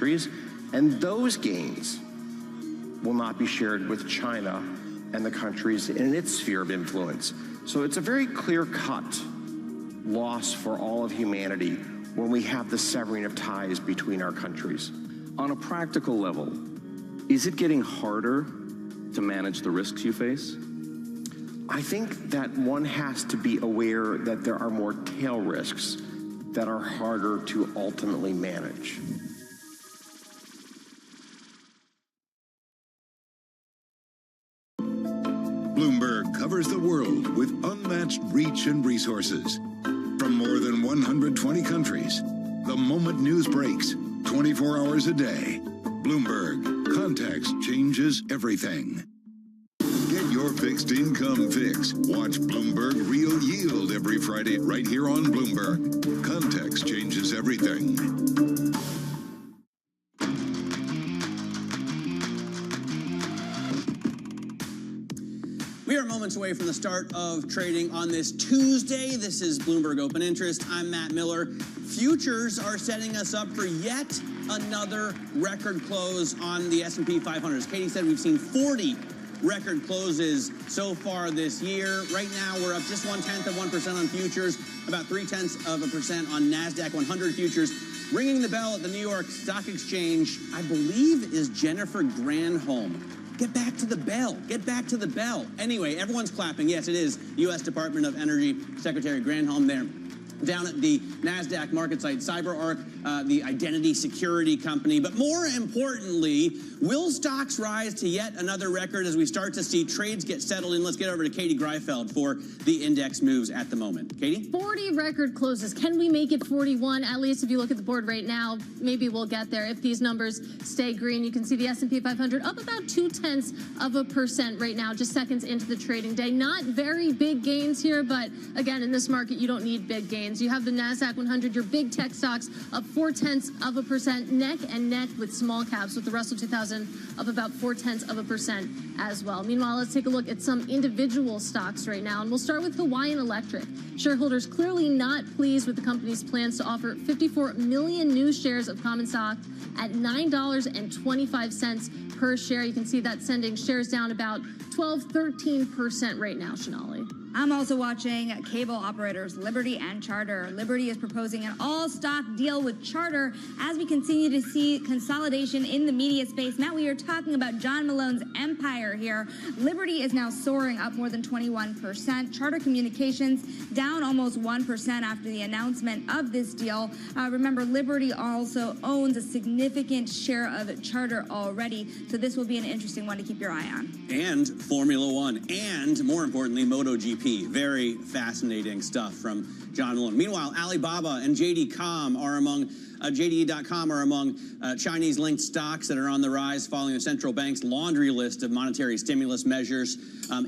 countries, and those gains will not be shared with China and the countries in its sphere of influence. So it's a very clear-cut loss for all of humanity when we have the severing of ties between our countries. On a practical level, is it getting harder to manage the risks you face? I think that one has to be aware that there are more tail risks that are harder to ultimately manage. Bloomberg covers the world with unmatched reach and resources. From more than 120 countries, the moment news breaks, 24 hours a day. Bloomberg, context changes everything. Get your fixed income fix. Watch Bloomberg Real Yield every Friday right here on Bloomberg. Context changes everything. We are moments away from the start of trading on this Tuesday. This is Bloomberg Open Interest. I'm Matt Miller. Futures are setting us up for yet another record close on the S&P 500. As Katie said, we've seen 40 record closes so far this year. Right now, we're up just 0.1% on futures, about 0.3% on NASDAQ 100 futures. Ringing the bell at the New York Stock Exchange, I believe, is Jennifer Granholm. Get back to the bell. Get back to the bell. Anyway, everyone's clapping. Yes, it is U.S. Department of Energy Secretary Granholm there. Down at the NASDAQ market site, CyberArk, the identity security company. But more importantly, will stocks rise to yet another record as we start to see trades get settled in? Let's get over to Katie Greifeld for the index moves at the moment. Katie? 40 record closes. Can we make it 41? At least if you look at the board right now, maybe we'll get there. If these numbers stay green, you can see the S&P 500 up about 0.2% right now, just seconds into the trading day. Not very big gains here, but again, in this market, you don't need big gains. You have the NASDAQ 100, your big tech stocks up 0.4%, neck and neck with small caps, with the Russell 2000 up about 0.4% as well. Meanwhile, let's take a look at some individual stocks right now, and we'll start with Hawaiian Electric. Shareholders clearly not pleased with the company's plans to offer 54 million new shares of common stock at $9.25 per share. You can see that sending shares down about 13% right now, Shanali. I'm also watching cable operators Liberty and Charter. Liberty is proposing an all-stock deal with Charter as we continue to see consolidation in the media space. Matt, we are talking about John Malone's empire here. Liberty is now soaring up more than 21%. Charter Communications down almost 1% after the announcement of this deal. Remember, Liberty also owns a significant share of Charter already, so this will be an interesting one to keep your eye on. And Formula One, and more importantly, MotoGP. Very fascinating stuff from John Malone. Meanwhile, Alibaba and JD.com are among Chinese-linked stocks that are on the rise following the central bank's laundry list of monetary stimulus measures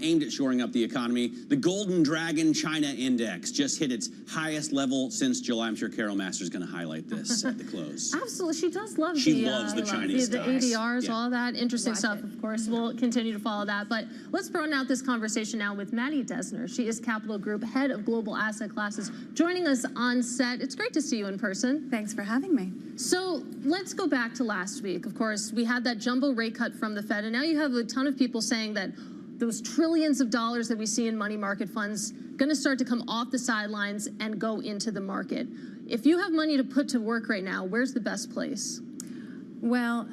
aimed at shoring up the economy. The Golden Dragon China Index just hit its highest level since July. I'm sure Carol Master is going to highlight this at the close. Absolutely. She does love She loves the Chinese the stocks. ADRs, Yeah. all that interesting stuff, of course. We'll continue to follow that. But let's broaden out this conversation now with Maddie Desner. She is Capital Group Head of Global Asset Classes, joining us on set. It's great to see you in person. Thanks for having me. So let's go back to last week. Of course, we had that jumbo rate cut from the Fed, and now you have a ton of people saying that those trillions of dollars that we see in money market funds going to start to come off the sidelines and go into the market. If you have money to put to work right now, where's the best place? Well,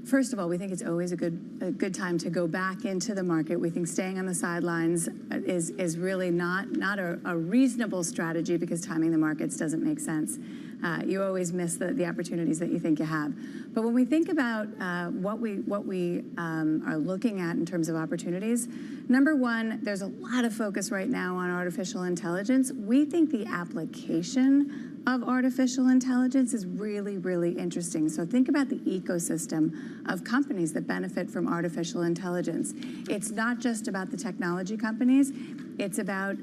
first of all, we think it's always a good time to go back into the market. We think staying on the sidelines is really not a reasonable strategy because timing the markets doesn't make sense. You always miss the opportunities that you think you have. But when we think about what we are looking at in terms of opportunities, number one, there's a lot of focus right now on artificial intelligence. We think the application of artificial intelligence is really, really interesting. So think about the ecosystem of companies that benefit from artificial intelligence. It's not just about the technology companies. It's about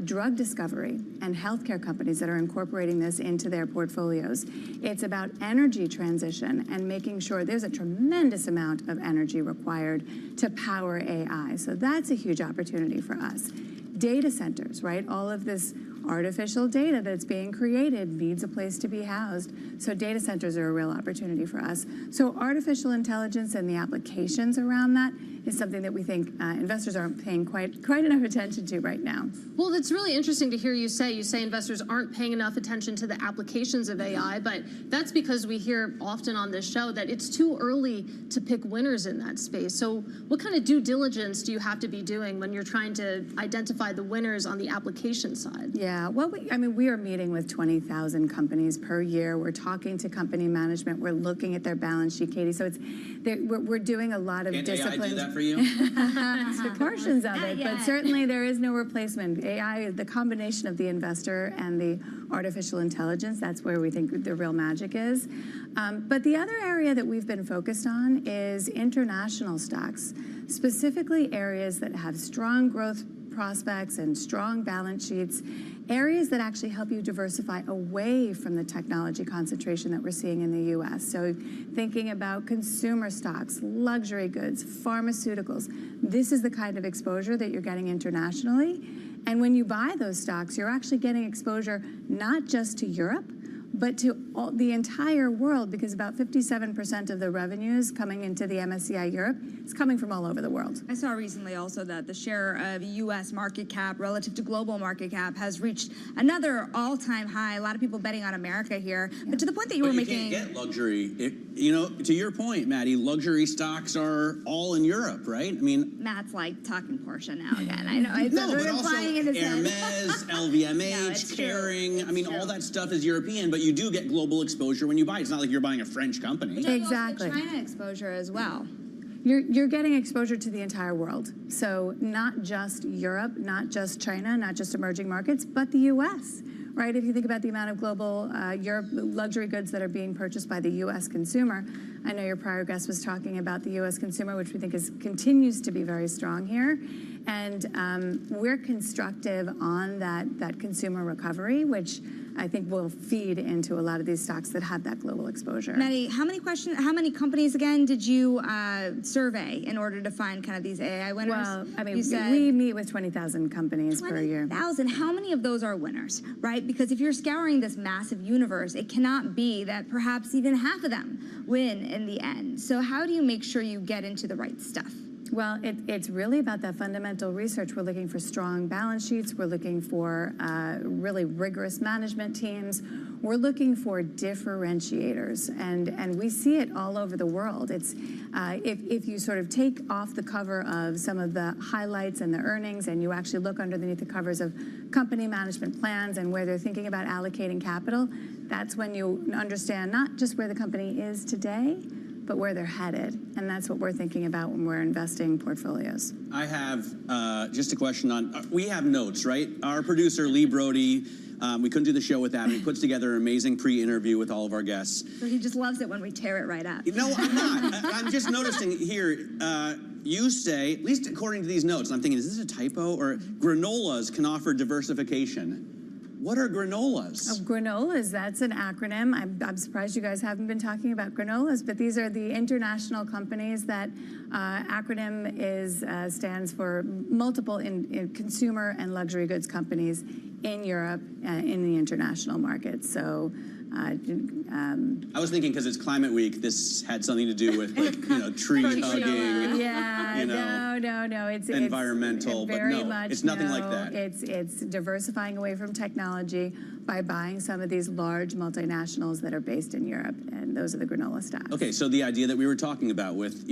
drug discovery and healthcare companies that are incorporating this into their portfolios. It's about energy transition and making sure there's a tremendous amount of energy required to power AI. So that's a huge opportunity for us. Data centers, right? All of this artificial data that's being created needs a place to be housed. So data centers are a real opportunity for us. So artificial intelligence and the applications around that is something that we think investors aren't paying quite enough attention to right now. Well, it's really interesting to hear you say investors aren't paying enough attention to the applications of AI, but that's because we hear often on this show that it's too early to pick winners in that space. So what kind of due diligence do you have to be doing when you're trying to identify the winners on the application side? Yeah, well, we are meeting with 20,000 companies per year. We're talking to company management. We're looking at their balance sheet, Katie. So we're doing a lot of discipline. AI do that for you? Portions of it, but certainly there is no replacement. AI, the combination of the investor and the artificial intelligence, that's where we think the real magic is. But the other area that we've been focused on is international stocks, specifically areas that have strong growth prospects and strong balance sheets, areas that actually help you diversify away from the technology concentration that we're seeing in the U.S. So thinking about consumer stocks, luxury goods, pharmaceuticals, this is the kind of exposure that you're getting internationally. And when you buy those stocks, you're actually getting exposure not just to Europe, but to the entire world, because about 57% of the revenues coming into the MSCI Europe is coming from all over the world. I saw recently also that the share of U.S. market cap relative to global market cap has reached another all-time high. A lot of people betting on America here. Yeah. But to the point that you were making... You can't get luxury. To your point, Maddie, luxury stocks are all in Europe, right? I mean... Matt's like talking Porsche now again. I know. It's no, but also Hermes, LVMH, Kering, all that stuff is European, but you do get global exposure when you buy. It's not like you're buying a French company. Exactly. China exposure as well. You're getting exposure to the entire world. So not just Europe, not just China, not just emerging markets, but the U.S., right? If you think about the amount of global luxury goods that are being purchased by the U.S. consumer, I know your prior guest was talking about the U.S. consumer, which we think continues to be very strong here. And we're constructive on that consumer recovery, which I think will feed into a lot of these stocks that have that global exposure. Maddie, how many companies again did you survey in order to find kind of these AI winners? Well, we meet with 20,000 companies per year. 20,000. How many of those are winners, right? Because if you're scouring this massive universe, it cannot be that perhaps even half of them win in the end. So how do you make sure you get into the right stuff? Well, it's really about that fundamental research. We're looking for strong balance sheets. We're looking for really rigorous management teams. We're looking for differentiators, and we see it all over the world. It's if you sort of take off the cover of some of the highlights and the earnings, and you actually look underneath the covers of company management plans and where they're thinking about allocating capital, that's when you understand not just where the company is today, but where they're headed. And that's what we're thinking about when we're investing portfolios. I have just a question on, we have notes, right? Our producer, Lee Brody, we couldn't do the show without him. He puts together an amazing pre-interview with all of our guests. So he just loves it when we tear it right up. No, I'm not. I'm just noticing here, you say, at least according to these notes, I'm thinking, is this a typo? Or granolas can offer diversification. What are granolas? Granolas, that's an acronym. I'm surprised you guys haven't been talking about granolas, but these are the international companies that acronym stands for multiple in consumer and luxury goods companies in Europe, in the international market. So I was thinking because it's Climate Week, this had something to do with tree hugging. Yeah, no. It's environmental, but no, it's nothing like that. It's diversifying away from technology by buying some of these large multinationals that are based in Europe, and those are the granola stocks. Okay, so the idea that we were talking about with,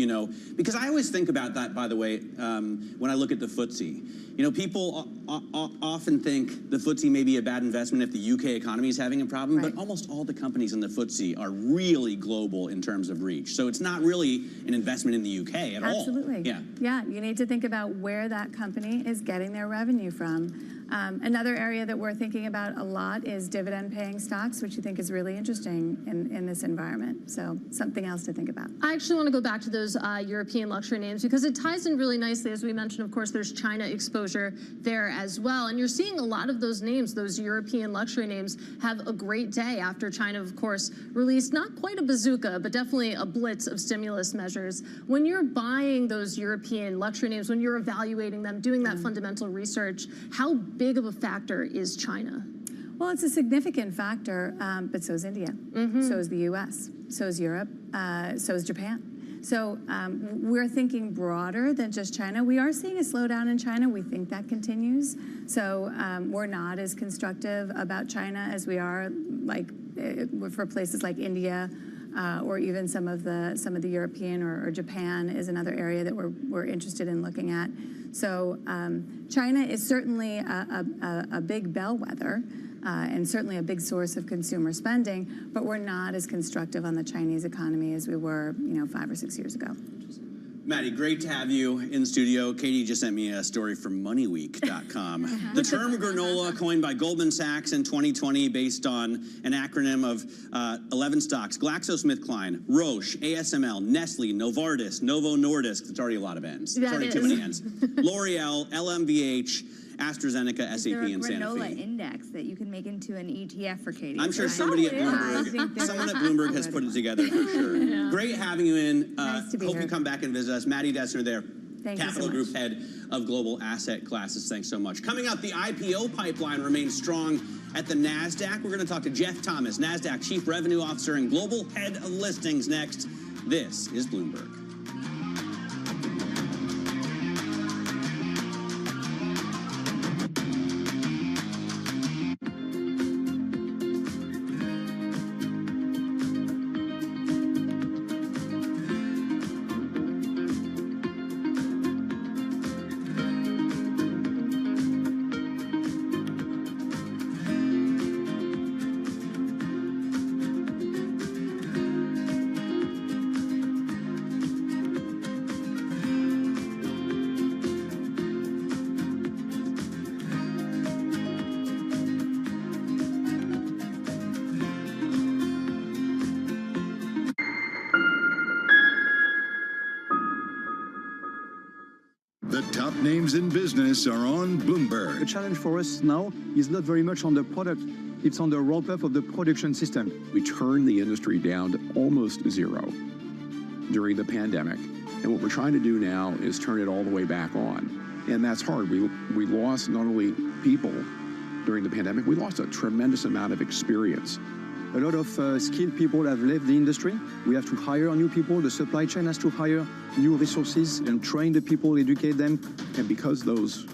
because I always think about that, by the way, when I look at the FTSE. People often think the FTSE may be a bad investment if the UK economy is having a problem, but almost all the companies in the FTSE are really global in terms of reach. So it's not really an investment in the UK at all. Absolutely. Yeah, you need to think about where that company is getting their revenue from. Another area that we're thinking about a lot is dividend-paying stocks, which we think is really interesting in this environment. So something else to think about. I actually want to go back to those European luxury names because it ties in really nicely. As we mentioned, of course, there's China exposure there as well. And you're seeing a lot of those names, those European luxury names, have a great day after China, of course, released not quite a bazooka, but definitely a blitz of stimulus measures. When you're buying those European luxury names, when you're evaluating them, doing that fundamental research, how big of a factor is China? Well, it's a significant factor, but so is India, so is the U.S., so is Europe, so is Japan. So we're thinking broader than just China. We are seeing a slowdown in China. We think that continues. So we're not as constructive about China as we are like for places like India or even some of the European or Japan is another area that we're interested in looking at. So China is certainly a big bellwether. And certainly a big source of consumer spending, but we're not as constructive on the Chinese economy as we were, 5 or 6 years ago. Maddie, great to have you in the studio. Katie just sent me a story from MoneyWeek.com. The term granola, coined by Goldman Sachs in 2020 based on an acronym of 11 stocks: GlaxoSmithKline, Roche, ASML, Nestle, Novartis, Novo Nordisk. It's already a lot of N's. It's already too many N's. L'Oreal, LMVH, AstraZeneca, SAP, and Sanofi. Is there a granola index that you can make into an ETF for Katie? I'm sure somebody at Bloomberg, someone at Bloomberg has put it together for sure. Yeah. Great having you in. Nice to be Hope here. you come back and visit us. Maddie Dessner there, Thank you Capital so Group much. Head of Global Asset Classes. Thanks so much. Coming up, the IPO pipeline remains strong at the NASDAQ. We're going to talk to Jeff Thomas, NASDAQ Chief Revenue Officer and Global Head of Listings next. This is Bloomberg. The top names in business are on Bloomberg. The challenge for us now is not very much on the product, it's on the ramp-up of the production system. We turned the industry down to almost zero during the pandemic. And what we're trying to do now is turn it all the way back on. And that's hard. We lost not only people during the pandemic, we lost a tremendous amount of experience. A lot of skilled people have left the industry. We have to hire new people. The supply chain has to hire new resources and train the people, educate them. And because those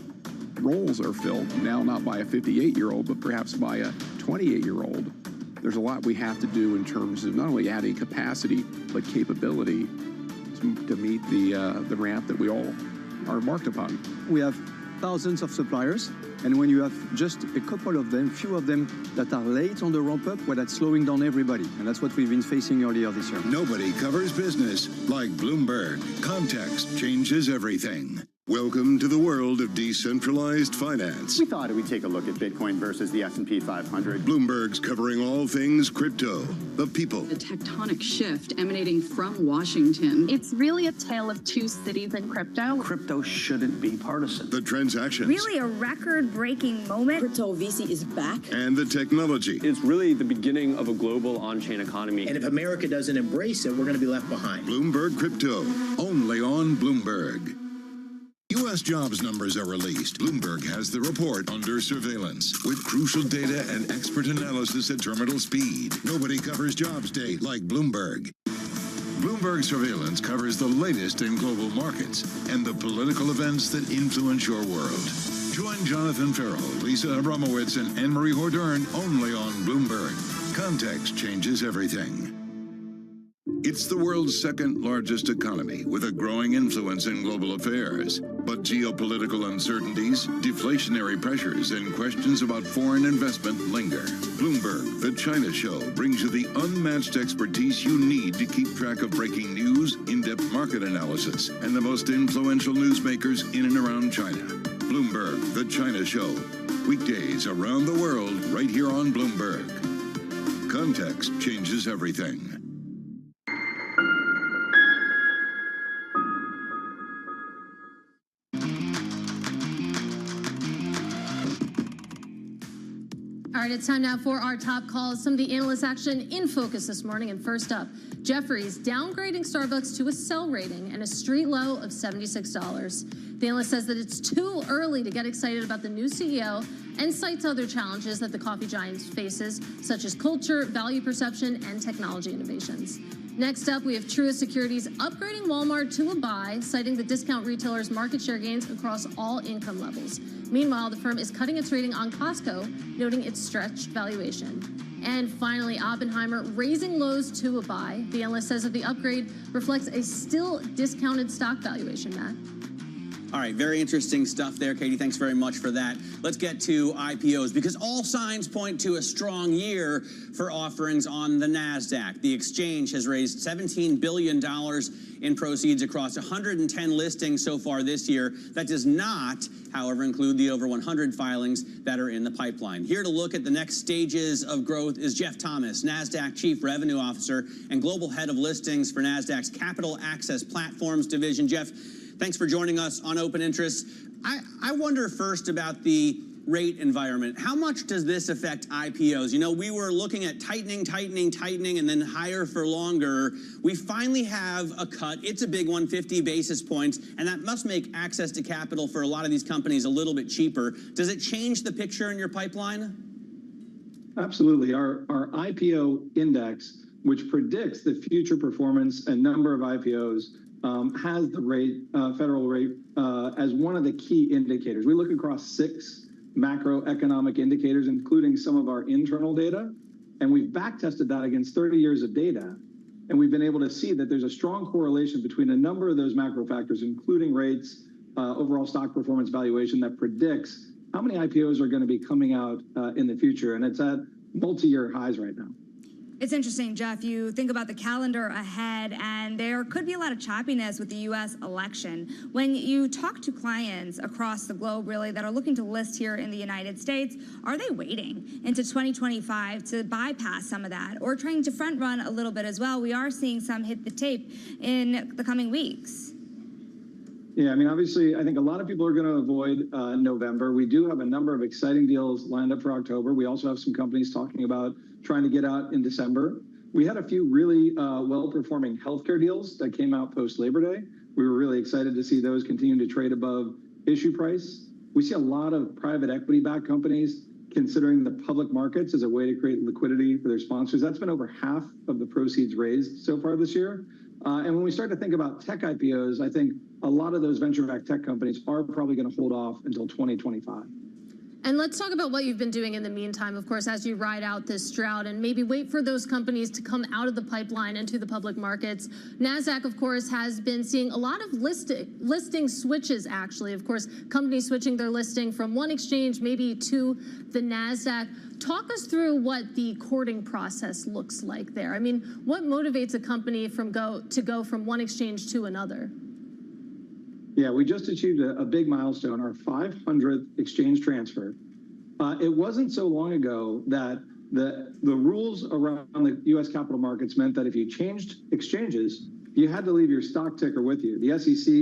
roles are filled now not by a 58-year-old, but perhaps by a 28-year-old, there's a lot we have to do in terms of not only adding capacity, but capability to meet the ramp that we all are embarked upon. We have thousands of suppliers, and when you have just a couple of them, few of them that are late on the ramp-up, well, that's slowing down everybody, and that's what we've been facing earlier this year. Nobody covers business like Bloomberg. Context changes everything. Welcome to the world of decentralized finance. We thought we'd take a look at Bitcoin versus the S&P 500. Bloomberg's covering all things crypto, the people. The tectonic shift emanating from Washington. It's really a tale of two cities in crypto. Crypto shouldn't be partisan. The transactions. Really a record-breaking moment. Crypto VC is back. And the technology. It's really the beginning of a global on-chain economy. And if America doesn't embrace it, we're going to be left behind. Bloomberg Crypto, only on Bloomberg. U.S. jobs numbers are released. Bloomberg has the report under surveillance with crucial data and expert analysis at terminal speed. Nobody covers jobs day like Bloomberg. Bloomberg Surveillance covers the latest in global markets and the political events that influence your world. Join Jonathan Farrell, Lisa Abramowitz, and Anne-Marie Hordern only on Bloomberg. Context changes everything. It's the world's second largest economy with a growing influence in global affairs. But geopolitical uncertainties, deflationary pressures, and questions about foreign investment linger. Bloomberg, the China Show, brings you the unmatched expertise you need to keep track of breaking news, in-depth market analysis, and the most influential newsmakers in and around China. Bloomberg, the China Show. Weekdays around the world right here on Bloomberg. Context changes everything. All right, it's time now for our top calls. Some of the analyst action in focus this morning. And first up, Jefferies downgrading Starbucks to a sell rating and a street low of $76. The analyst says that it's too early to get excited about the new CEO and cites other challenges that the coffee giant faces, such as culture, value perception, and technology innovations. Next up, we have Truist Securities upgrading Walmart to a buy, citing the discount retailer's market share gains across all income levels. Meanwhile, the firm is cutting its rating on Costco, noting its stretched valuation. And finally, Oppenheimer raising Lowe's to a buy. The analyst says that the upgrade reflects a still discounted stock valuation, Matt. All right, very interesting stuff there, Katie. Thanks very much for that. Let's get to IPOs, because all signs point to a strong year for offerings on the NASDAQ. The exchange has raised $17 billion in proceeds across 110 listings so far this year. That does not, however, include the over 100 filings that are in the pipeline. Here to look at the next stages of growth is Jeff Thomas, NASDAQ Chief Revenue Officer and Global Head of Listings for NASDAQ's Capital Access Platforms Division. Jeff, thanks for joining us on Open Interest. I wonder first about the rate environment. How much does this affect IPOs? You know, we were looking at tightening, and then higher for longer. We finally have a cut. It's a big one, 50 basis points, and that must make access to capital for a lot of these companies a little bit cheaper. Does it change the picture in your pipeline? Absolutely. Our IPO index, which predicts the future performance and number of IPOs, has the rate, federal rate, as one of the key indicators. We look across 6 macroeconomic indicators, including some of our internal data, and we've backtested that against 30 years of data, and we've been able to see that there's a strong correlation between a number of those macro factors, including rates, overall stock performance valuation, that predicts how many IPOs are going to be coming out in the future, and it's at multi-year highs right now. It's interesting, Jeff. You think about the calendar ahead, and there could be a lot of choppiness with the U.S. election. When you talk to clients across the globe, really, that are looking to list here in the United States, are they waiting into 2025 to bypass some of that, or trying to front run a little bit as well? We are seeing some hit the tape in the coming weeks. Yeah, I mean, obviously, I think a lot of people are going to avoid November. We do have a number of exciting deals lined up for October. We also have some companies talking about trying to get out in December. We had a few really well-performing healthcare deals that came out post-Labor Day. We were really excited to see those continue to trade above issue price. We see a lot of private equity-backed companies considering the public markets as a way to create liquidity for their sponsors. That's been over half of the proceeds raised so far this year. And when we start to think about tech IPOs, I think a lot of those venture-backed tech companies are probably going to hold off until 2025. And let's talk about what you've been doing in the meantime, of course, as you ride out this drought and maybe wait for those companies to come out of the pipeline into the public markets. NASDAQ, of course, has been seeing a lot of listing switches, actually. Of course, companies switching their listing from one exchange maybe to the NASDAQ. Talk us through what the courting process looks like there. I mean, what motivates a company to go from one exchange to another? Yeah, we just achieved a big milestone, our 500th exchange transfer. It wasn't so long ago that the rules around the U.S. capital markets meant that if you changed exchanges, you had to leave your stock ticker with you. The SEC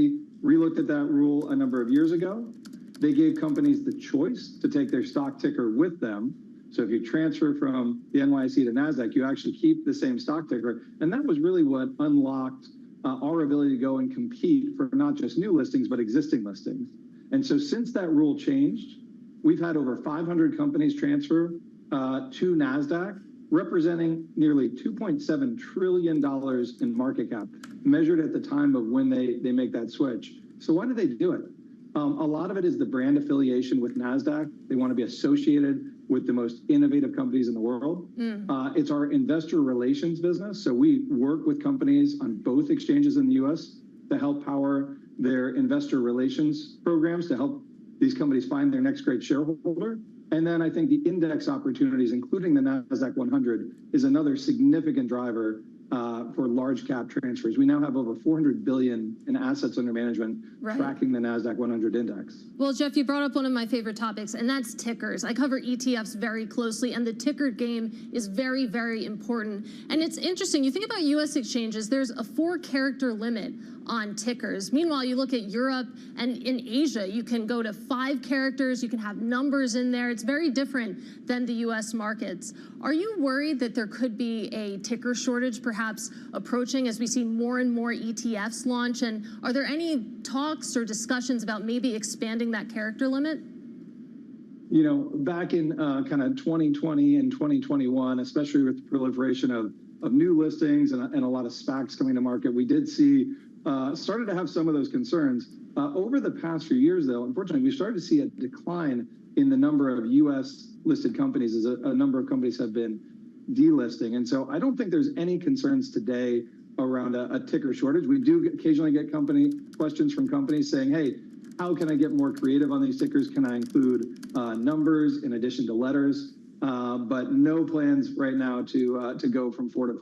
relooked at that rule a number of years ago. They gave companies the choice to take their stock ticker with them. So if you transfer from the NYSE to NASDAQ, you actually keep the same stock ticker. And that was really what unlocked our ability to go and compete for not just new listings, but existing listings. And so since that rule changed, we've had over 500 companies transfer to NASDAQ, representing nearly $2.7 trillion in market cap, measured at the time of when they make that switch. So why do they do it? A lot of it is the brand affiliation with NASDAQ. They want to be associated with the most innovative companies in the world. It's our investor relations business. So we work with companies on both exchanges in the U.S. to help power their investor relations programs, to help these companies find their next great shareholder. And then I think the index opportunities, including the NASDAQ 100, is another significant driver for large cap transfers. We now have over $400 billion in assets under management tracking the NASDAQ 100 index. Well, Jeff, you brought up one of my favorite topics, and that's tickers. I cover ETFs very closely, and the ticker game is very, very important. And it's interesting. You think about U.S. exchanges, there's a 4-character limit on tickers. Meanwhile, you look at Europe and in Asia, you can go to 5 characters, you can have numbers in there. It's very different than the US markets. Are you worried that there could be a ticker shortage perhaps approaching as we see more and more ETFs launch? And are there any talks or discussions about maybe expanding that character limit? You know, back in kind of 2020 and 2021, especially with the proliferation of new listings and a lot of SPACs coming to market, we did see, started to have some of those concerns. Over the past few years, though, unfortunately, we started to see a decline in the number of U.S. listed companies as a number of companies have been delisting. And so I don't think there's any concerns today around a ticker shortage. We do occasionally get questions from companies saying, hey, how can I get more creative on these tickers? Can I include numbers in addition to letters? But no plans right now to go from 4 to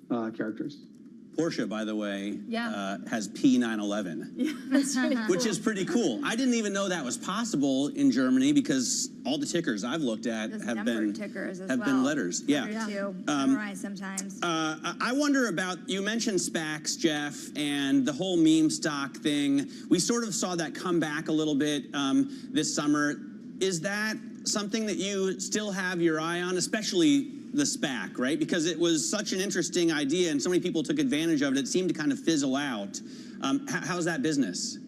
5 characters. Porsche, by the way, has P911, Yeah, that's really cool. which is pretty cool. I didn't even know that was possible in Germany because all the tickers I've looked at have been tickers as been letters. Yeah. To memorize sometimes. I wonder about, you mentioned SPACs, Jeff, and the whole meme stock thing. We sort of saw that come back a little bit this summer. Is that something that you still have your eye on, especially the SPAC, right? Because it was such an interesting idea and so many people took advantage of it. It seemed to kind of fizzle out. How's that business?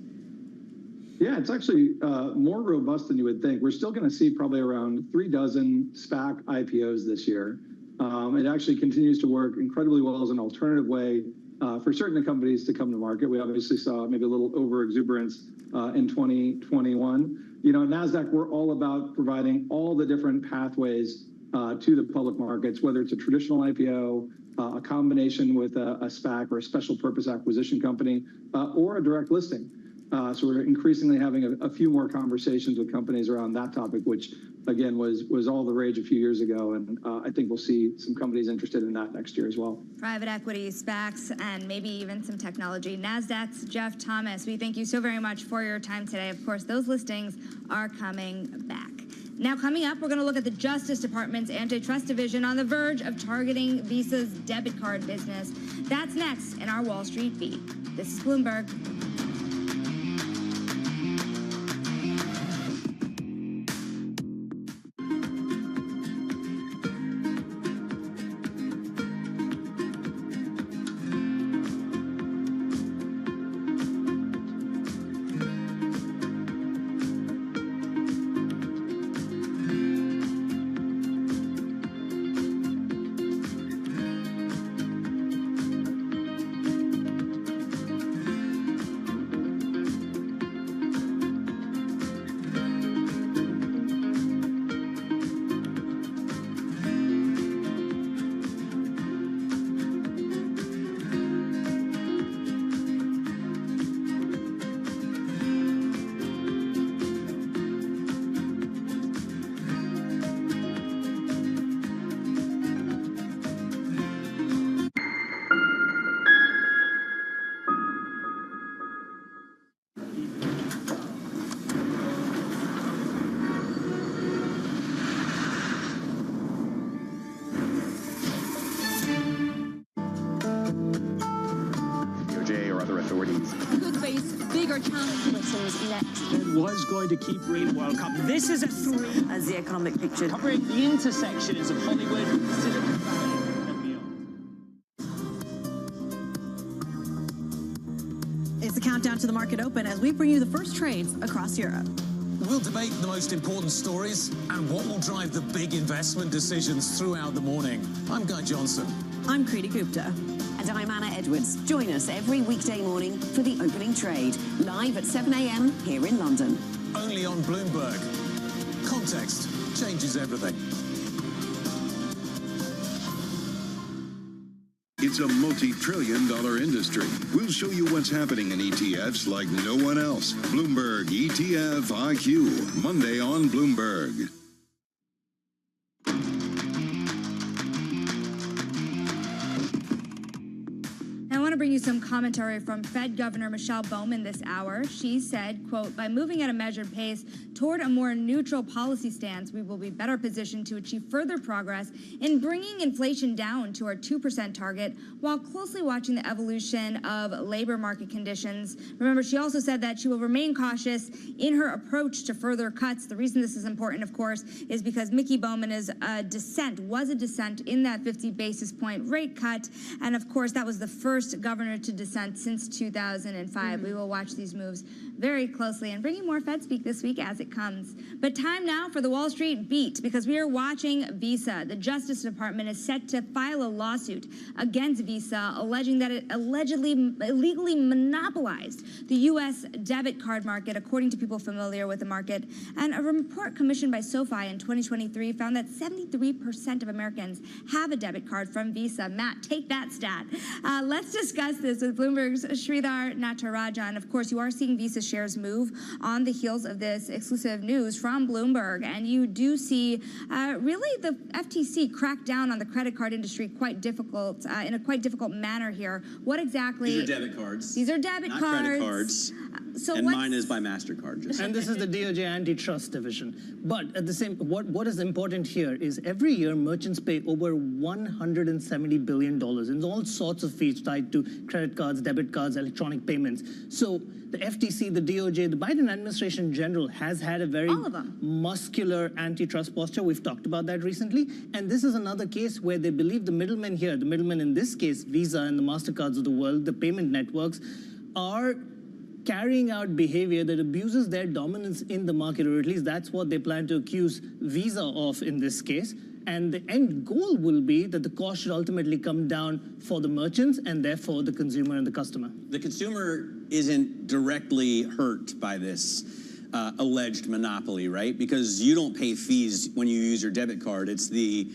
Yeah, it's actually more robust than you would think. We're still going to see probably around 3 dozen SPAC IPOs this year. It actually continues to work incredibly well as an alternative way for certain companies to come to market. We obviously saw maybe a little over-exuberance in 2021. You know, at NASDAQ, we're all about providing all the different pathways to the public markets, whether it's a traditional IPO, a combination with a SPAC or a special purpose acquisition company, or a direct listing. So we're increasingly having a few more conversations with companies around that topic, which again was all the rage a few years ago, and I think we'll see some companies interested in that next year as well. Private equity, SPACs, and maybe even some technology. NASDAQ's Jeff Thomas, we thank you so very much for your time today. Of course, those listings are coming back. Now, coming up, we're going to look at the Justice Department's antitrust division on the verge of targeting Visa's debit card business. That's next in our Wall Street beat. This is Bloomberg. Could face bigger challenges next. It was going to keep rating World Cup. This is a 3 As the economic picture covering the intersections of Hollywood, Silicon Valley, and beyond. It's the countdown to the market open as we bring you the first trades across Europe. We'll debate the most important stories and what will drive the big investment decisions throughout the morning. I'm Guy Johnson. I'm Kriti Gupta. And I'm Anna Edwards. Join us every weekday morning for the opening trade, live at 7 a.m. here in London. Only on Bloomberg. Context changes everything. It's a multi-trillion-dollar industry. We'll show you what's happening in ETFs like no one else. Bloomberg ETF IQ, Monday on Bloomberg. want to bring you some commentary from Fed Governor Michelle Bowman this hour. She said, quote, by moving at a measured pace toward a more neutral policy stance, we will be better positioned to achieve further progress in bringing inflation down to our 2% target while closely watching the evolution of labor market conditions. Remember, she also said that she will remain cautious in her approach to further cuts. The reason this is important, of course, is because Mickey Bowman was a dissent in that 50 basis point rate cut. And of course, that was the first governor to dissent since 2005. We will watch these moves very closely and bring you more Fed speak this week as it comes. But time now for the Wall Street beat, because we are watching Visa. The Justice Department is set to file a lawsuit against Visa, alleging that it illegally monopolized the U.S. debit card market, according to people familiar with the market. And a report commissioned by SoFi in 2023 found that 73% of Americans have a debit card from Visa. Matt, take that stat. Let's discuss this with Bloomberg's Sridhar Natarajan. Of course, you are seeing Visa shares move on the heels of this exclusive news from Bloomberg, and you do see really the FTC crack down on the credit card industry quite difficult in a quite difficult manner here. What exactly? These are debit cards. These are debit not cards. Credit cards. So and mine is by MasterCard. And this is the DOJ antitrust division. But at the same, what is important here is every year merchants pay over $170 billion in all sorts of fees tied to credit cards, debit cards, electronic payments. So the FTC, the DOJ, the Biden administration in general has had a very muscular antitrust posture. We've talked about that recently. And this is another case where they believe the middlemen here, the middlemen in this case, Visa and the MasterCards of the world, the payment networks, are carrying out behavior that abuses their dominance in the market, or at least that's what they plan to accuse Visa of in this case. And the end goal will be that the cost should ultimately come down for the merchants and therefore the consumer and the customer. The consumer isn't directly hurt by this alleged monopoly, right? Because you don't pay fees when you use your debit card. It's the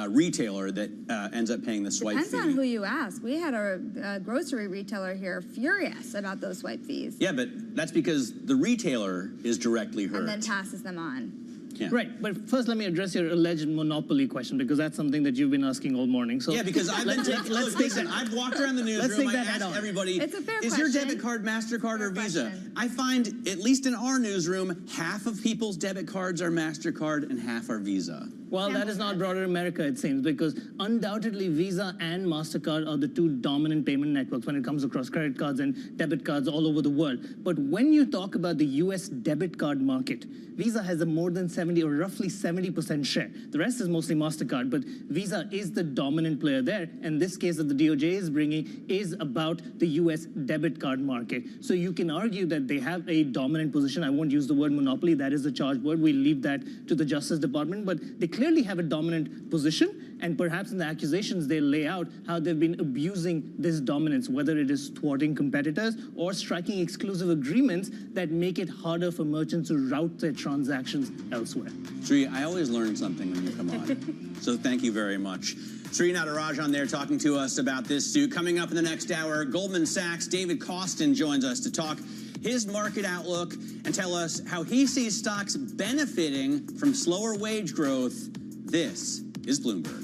retailer that ends up paying the swipe fee. Depends on who you ask. We had a grocery retailer here furious about those swipe fees. Yeah, but that's because the retailer is directly hurt. And then passes them on. Yeah. Right, but first let me address your alleged monopoly question, because that's something that you've been asking all morning. So yeah, because I've been listen, I've walked around the newsroom, I asked everybody, is your debit card MasterCard or Visa? I find, at least in our newsroom, half of people's debit cards are MasterCard and half are Visa. Well, that is not broader America, it seems, because undoubtedly Visa and MasterCard are the two dominant payment networks when it comes across credit cards and debit cards all over the world. But when you talk about the US debit card market, Visa has a more than 70 or roughly 70% share. The rest is mostly MasterCard, but Visa is the dominant player there. And this case that the DOJ is bringing is about the US debit card market. So you can argue that they have a dominant position. I won't use the word monopoly. That is a charged word. We'll leave that to the Justice Department. But they clearly have a dominant position, and perhaps in the accusations they lay out how they've been abusing this dominance, whether it is thwarting competitors or striking exclusive agreements that make it harder for merchants to route their transactions elsewhere. Sri, I always learn something when you come on, so thank you very much. Sri Natarajan there talking to us about this suit. Coming up in the next hour, Goldman Sachs' David Kostin joins us to talk his market outlook and tell us how he sees stocks benefiting from slower wage growth. This is Bloomberg.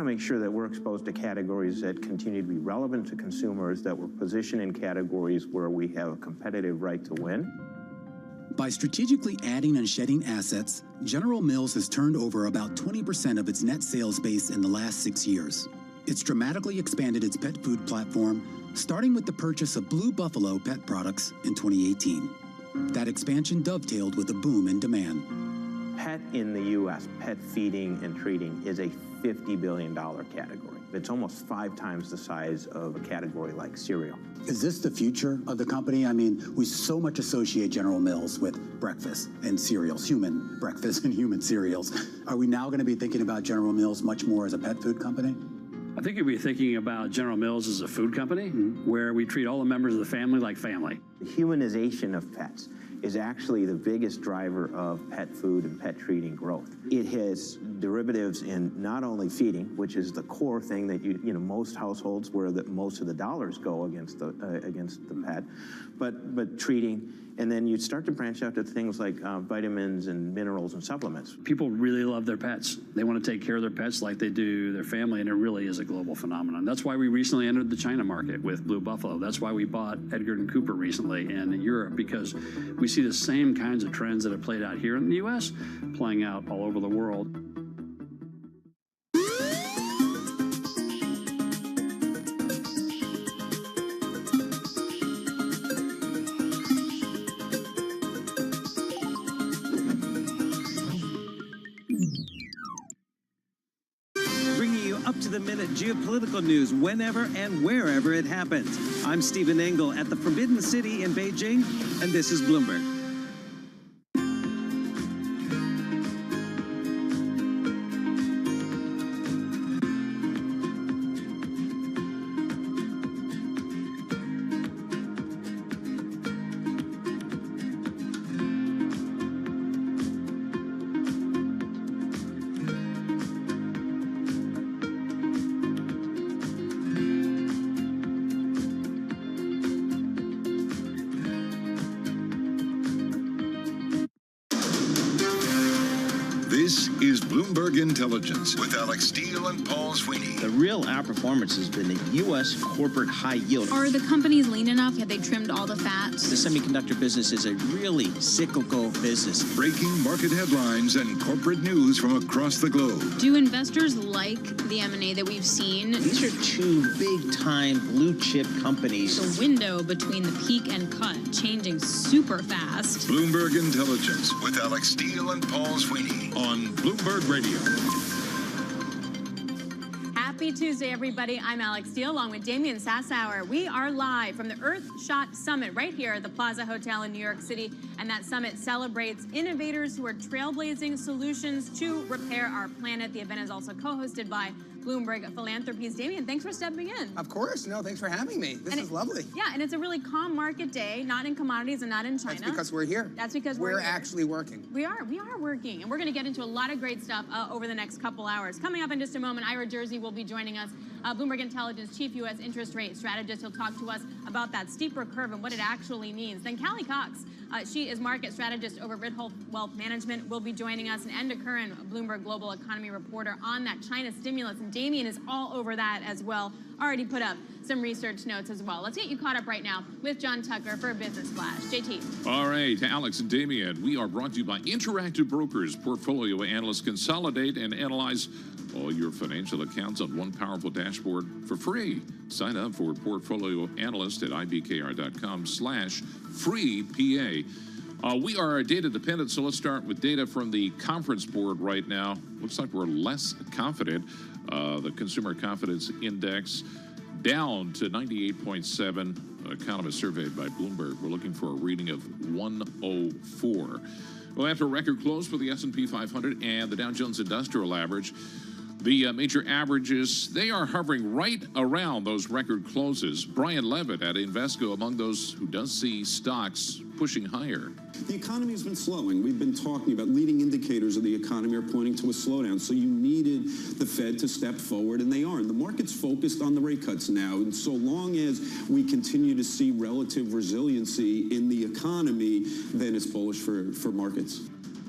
Make sure that we're exposed to categories that continue to be relevant to consumers, that we're positioned in categories where we have a competitive right to win. By strategically adding and shedding assets, General Mills has turned over about 20% of its net sales base in the last 6 years. It's dramatically expanded its pet food platform, starting with the purchase of Blue Buffalo pet products in 2018. That expansion dovetailed with a boom in demand. Pet in the U.S., pet feeding and treating, is a $50 billion category. It's almost 5 times the size of a category like cereal. Is this the future of the company? I mean, we so much associate General Mills with breakfast and cereals, human breakfast and human cereals. Are we now going to be thinking about General Mills much more as a pet food company? I think you'll be thinking about General Mills as a food company where we treat all the members of the family like family. The humanization of pets is actually the biggest driver of pet food and pet treating growth. It has derivatives in not only feeding, which is the core thing that most households where most of the dollars go against the pet, but treating, and then you start to branch out to things like vitamins and minerals and supplements. People really love their pets. They want to take care of their pets like they do their family, and it really is a global phenomenon. That's why we recently entered the China market with Blue Buffalo. That's why we bought Edgar & Cooper recently in Europe, because we see the same kinds of trends that have played out here in the U.S. playing out all over the world. Bringing you up-to-the-minute geopolitical news whenever and wherever it happens. I'm Stephen Engel at the Forbidden City in Beijing, and this is Bloomberg. This is Bloomberg Intelligence with Alex Steele and Paul Sweeney. The real outperformance has been the U.S. corporate high yield. Are the companies lean enough? Have they trimmed all the fat? The semiconductor business is a really cyclical business. Breaking market headlines and corporate news from across the globe. Do investors like the M&A that we've seen? These are two big-time blue-chip companies. The window between the peak and cut changing super fast. Bloomberg Intelligence with Alex Steele and Paul Sweeney on Bloomberg Radio. Happy Tuesday, everybody. I'm Alex Steele, along with Damian Sassauer. We are live from the Earthshot Summit right here at the Plaza Hotel in New York City. And that summit celebrates innovators who are trailblazing solutions to repair our planet. The event is also co-hosted by Bloomberg Philanthropies. Damian, thanks for stepping in. Of course. No, thanks for having me. This is lovely. Yeah, and it's a really calm market day, not in commodities and not in China. That's because we're here. That's because we're actually working. We are working. And we're going to get into a lot of great stuff over the next couple hours. Coming up in just a moment, Ira Jersey will be joining us, Bloomberg Intelligence Chief U.S. Interest Rate Strategist. He'll talk to us about that steeper curve and what it actually means. Then Callie Cox, she is market strategist over Ritholtz Wealth Management, will be joining us, and Enda Curran, Bloomberg Global Economy reporter, on that China stimulus. And Damian is all over that as well. Already put up some research notes as well. Let's get you caught up right now with John Tucker for a Business Flash. JT. All right, Alex and Damian, we are brought to you by Interactive Brokers. Portfolio analysts consolidate and analyze all your financial accounts on one powerful dashboard for free. Sign up for Portfolio Analyst at ibkr.com/free-PA. We are data dependent, so let's start with data from the conference board right now. Looks like we're less confident. The Consumer Confidence Index down to 98.7. Economists surveyed by Bloomberg were looking for a reading of 104. Well, after a record close for the S&P 500 and the Dow Jones Industrial Average, the major averages, they are hovering right around those record closes. Brian Levitt at Invesco among those who does see stocks pushing higher. The economy has been slowing. We've been talking about leading indicators of the economy are pointing to a slowdown. So you needed the Fed to step forward, and they are. And the market's focused on the rate cuts now. And so long as we continue to see relative resiliency in the economy, then it's bullish for markets.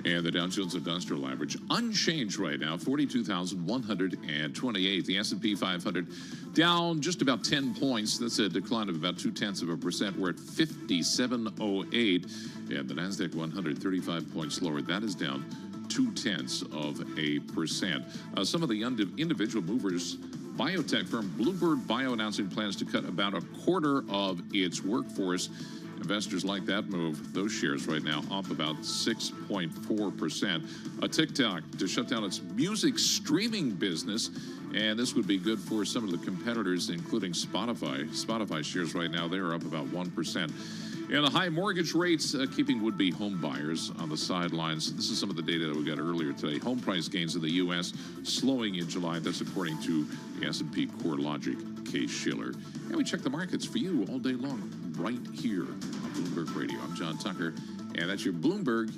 And the Dow Jones Industrial Average unchanged right now, 42,128. The S&P 500 down just about 10 points. That's a decline of about 0.2%. We're at 5708. And the Nasdaq 100, 35 points lower. That is down 0.2%. Some of the individual movers. Biotech firm Bluebird Bio announcing plans to cut about a quarter of its workforce. Investors like that move. Those shares right now up about 6.4%. TikTok to shut down its music streaming business, and this would be good for some of the competitors, including Spotify. Spotify shares right now, they're up about 1%. And the high mortgage rates keeping would-be home buyers on the sidelines. This is some of the data that we got earlier today. Home price gains in the U.S. slowing in July. That's according to the S&P CoreLogic Case-Shiller. And we check the markets for you all day long right here on Bloomberg Radio. I'm John Tucker, and that's your Bloomberg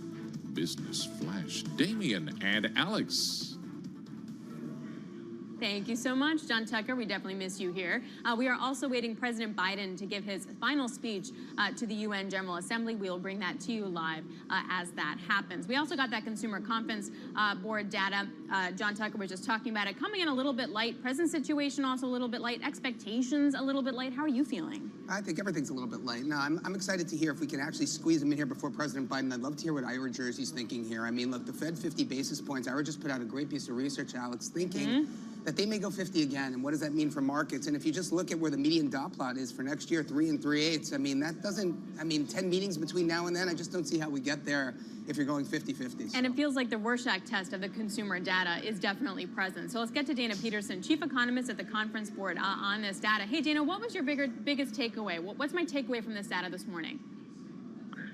Business Flash. Damien and Alex. Thank you so much, John Tucker. We definitely miss you here. We are also waiting President Biden to give his final speech to the UN General Assembly. We will bring that to you live as that happens. We also got that Consumer Confidence Board data. John Tucker was just talking about it. Coming in a little bit light. Present situation also a little bit light. Expectations a little bit light. How are you feeling? I think everything's a little bit light. No, I'm excited to hear if we can actually squeeze him in here before President Biden. I'd love to hear what Ira Jersey's thinking here. I mean, look, the Fed 50 basis points. Ira just put out a great piece of research, Alex, thinking that they may go 50 again, and what does that mean for markets? And if you just look at where the median dot plot is for next year, 3 3/8, I mean, that doesn't, 10 meetings between now and then, I just don't see how we get there if you're going 50-50. And it feels like the Rorschach test of the consumer data is definitely present. So let's get to Dana Peterson, Chief Economist at the Conference Board on this data. Hey, Dana, what was your biggest takeaway? What's my takeaway from this data this morning?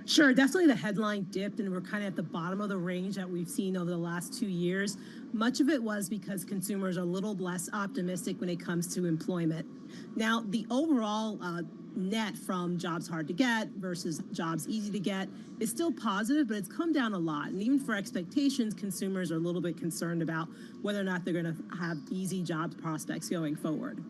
Sure, definitely the headline dipped and we're kind of at the bottom of the range that we've seen over the last 2 years. Much of it was because consumers are a little less optimistic when it comes to employment. Now, the overall net from jobs hard to get versus jobs easy to get is still positive, but it's come down a lot. And even for expectations, consumers are a little bit concerned about whether or not they're going to have easy job prospects going forward.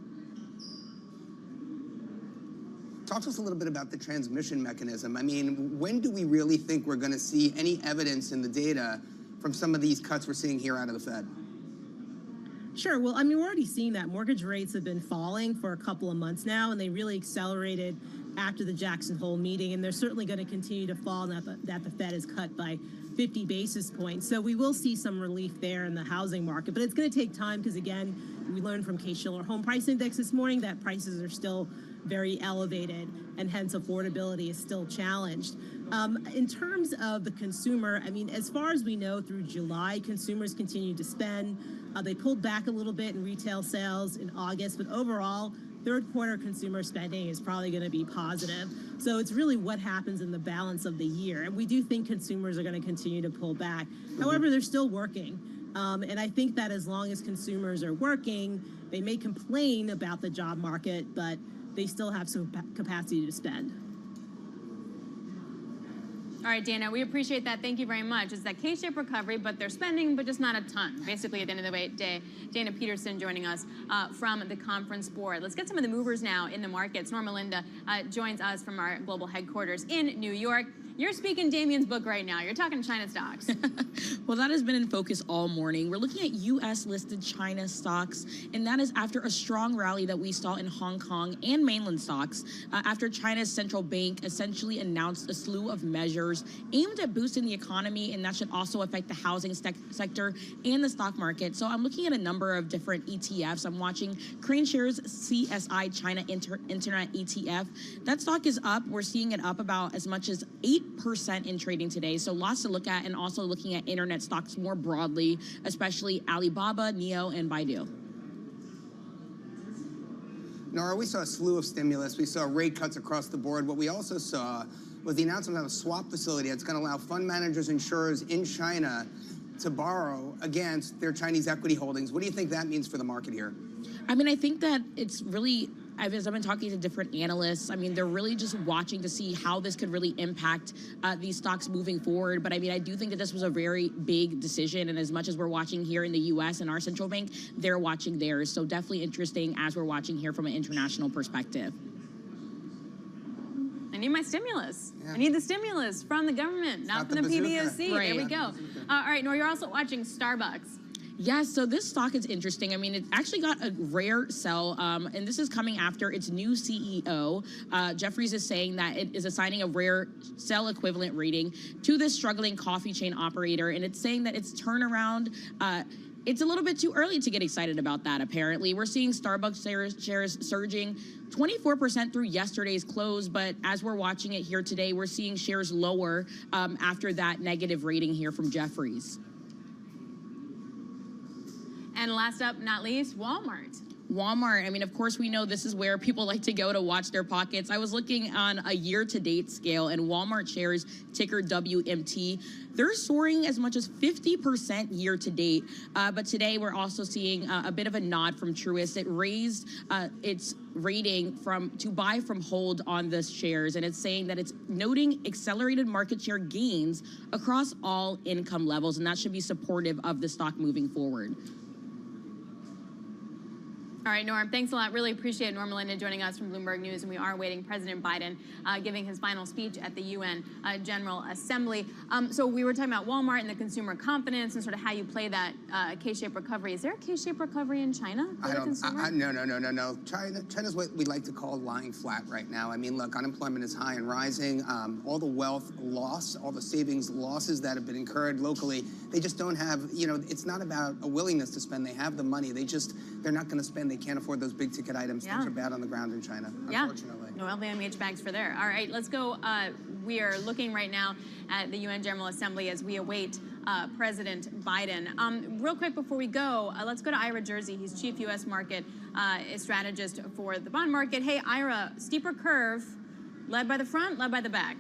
Talk to us a little bit about the transmission mechanism. I mean, when do we really think we're going to see any evidence in the data from some of these cuts we're seeing here out of the Fed? Sure. Well, I mean, we're already seeing that. Mortgage rates have been falling for a couple of months now, and they really accelerated after the Jackson Hole meeting, and they're certainly going to continue to fall now that the Fed is cut by 50 basis points. So we will see some relief there in the housing market, but it's going to take time because, again, we learned from Case-Shiller Home Price Index this morning that prices are still very elevated, and hence affordability is still challenged. In terms of the consumer, I mean, as far as we know, through July, consumers continued to spend. They pulled back a little bit in retail sales in August, but overall, third quarter consumer spending is probably going to be positive. So it's really what happens in the balance of the year. And we do think consumers are going to continue to pull back. However, they're still working. And I think that as long as consumers are working, they may complain about the job market, but they still have some capacity to spend. All right, Dana, we appreciate that. Thank you very much. It's that K-shaped recovery, but they're spending, but just not a ton. Basically, at the end of the day, Dana Peterson joining us from the Conference Board. Let's get some of the movers now in the markets. Norma Linda joins us from our global headquarters in New York. You're speaking Damien's book right now. You're talking China stocks. Well, that has been in focus all morning. We're looking at U.S.-listed China stocks, and that is after a strong rally that we saw in Hong Kong and mainland stocks after China's central bank essentially announced a slew of measures aimed at boosting the economy, and that should also affect the housing sector and the stock market. So I'm looking at a number of different ETFs. I'm watching CraneShares CSI China Internet ETF. That stock is up. We're seeing it up about as much as 8% in trading today. So lots to look at, and also looking at internet stocks more broadly, especially Alibaba, Neo, and Baidu. Nora, we saw a slew of stimulus. We saw rate cuts across the board. What we also saw was the announcement of a swap facility that's going to allow fund managers, insurers in China to borrow against their Chinese equity holdings. What do you think that means for the market here? I mean, I think that it's really, as I've been talking to different analysts, I mean, they're really just watching to see how this could really impact these stocks moving forward. But I mean, I do think that this was a very big decision. And as much as we're watching here in the U.S. and our central bank, they're watching theirs. So definitely interesting as we're watching here from an international perspective. I need my stimulus. I need the stimulus from the government, not from the PBOC. Right. There we go. All right, Nor, you're also watching Starbucks. Yes, so this stock is interesting. I mean, it actually got a rare sell, and this is coming after its new CEO. Jefferies is saying that it is assigning a rare sell equivalent rating to this struggling coffee chain operator, and it's saying that its turnaround, it's a little bit too early to get excited about that, apparently. We're seeing Starbucks shares surging 24% through yesterday's close, but as we're watching it here today, we're seeing shares lower after that negative rating here from Jefferies. And last up, not least, Walmart. Walmart, I mean, of course, we know this is where people like to go to watch their pockets. I was looking on a year-to-date scale, and Walmart shares, ticker WMT, they're soaring as much as 50% year-to-date. But today, we're also seeing a bit of a nod from Truist. It raised its rating to buy from hold on the shares, and it's saying that it's noting accelerated market share gains across all income levels, and that should be supportive of the stock moving forward. All right, Norm, thanks a lot. Really appreciate Norm Melinda joining us from Bloomberg News, and we are awaiting President Biden giving his final speech at the UN General Assembly. So we were talking about Walmart and the consumer confidence and sort of how you play that K-shaped recovery. Is there a K-shaped recovery in China for the consumer? No. China's what we like to call lying flat right now. I mean, look, unemployment is high and rising. All the wealth loss, all the savings losses that have been incurred locally, they just don't have, it's not about a willingness to spend. They have the money. They're not going to spend. They can't afford those big ticket items. Yeah. Things are bad on the ground in China, unfortunately. No LVMH bags for there. All right, let's go. We are looking right now at the UN General Assembly as we await President Biden. Real quick before we go, let's go to Ira Jersey. He's Chief U.S. Market Strategist for the bond market. Hey, Ira, steeper curve, led by the front, led by the back?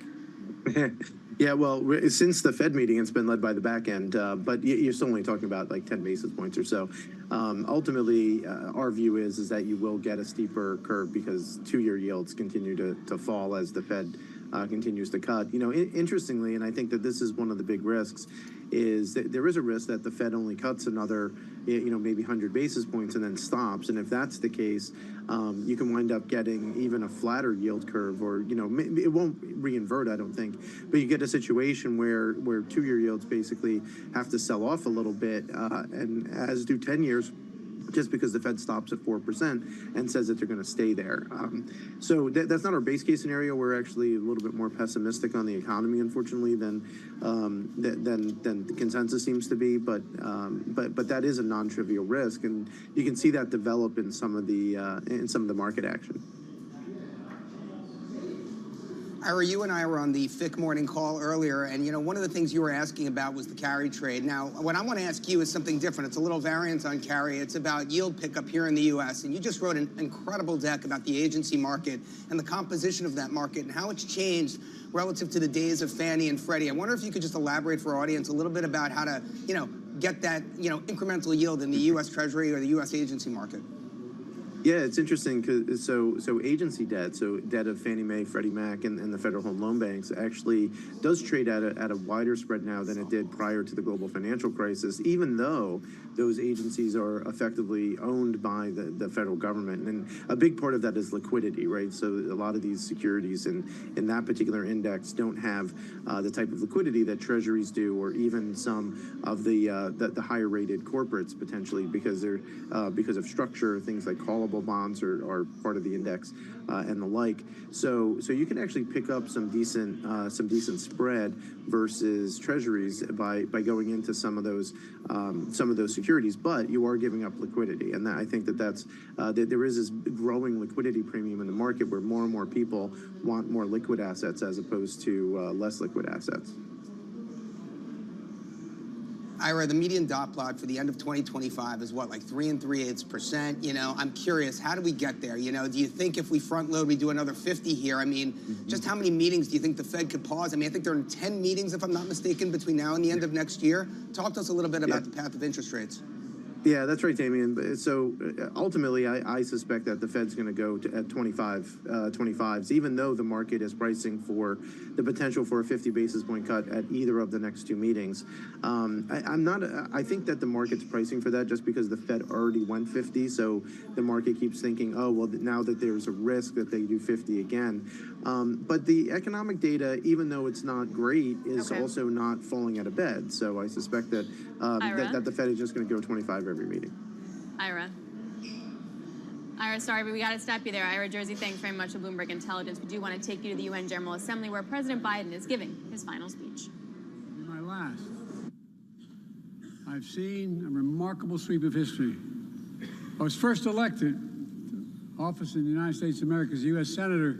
Yeah, well, since the Fed meeting, it's been led by the back end, but you're still only talking about like 10 basis points or so. Ultimately, our view is that you will get a steeper curve because two-year yields continue to fall as the Fed continues to cut. Interestingly, and I think that this is one of the big risks, is that there is a risk that the Fed only cuts another, maybe 100 basis points and then stops. And if that's the case, you can wind up getting even a flatter yield curve, or it won't reinvert, I don't think, but you get a situation where two-year yields basically have to sell off a little bit, and as do 10 years. Just because the Fed stops at 4% and says that they're going to stay there. So that's not our base case scenario. We're actually a little bit more pessimistic on the economy, unfortunately, than the consensus seems to be. But that is a non-trivial risk, and you can see that develop in some of the market action. Ira, you and I were on the FIC morning call earlier, and one of the things you were asking about was the carry trade. Now, what I want to ask you is something different. It's a little variant on carry. It's about yield pickup here in the U.S., and you just wrote an incredible deck about the agency market and the composition of that market and how it's changed relative to the days of Fannie and Freddie. I wonder if you could just elaborate for our audience a little bit about how to, get that, incremental yield in the U.S. Treasury or the U.S. agency market. Yeah, it's interesting because so agency debt, so debt of Fannie Mae, Freddie Mac, and the Federal Home Loan Banks actually does trade at a wider spread now than it did prior to the global financial crisis, even though those agencies are effectively owned by the federal government. And a big part of that is liquidity, right? So a lot of these securities in that particular index don't have the type of liquidity that treasuries do, or even some of the higher rated corporates potentially, because of structure, things like callable bonds are part of the index and the like. So you can actually pick up some decent spread versus treasuries by going into some of those securities, but you are giving up liquidity, and I think that there is this growing liquidity premium in the market where more and more people want more liquid assets as opposed to less liquid assets. Ira, the median dot plot for the end of 2025 is what, like 3 3/8%? I'm curious, how do we get there? Do you think if we front load, we do another 50 here? I mean, just how many meetings do you think the Fed could pause? I mean, I think there are 10 meetings, if I'm not mistaken, between now and the end of next year. Talk to us a little bit about the path of interest rates. Yeah, that's right, Damian. So ultimately, I suspect that the Fed's going to go at 25s, even though the market is pricing for the potential for a 50 basis point cut at either of the next two meetings. I think that the market's pricing for that just because the Fed already went 50. So the market keeps thinking, oh, well, now that there's a risk that they do 50 again. But the economic data, even though it's not great, is Okay. also not falling out of bed. So I suspect that that the Fed is just going to go 25 every meeting. Ira, sorry, but we got to stop you there. Ira Jersey, thanks very much to Bloomberg Intelligence. We do want to take you to the UN General Assembly, where President Biden is giving his final speech. My last. I've seen a remarkable sweep of history. I was first elected to office in the United States of America as a U.S. Senator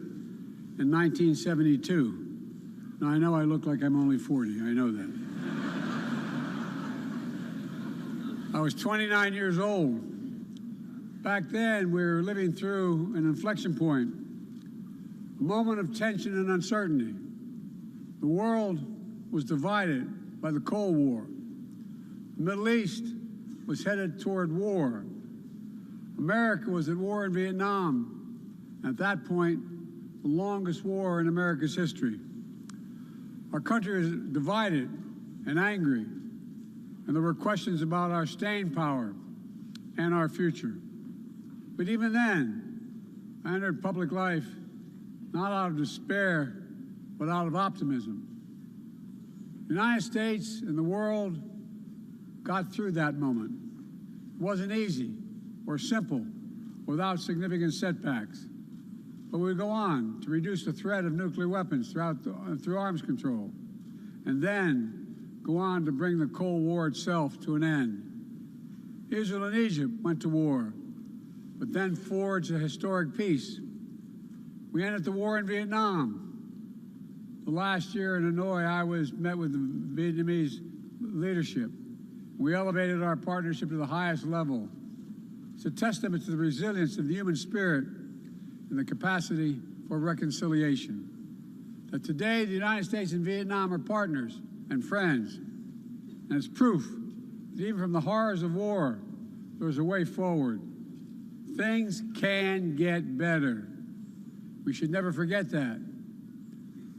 in 1972. Now, I know I look like I'm only 40. I know that. I was 29 years old. Back then, we were living through an inflection point, a moment of tension and uncertainty. The world was divided by the Cold War. The Middle East was headed toward war. America was at war in Vietnam. At that point, the longest war in America's history. Our country was divided and angry, and there were questions about our staying power and our future. But even then, I entered public life not out of despair, but out of optimism. The United States and the world got through that moment. It wasn't easy or simple without significant setbacks. But we go on to reduce the threat of nuclear weapons through arms control, and then go on to bring the Cold War itself to an end. Israel and Egypt went to war, but then forged a historic peace. We ended the war in Vietnam. The last year in Hanoi, I met with the Vietnamese leadership. We elevated our partnership to the highest level. It's a testament to the resilience of the human spirit and the capacity for reconciliation. That today, the United States and Vietnam are partners and friends. And it's proof that even from the horrors of war, there's a way forward. Things can get better. We should never forget that.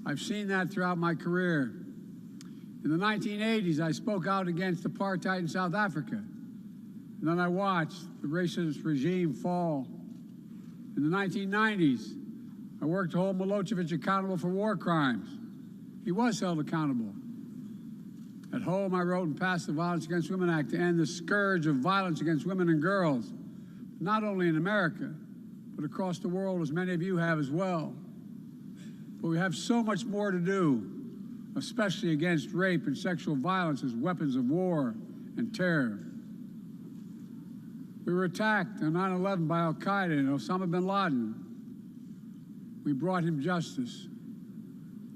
I've seen that throughout my career. In the 1980s, I spoke out against apartheid in South Africa. And then I watched the racist regime fall. In the 1990s, I worked to hold Milosevic accountable for war crimes. He was held accountable. At home, I wrote and passed the Violence Against Women Act to end the scourge of violence against women and girls, not only in America, but across the world, as many of you have as well. But we have so much more to do, especially against rape and sexual violence as weapons of war and terror. We were attacked on 9/11 by Al-Qaeda and Osama bin Laden. We brought him justice.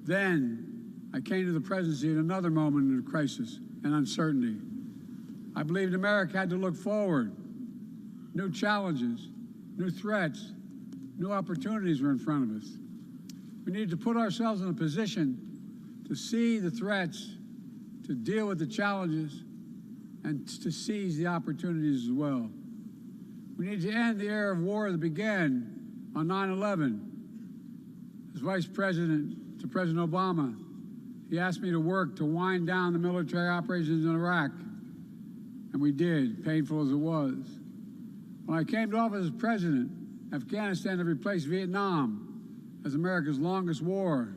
Then I came to the presidency at another moment of crisis and uncertainty. I believed America had to look forward. New challenges, new threats, new opportunities were in front of us. We needed to put ourselves in a position to see the threats, to deal with the challenges, and to seize the opportunities as well. We need to end the era of war that began on 9/11. As Vice President to President Obama, he asked me to work to wind down the military operations in Iraq, and we did, painful as it was. When I came to office as president, Afghanistan had replaced Vietnam as America's longest war.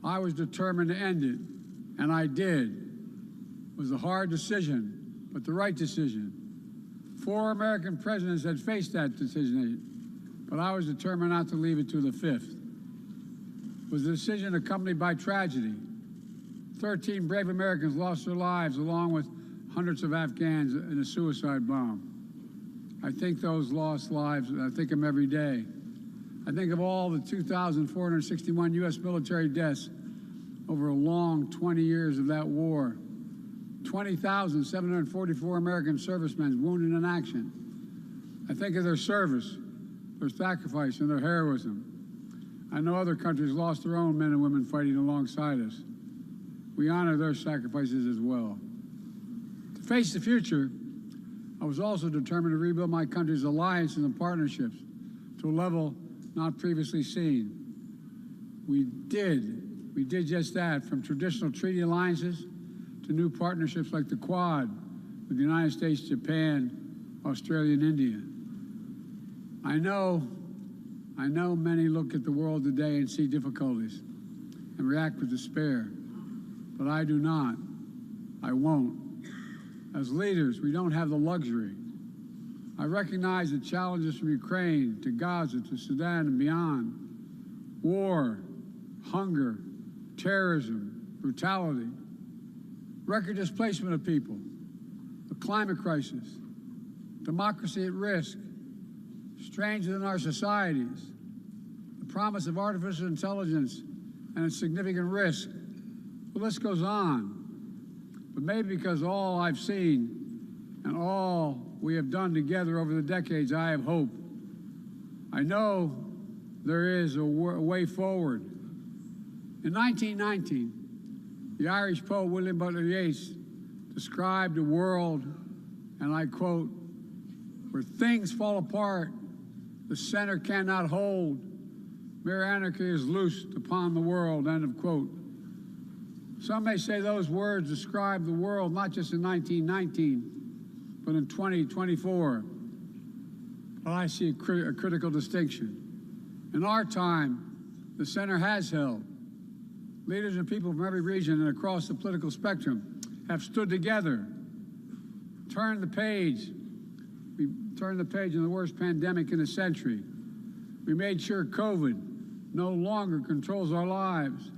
I was determined to end it, and I did. It was a hard decision, but the right decision. 4 American presidents had faced that decision, but I was determined not to leave it to the 5th. It was a decision accompanied by tragedy. 13 brave Americans lost their lives, along with hundreds of Afghans in a suicide bomb. I think those lost lives, I think of them every day. I think of all the 2,461 U.S. military deaths over a long 20 years of that war. 20,744 American servicemen wounded in action. I think of their service, their sacrifice, and their heroism. I know other countries lost their own men and women fighting alongside us. We honor their sacrifices as well. To face the future, I was also determined to rebuild my country's alliances and partnerships to a level not previously seen. We did just that, from traditional treaty alliances to new partnerships like the Quad with the United States, Japan, Australia, and India. I know I know many look at the world today and see difficulties and react with despair, but I do not. I won't. As leaders, we don't have the luxury. I recognize the challenges from Ukraine to Gaza to Sudan and beyond. War, hunger, terrorism, brutality, record displacement of people, the climate crisis, democracy at risk, strains within our societies, the promise of artificial intelligence and its significant risk. The list goes on. But maybe because all I've seen and all we have done together over the decades, I have hope. I know there is a way forward. In 1919, the Irish poet William Butler Yeats described a world, and I quote, where things fall apart, the center cannot hold, mere anarchy is loosed upon the world, end of quote. Some may say those words describe the world not just in 1919, but in 2024. But I see a critical distinction. In our time, the center has held. Leaders and people from every region and across the political spectrum have stood together, turned the page. We turned the page in the worst pandemic in a century. We made sure COVID no longer controls our lives.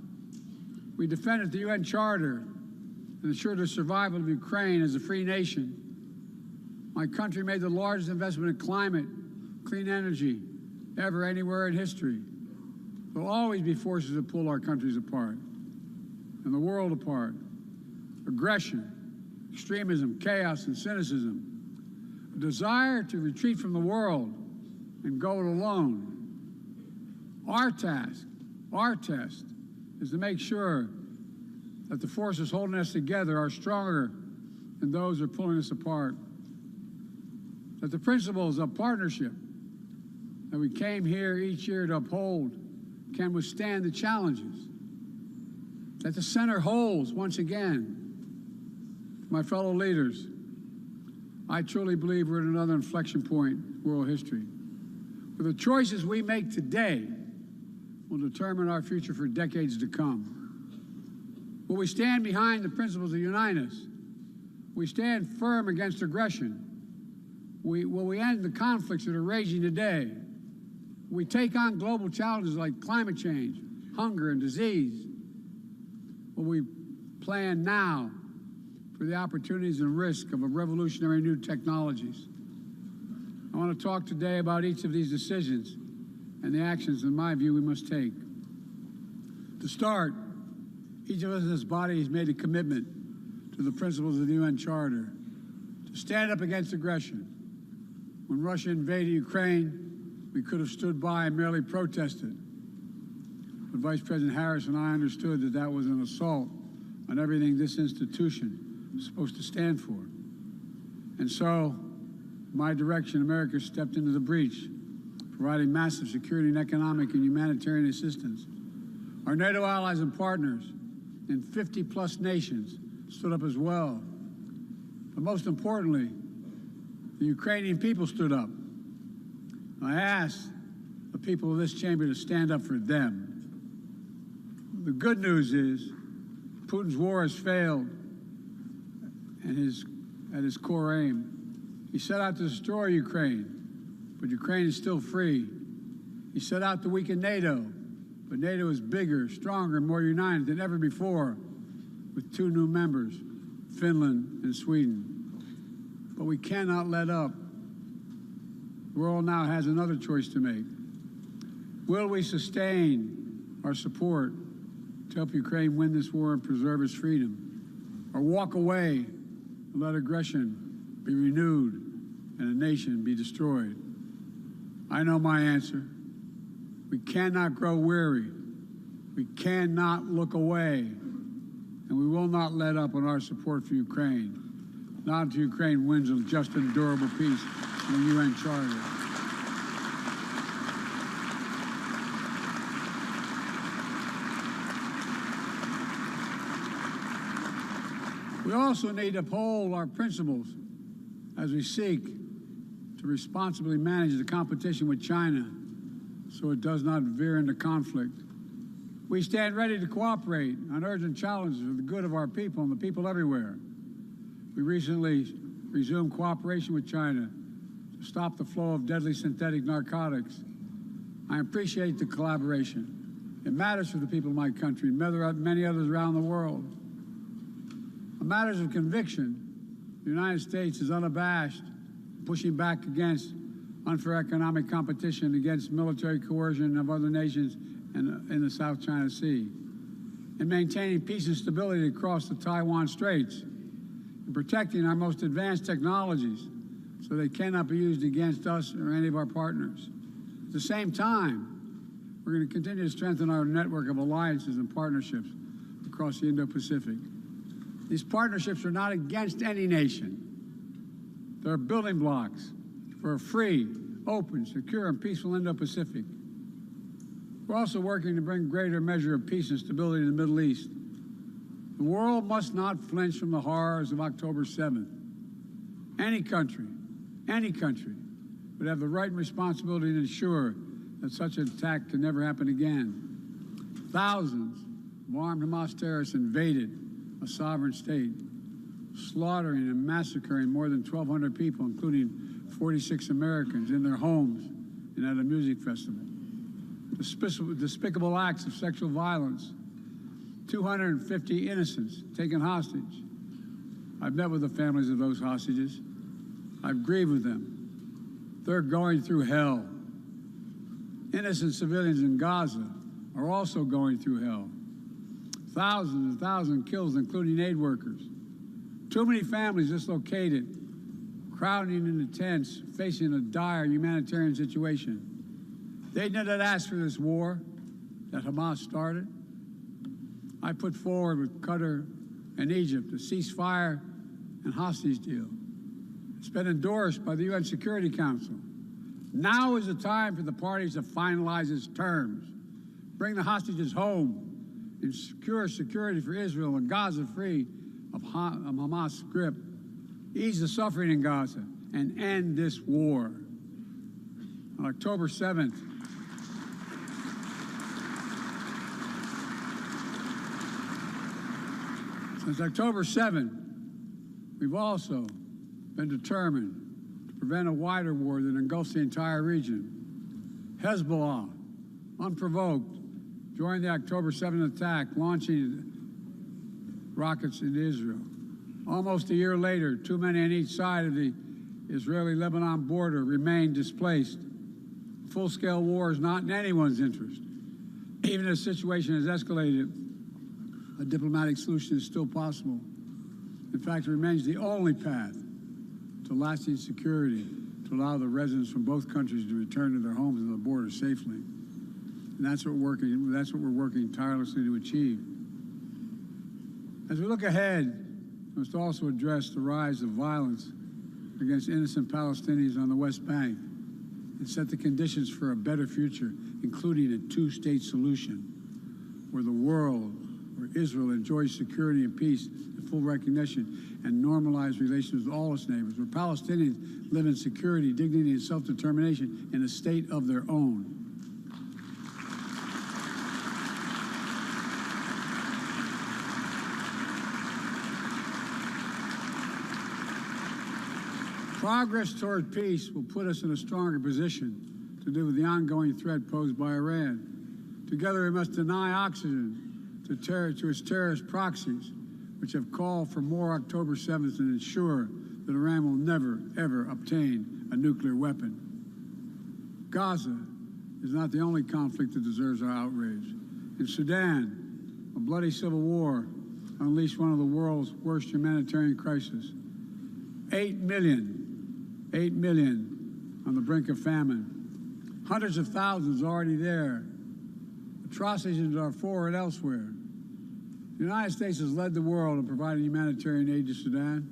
We defended the UN Charter and ensured the survival of Ukraine as a free nation. My country made the largest investment in climate, clean energy, ever anywhere in history. There will always be forces that pull our countries apart and the world apart. Aggression, extremism, chaos, and cynicism. A desire to retreat from the world and go it alone. Our task, our test, is to make sure that the forces holding us together are stronger than those who are pulling us apart. That the principles of partnership that we came here each year to uphold can withstand the challenges. That the center holds once again. My fellow leaders, I truly believe we're at another inflection point in world history. For the choices we make today will determine our future for decades to come. Will we stand behind the principles that unite us? We stand firm against aggression. Will we end the conflicts that are raging today? Will we take on global challenges like climate change, hunger, and disease? Will we plan now for the opportunities and risk of a revolutionary new technologies? I want to talk today about each of these decisions and the actions, in my view, we must take. To start, each of us in this body has made a commitment to the principles of the UN Charter to stand up against aggression. When Russia invaded Ukraine, we could have stood by and merely protested. But Vice President Harris and I understood that that was an assault on everything this institution is supposed to stand for. And so, my direction, America stepped into the breach, providing massive security and economic and humanitarian assistance. Our NATO allies and partners in 50-plus nations stood up as well. But most importantly, the Ukrainian people stood up. I asked the people of this chamber to stand up for them. The good news is Putin's war has failed and at his core aim. He set out to destroy Ukraine, but Ukraine is still free. He set out to weaken NATO, but NATO is bigger, stronger, and more united than ever before, with 2 new members, Finland and Sweden. But we cannot let up. The world now has another choice to make. Will we sustain our support to help Ukraine win this war and preserve its freedom, or walk away and let aggression be renewed and a nation be destroyed? I know my answer. We cannot grow weary. We cannot look away. And we will not let up on our support for Ukraine. Not until Ukraine wins a just and durable peace in the UN Charter. We also need to uphold our principles as we seek to responsibly manage the competition with China so it does not veer into conflict. We stand ready to cooperate on urgent challenges for the good of our people and the people everywhere. We recently resumed cooperation with China to stop the flow of deadly synthetic narcotics. I appreciate the collaboration. It matters for the people of my country and many others around the world. On matters of conviction, the United States is unabashed, pushing back against unfair economic competition, against military coercion of other nations in the South China Sea, and maintaining peace and stability across the Taiwan Straits, and protecting our most advanced technologies so they cannot be used against us or any of our partners. At the same time, we're going to continue to strengthen our network of alliances and partnerships across the Indo-Pacific. These partnerships are not against any nation. They're building blocks for a free, open, secure, and peaceful Indo-Pacific. We're also working to bring greater measure of peace and stability in the Middle East. The world must not flinch from the horrors of October 7th. Any country would have the right and responsibility to ensure that such an attack can never happen again. Thousands of armed Hamas terrorists invaded a sovereign state, slaughtering and massacring more than 1,200 people, including 46 Americans, in their homes and at a music festival. Despicable acts of sexual violence, 250 innocents taken hostage. I've met with the families of those hostages. I've grieved with them. They're going through hell. Innocent civilians in Gaza are also going through hell. Thousands and thousands kills, including aid workers. Too many families dislocated, crowding into tents, facing a dire humanitarian situation. They did not ask for this war that Hamas started. I put forward with Qatar and Egypt a ceasefire and hostage deal. It's been endorsed by the UN Security Council. Now is the time for the parties to finalize its terms, bring the hostages home, and secure security for Israel and Gaza free of Hamas' grip, ease the suffering in Gaza, and end this war. On October 7th, since October 7th, we've also been determined to prevent a wider war that engulfs the entire region. Hezbollah, unprovoked, joined the October 7th attack, launching rockets into Israel. Almost a year later, too many on each side of the Israeli-Lebanon border remain displaced. Full-scale war is not in anyone's interest. Even as the situation has escalated, a diplomatic solution is still possible. In fact, it remains the only path to lasting security to allow the residents from both countries to return to their homes and the border safely. And that's what we're working tirelessly to achieve. As we look ahead, we must also address the rise of violence against innocent Palestinians on the West Bank and set the conditions for a better future, including a two-state solution where Israel enjoys security and peace and full recognition and normalized relations with all its neighbors, where Palestinians live in security, dignity, and self-determination in a state of their own. Progress toward peace will put us in a stronger position to deal with the ongoing threat posed by Iran. Together, we must deny oxygen to its terrorist proxies, which have called for more October 7th and ensure that Iran will never, ever obtain a nuclear weapon. Gaza is not the only conflict that deserves our outrage. In Sudan, a bloody civil war unleashed one of the world's worst humanitarian crises. 8 million on the brink of famine. Hundreds of thousands already there. Atrocities in Darfur and elsewhere. The United States has led the world in providing humanitarian aid to Sudan.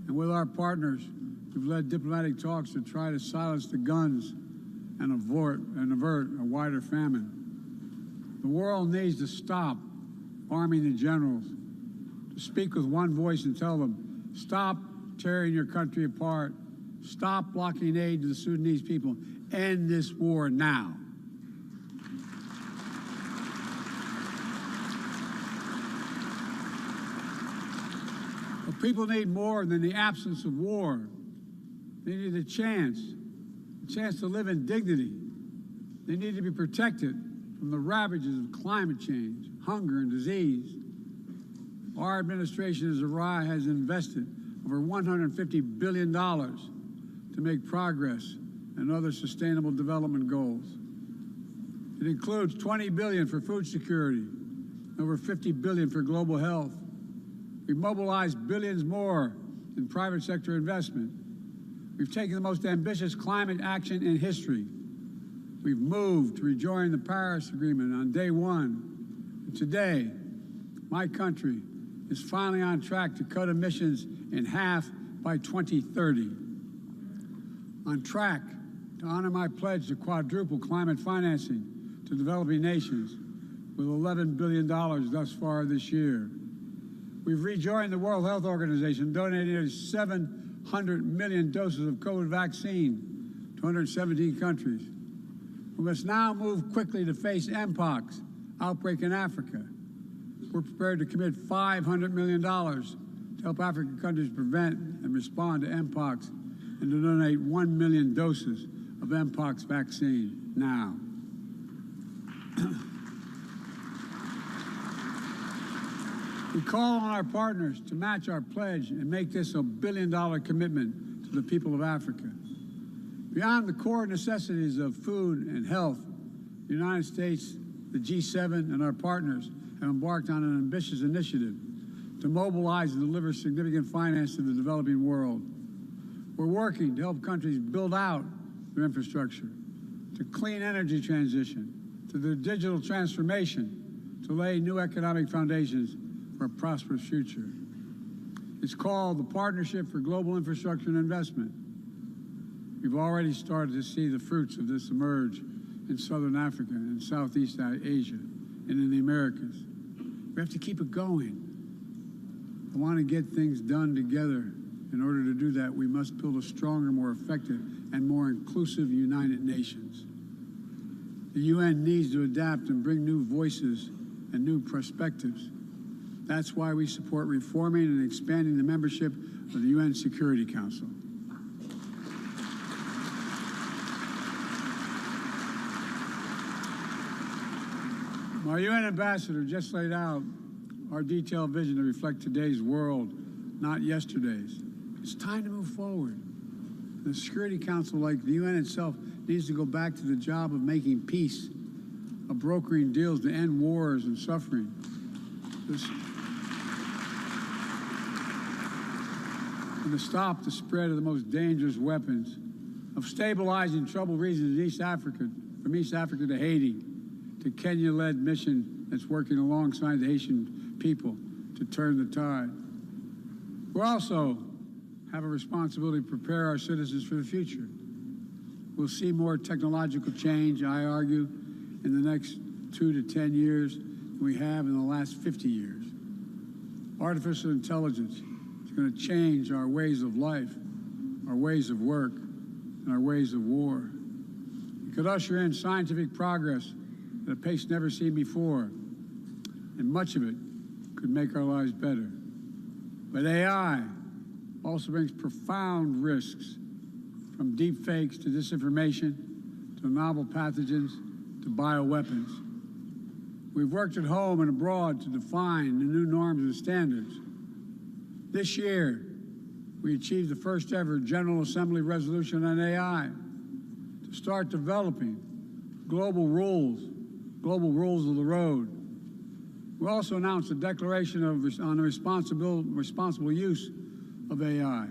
And with our partners, we've led diplomatic talks to try to silence the guns and avert a wider famine. The world needs to stop arming the generals, to speak with one voice and tell them, stop tearing your country apart, stop blocking aid to the Sudanese people, end this war now. People need more than the absence of war. They need a chance to live in dignity. They need to be protected from the ravages of climate change, hunger, and disease. Our administration has invested over $150 billion to make progress in other sustainable development goals. It includes $20 billion for food security, over $50 billion for global health. We've mobilized billions more in private sector investment. We've taken the most ambitious climate action in history. We've moved to rejoin the Paris Agreement on day one. And today, my country is finally on track to cut emissions in half by 2030. On track to honor my pledge to quadruple climate financing to developing nations with $11 billion thus far this year. We've rejoined the World Health Organization, donating nearly 700 million doses of COVID vaccine to 117 countries. We must now move quickly to face Mpox outbreak in Africa. We're prepared to commit $500 million to help African countries prevent and respond to Mpox and to donate 1 million doses of Mpox vaccine now. We call on our partners to match our pledge and make this a billion-dollar commitment to the people of Africa. Beyond the core necessities of food and health, the United States, the G7, and our partners have embarked on an ambitious initiative to mobilize and deliver significant finance to the developing world. We're working to help countries build out their infrastructure, to clean energy transition, to their digital transformation, to lay new economic foundations for a prosperous future. It's called the Partnership for Global Infrastructure and Investment. We've already started to see the fruits of this emerge in Southern Africa and Southeast Asia and in the Americas. We have to keep it going. I want to get things done together. In order to do that, we must build a stronger, more effective, and more inclusive United Nations. The UN needs to adapt and bring new voices and new perspectives. That's why we support reforming and expanding the membership of the UN Security Council. Our UN ambassador just laid out our detailed vision to reflect today's world, not yesterday's. It's time to move forward. The Security Council, like the UN itself, needs to go back to the job of making peace, of brokering deals to end wars and suffering. And to stop the spread of the most dangerous weapons, of stabilizing troubled regions in East Africa, from East Africa to Haiti, to Kenya-led mission that's working alongside the Haitian people to turn the tide. We also have a responsibility to prepare our citizens for the future. We'll see more technological change, I argue, in the next 2 to 10 years than we have in the last 50 years. Artificial intelligence is going to change our ways of life, our ways of work, and our ways of war. It could usher in scientific progress at a pace never seen before, and much of it could make our lives better. But AI also brings profound risks, from deep fakes to disinformation, to novel pathogens, to bioweapons. We've worked at home and abroad to define the new norms and standards. This year, we achieved the first ever General Assembly resolution on AI to start developing global rules of the road. We also announced a declaration on the responsible use of AI,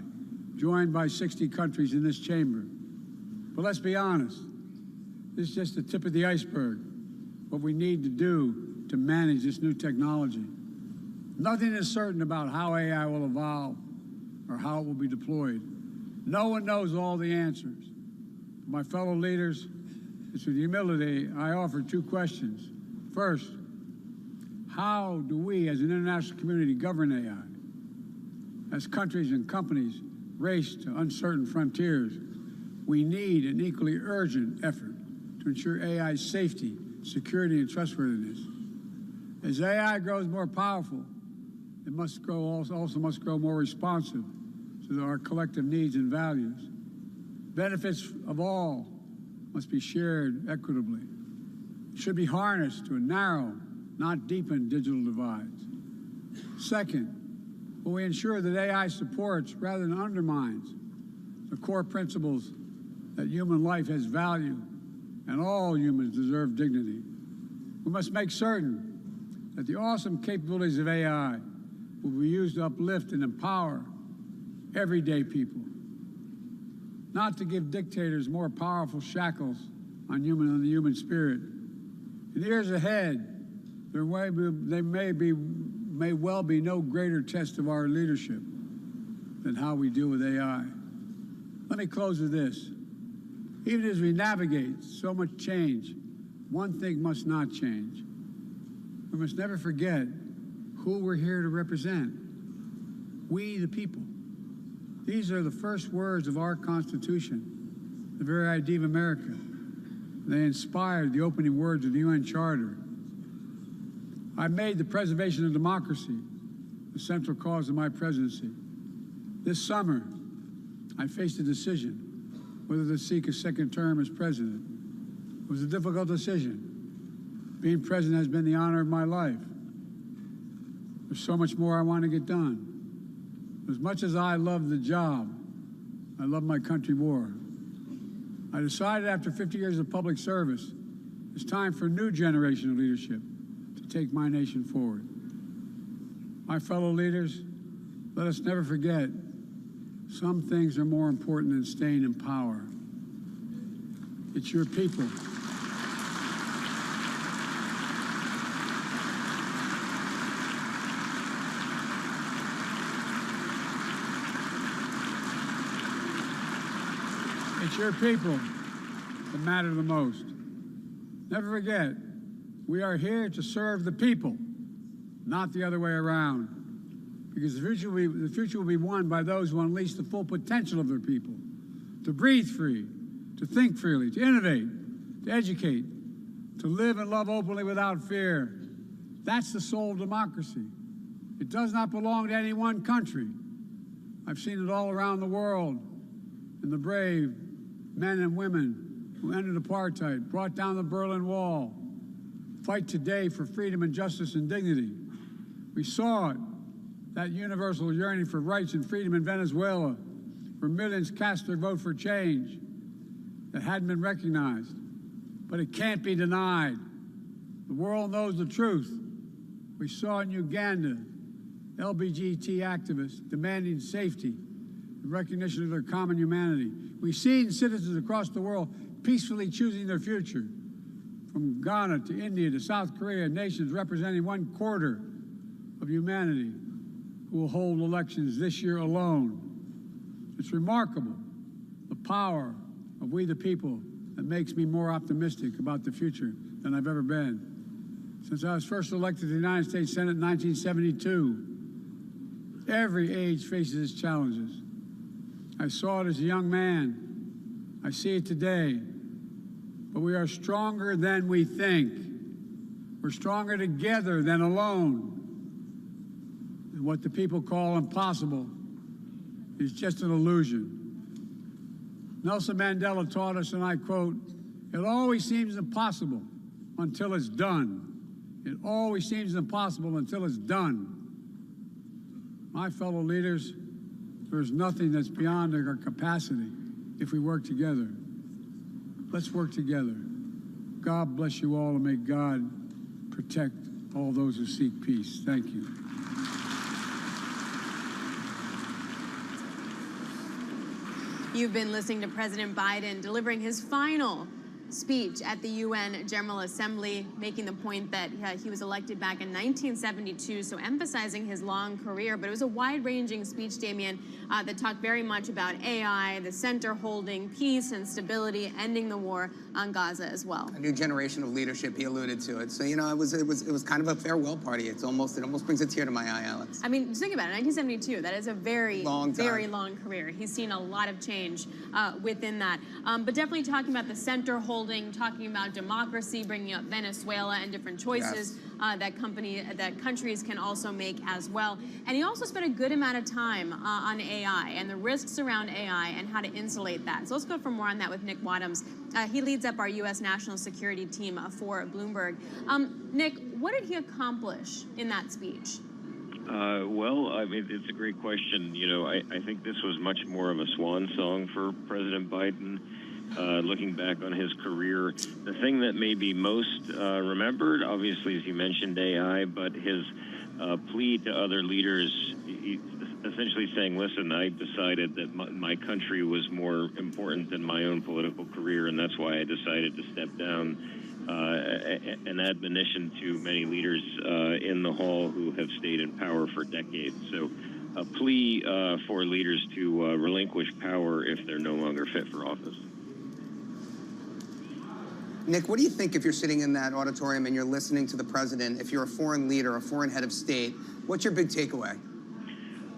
joined by 60 countries in this chamber. But let's be honest, this is just the tip of the iceberg, what we need to do to manage this new technology. Nothing is certain about how AI will evolve or how it will be deployed. No one knows all the answers. My fellow leaders, it's with humility I offer 2 questions. First, how do we as an international community govern AI? As countries and companies race to uncertain frontiers, we need an equally urgent effort to ensure AI's safety, security, and trustworthiness. As AI grows more powerful, it must grow also must grow more responsive to our collective needs and values. Benefits of all must be shared equitably. It should be harnessed to narrow, not deepen digital divides. Second, will we ensure that AI supports rather than undermines the core principles that human life has value and all humans deserve dignity? We must make certain that the awesome capabilities of AI will be used to uplift and empower everyday people, not to give dictators more powerful shackles on the human spirit. In the years ahead, there may well be no greater test of our leadership than how we deal with AI. Let me close with this. Even as we navigate so much change, one thing must not change. We must never forget who we're here to represent. We, the people. These are the first words of our Constitution, the very idea of America. They inspired the opening words of the UN Charter. I made the preservation of democracy the central cause of my presidency. This summer, I faced a decision whether to seek a second term as president. It was a difficult decision. Being president has been the honor of my life. There's so much more I want to get done. As much as I love the job, I love my country more. I decided after 50 years of public service, it's time for a new generation of leadership to take my nation forward. My fellow leaders, let us never forget, some things are more important than staying in power. It's your people. It's your people that matter the most. Never forget, we are here to serve the people, not the other way around. Because the future will be won by those who unleash the full potential of their people, to breathe free, to think freely, to innovate, to educate, to live and love openly without fear. That's the soul of democracy. It does not belong to any one country. I've seen it all around the world, in the brave men and women who ended apartheid, brought down the Berlin Wall, fight today for freedom and justice and dignity. We saw it, that universal yearning for rights and freedom in Venezuela, where millions cast their vote for change that hadn't been recognized. But it can't be denied. The world knows the truth. We saw in Uganda, LGBT activists demanding safety and recognition of their common humanity. We see citizens across the world peacefully choosing their future. From Ghana to India to South Korea, nations representing 1/4 of humanity who will hold elections this year alone. It's remarkable, the power of we the people, that makes me more optimistic about the future than I've ever been. Since I was first elected to the United States Senate in 1972, every age faces its challenges. I saw it as a young man. I see it today. But we are stronger than we think. We're stronger together than alone. And what the people call impossible is just an illusion. Nelson Mandela taught us, and I quote, "It always seems impossible until it's done. It always seems impossible until it's done." My fellow leaders, there's nothing that's beyond our capacity if we work together. Let's work together. God bless you all, and may God protect all those who seek peace. Thank you. You've been listening to President Biden delivering his final speech at the UN General Assembly, making the point that he was elected back in 1972, so emphasizing his long career. But it was a wide-ranging speech, Damien, that talked very much about AI, the center holding peace and stability, ending the war on Gaza as well. A new generation of leadership, he alluded to it. So, you know, it was kind of a farewell party. It almost brings a tear to my eye, Alex. I mean, just think about it, 1972, that is a very long time. Very long career. He's seen a lot of change within that. But definitely talking about the center holding unfolding, talking about democracy, bringing up Venezuela and different choices that countries can also make as well. And he also spent a good amount of time on AI and the risks around AI and how to insulate that. So let's go for more on that with Nick Wadhams. He leads up our U.S. national security team for Bloomberg. Nick, what did he accomplish in that speech? Well, I mean, it's a great question. You know, I think this was much more of a swan song for President Biden. Looking back on his career, the thing that may be most remembered, obviously, as you mentioned, AI, but his plea to other leaders, essentially saying, listen, I decided that my country was more important than my own political career, and that's why I decided to step down. An admonition to many leaders in the hall who have stayed in power for decades. So a plea for leaders to relinquish power if they're no longer fit for office. Nick, what do you think if you're sitting in that auditorium and you're listening to the president, if you're a foreign leader, a foreign head of state, what's your big takeaway?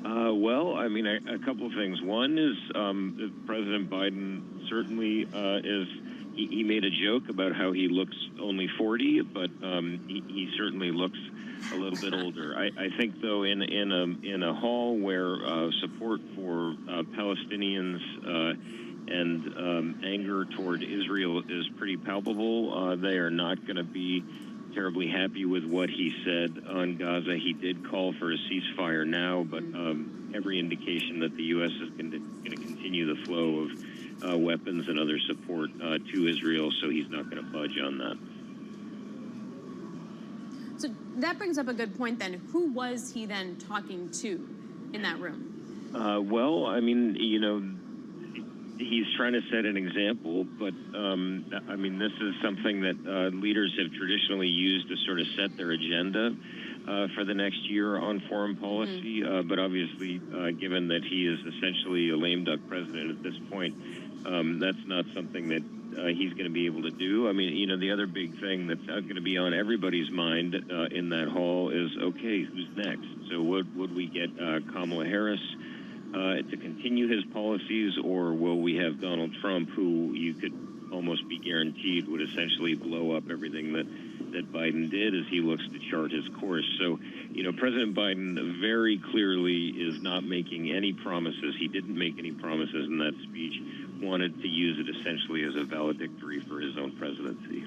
Well, I mean, a couple of things. One is President Biden certainly he made a joke about how he looks only 40, but he certainly looks a little bit older. I think, though, in a hall where support for Palestinians and anger toward Israel is pretty palpable, they are not going to be terribly happy with what he said on Gaza. He did call for a ceasefire now, but every indication that the U.S. is going to continue the flow of weapons and other support to Israel, so he's not going to budge on that. So that brings up a good point then. Who was he then talking to in that room? Well, I mean, you know, he's trying to set an example, but I mean, this is something that leaders have traditionally used to sort of set their agenda for the next year on foreign policy. But obviously, given that he is essentially a lame duck president at this point, that's not something that he's going to be able to do. I mean, you know, the other big thing that's going to be on everybody's mind in that hall is, okay, who's next? So would we get Kamala Harris to continue his policies, or will we have Donald Trump, who you could almost be guaranteed would essentially blow up everything that Biden did as he looks to chart his course? So, you know, President Biden very clearly is not making any promises. He didn't make any promises in that speech, wanted to use it essentially as a valedictory for his own presidency.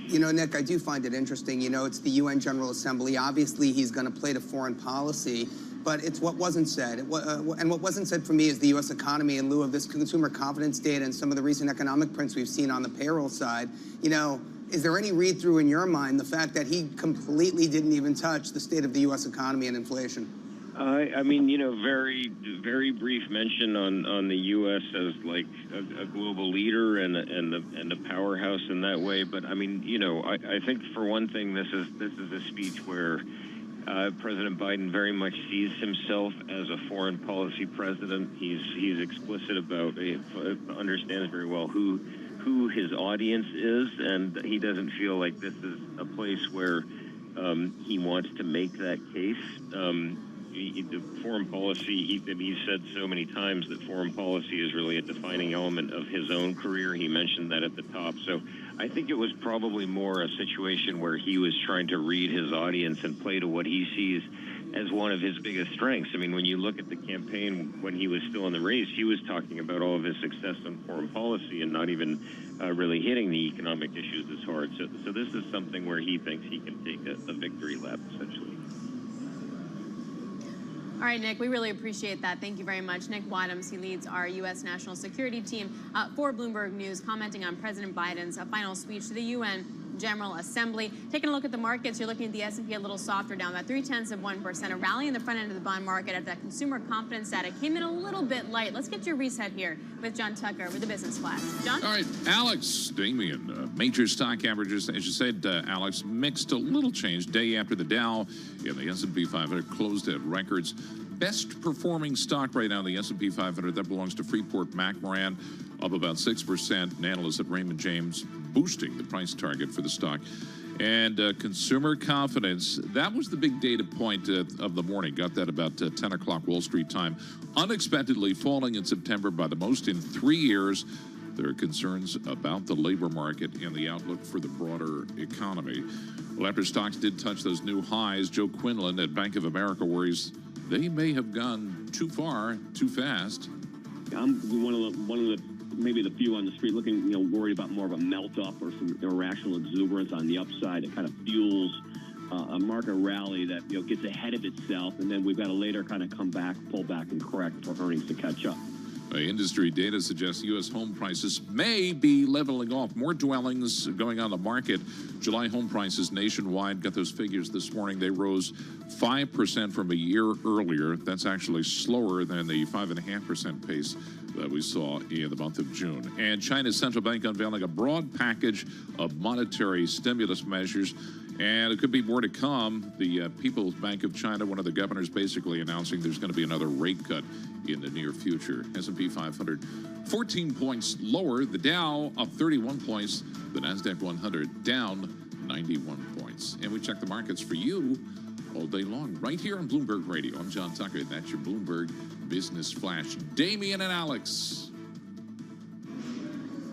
You know, Nick, I do find it interesting. You know, it's the UN General Assembly. Obviously, he's going to play to foreign policy, but it's what wasn't said. And what wasn't said for me is the U.S. economy in lieu of this consumer confidence data and some of the recent economic prints we've seen on the payroll side. You know, is there any read-through in your mind, the fact that he completely didn't even touch the state of the U.S. economy and inflation? I mean, you know, very brief mention on the U.S. as like a global leader and a powerhouse in that way. But I mean, you know, I think for one thing, this is a speech where President Biden very much sees himself as a foreign policy president. He's explicit about, understands very well who his audience is, and he doesn't feel like this is a place where he wants to make that case. The foreign policy, he's said so many times that foreign policy is really a defining element of his own career. He mentioned that at the top. So I think it was probably more a situation where he was trying to read his audience and play to what he sees as one of his biggest strengths. I mean, when you look at the campaign when he was still in the race, he was talking about all of his success on foreign policy and not even really hitting the economic issues as hard. So this is something where he thinks he can take a victory lap, essentially. All right, Nick, we really appreciate that. Thank you very much. Nick Wadhams, he leads our U.S. national security team for Bloomberg News, commenting on President Biden's final speech to the UN General Assembly. Taking a look at the markets, you're looking at the S&P a little softer, down about 0.3%. A rally in the front end of the bond market after that consumer confidence data came in a little bit light. Let's get your reset here with John Tucker with the Business Flash. John? All right, Alex, Damien, major stock averages, as you said, Alex, mixed a little change day after the Dow and the S&P 500 closed at records. Best performing stock right now in the S&P 500, that belongs to Freeport-McMoRan, up about 6%. And analysts at Raymond James boosting the price target for the stock. And consumer confidence, that was the big data point of the morning. Got that about 10 o'clock Wall Street time. Unexpectedly falling in September by the most in 3 years. There are concerns about the labor market and the outlook for the broader economy. Well, after stocks did touch those new highs, Joe Quinlan at Bank of America worries they may have gone too far, too fast. I'm one of the maybe the few on the street looking, worried about more of a melt up or some irrational exuberance on the upside that kind of fuels a market rally that gets ahead of itself, and then we've got to later kind of come back, pull back, and correct for earnings to catch up. Industry data suggests U.S. home prices may be leveling off. More dwellings going on the market. July home prices nationwide, got those figures this morning. They rose 5% from a year earlier. That's actually slower than the 5.5% pace that we saw in the month of June. And China's central bank unveiling a broad package of monetary stimulus measures. And it could be more to come. The People's Bank of China, one of the governors, basically announcing there's going to be another rate cut in the near future. S&P 500, 14 points lower. The Dow up 31 points. The NASDAQ 100 down 91 points. And we check the markets for you all day long, right here on Bloomberg Radio. I'm John Tucker, and that's your Bloomberg Business Flash. Damian and Alex.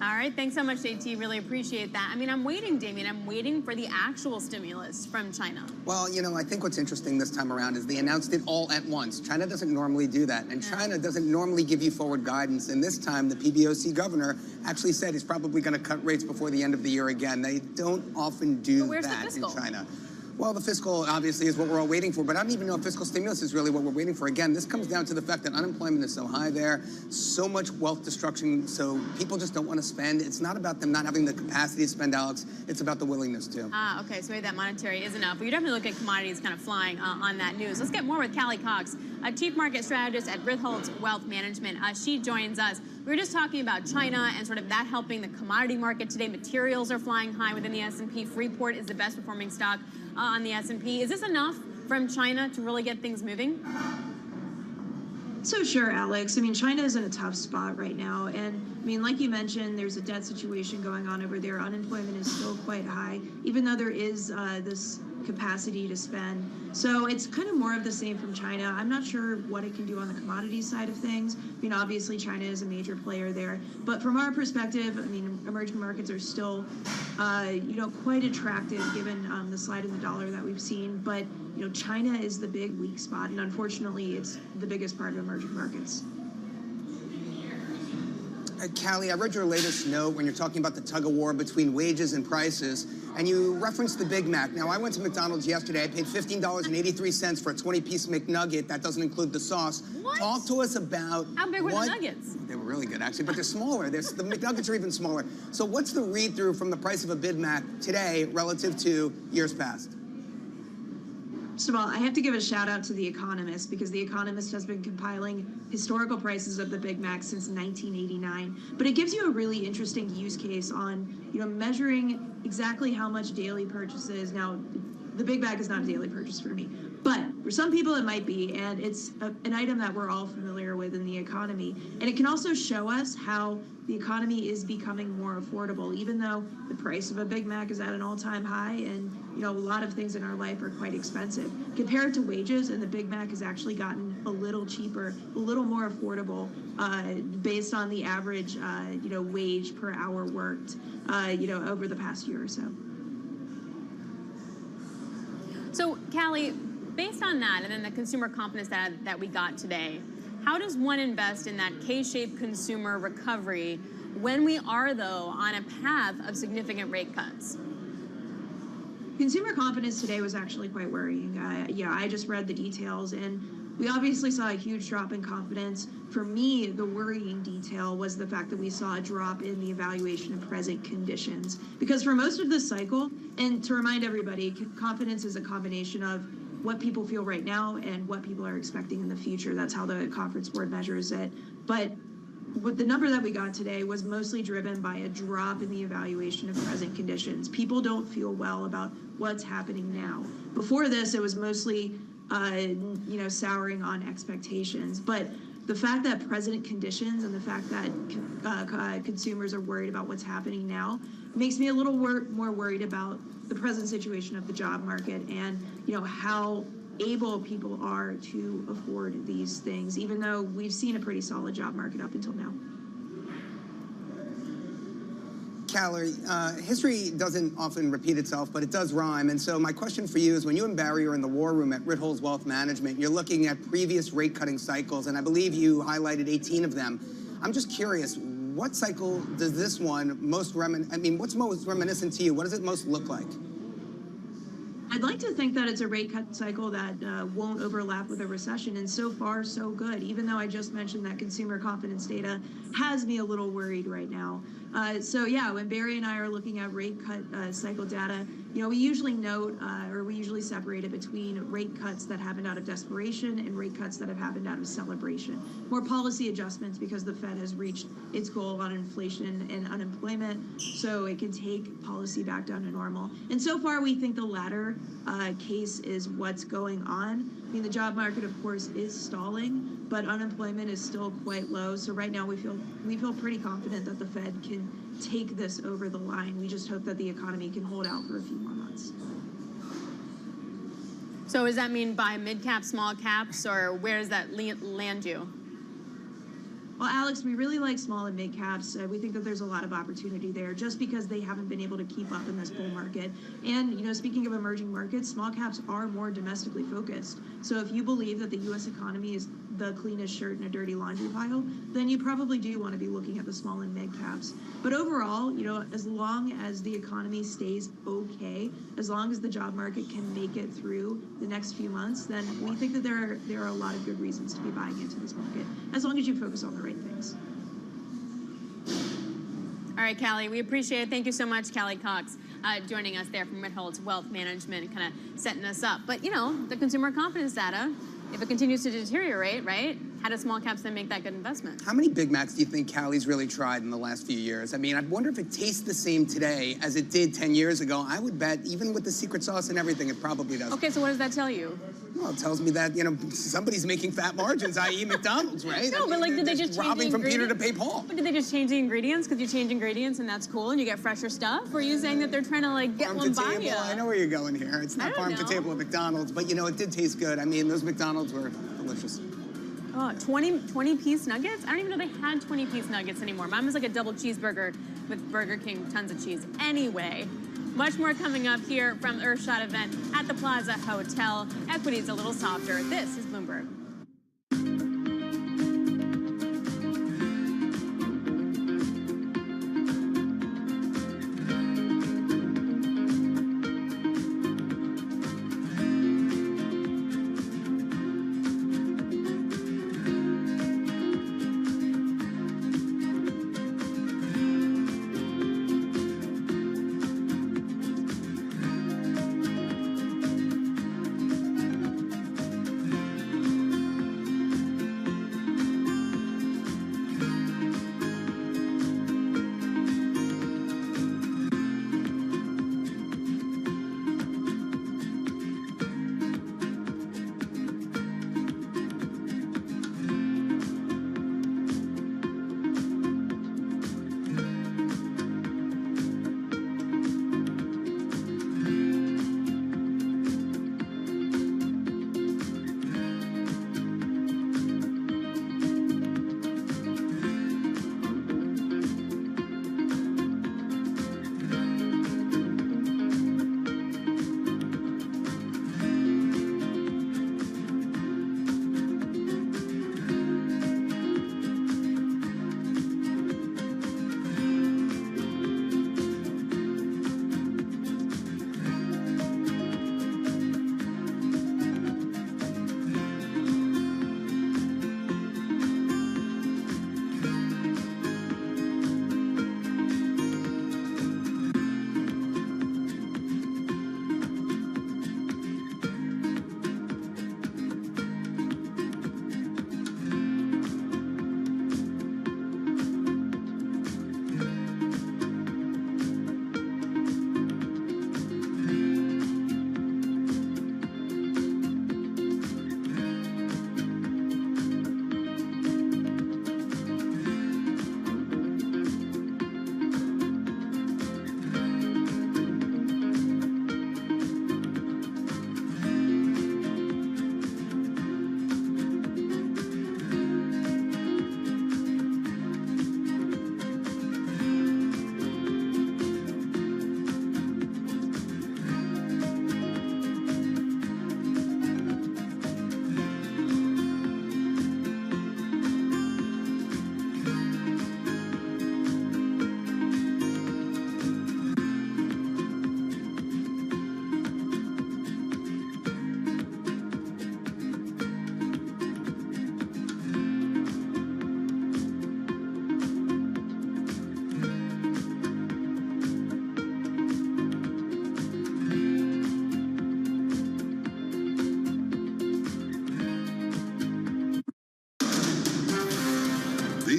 All right, thanks so much, JT. Really appreciate that. I mean, I'm waiting, Damien. I'm waiting for the actual stimulus from China. Well, I think what's interesting this time around is they announced it all at once. China doesn't normally do that, and China doesn't normally give you forward guidance. And this time, the PBOC governor actually said he's probably going to cut rates before the end of the year again. They don't often do that in China. Well, the fiscal, obviously, is what we're all waiting for, but I don't even know if fiscal stimulus is really what we're waiting for. Again, this comes down to the fact that unemployment is so high there, so much wealth destruction, so people just don't want to spend. It's not about them not having the capacity to spend, Alex. It's about the willingness to. Okay, so maybe that monetary is enough. But you definitely look at commodities kind of flying on that news. Let's get more with Callie Cox, a chief market strategist at Ritholtz Wealth Management. She joins us. We were just talking about China and sort of that helping the commodity market today. Materials are flying high within the S&P. Freeport is the best performing stock on the S&P. Is this enough from China to really get things moving? So sure, Alex. I mean, China is in a tough spot right now. And I mean, like you mentioned, there's a debt situation going on over there. Unemployment is still quite high, even though there is this capacity to spend. So it's kind of more of the same from China. I'm not sure what it can do on the commodity side of things. I mean, obviously China is a major player there, but from our perspective, I mean, emerging markets are still, quite attractive given the slide in the dollar that we've seen. But China is the big weak spot, and unfortunately, it's the biggest part of emerging markets. Callie, I read your latest note when you're talking about the tug of war between wages and prices, and you referenced the Big Mac. Now, I went to McDonald's yesterday. I paid $15.83 for a 20-piece McNugget. That doesn't include the sauce. What? Talk to us about how big were the nuggets? They were really good, actually, but they're smaller. The McNuggets are even smaller. So what's the read-through from the price of a Big Mac today relative to years past? First of all, I have to give a shout out to The Economist, because The Economist has been compiling historical prices of the Big Mac since 1989. But it gives you a really interesting use case on, measuring exactly how much daily purchases. Now, the Big Mac is not a daily purchase for me, but for some people it might be, and it's an item that we're all familiar with in the economy. And it can also show us how the economy is becoming more affordable, even though the price of a Big Mac is at an all-time high, and a lot of things in our life are quite expensive. Compared to wages, and the Big Mac has actually gotten a little cheaper, a little more affordable, based on the average, wage per hour worked, over the past year or so. So, Callie, based on that, and then the consumer confidence that we got today, how does one invest in that K-shaped consumer recovery when we are, though, on a path of significant rate cuts? Consumer confidence today was actually quite worrying. I just read the details, and we obviously saw a huge drop in confidence. For me, the worrying detail was the fact that we saw a drop in the evaluation of present conditions. Because for most of this cycle, and to remind everybody, confidence is a combination of what people feel right now and what people are expecting in the future. That's how the Conference Board measures it. But the number that we got today was mostly driven by a drop in the evaluation of present conditions. People don't feel well about what's happening now. Before this, it was mostly, souring on expectations. But the fact that present conditions and the fact that consumers are worried about what's happening now makes me a little more worried about the present situation of the job market and, how able people are to afford these things, even though we've seen a pretty solid job market up until now. Callie, history doesn't often repeat itself, but it does rhyme. And so my question for you is, when you and Barry are in the war room at Ritholtz Wealth Management, you're looking at previous rate cutting cycles, and I believe you highlighted 18 of them. I'm just curious, what cycle does this one what's most reminiscent to you? What does it most look like? I'd like to think that it's a rate cut cycle that won't overlap with a recession, and so far, so good, even though I just mentioned that consumer confidence data has me a little worried right now. So yeah, when Barry and I are looking at rate cut cycle data, we usually note, or we usually separate it between rate cuts that happened out of desperation and rate cuts that have happened out of celebration. More policy adjustments because the Fed has reached its goal on inflation and unemployment, so it can take policy back down to normal. And so far, we think the latter case is what's going on. I mean, the job market, of course, is stalling, but unemployment is still quite low. So right now, we feel pretty confident that the Fed can take this over the line. We just hope that the economy can hold out for a few more months. So does that mean buy mid-cap, small caps, or where does that land you? Well, Alex, we really like small and mid caps. We think that there's a lot of opportunity there just because they haven't been able to keep up in this bull market. And, speaking of emerging markets, small caps are more domestically focused. So if you believe that the U.S. economy is the cleanest shirt in a dirty laundry pile, then you probably do want to be looking at the small and mid caps. But overall, as long as the economy stays okay, as long as the job market can make it through the next few months, then we think that there are a lot of good reasons to be buying into this market, as long as you focus on the right things. All right, Callie, we appreciate it. Thank you so much, Callie Cox, joining us there from Ritholtz Wealth Management, kind of setting us up. But, the consumer confidence data, if it continues to deteriorate, right, how do small caps then make that good investment? How many Big Macs do you think Callie's really tried in the last few years? I mean, I wonder if it tastes the same today as it did 10 years ago. I would bet, even with the secret sauce and everything, it probably does. Okay, so what does that tell you? Well, it tells me that, somebody's making fat margins, i.e. McDonald's, right? No, but did they just change robbing the from Peter to ingredients? pay Paul? But did they just change the ingredients because you change ingredients and that's cool and you get fresher stuff? Or are you saying that they're trying to get one by you? I know where you're going here. It's not farm to table at McDonald's, but it did taste good. I mean, those McDonald's were delicious. Oh, 20-piece nuggets? I don't even know they had 20-piece nuggets anymore. Mine was like a double cheeseburger with Burger King, tons of cheese. Anyway, much more coming up here from the Earthshot event at the Plaza Hotel. Equity's a little softer. This is Bloomberg.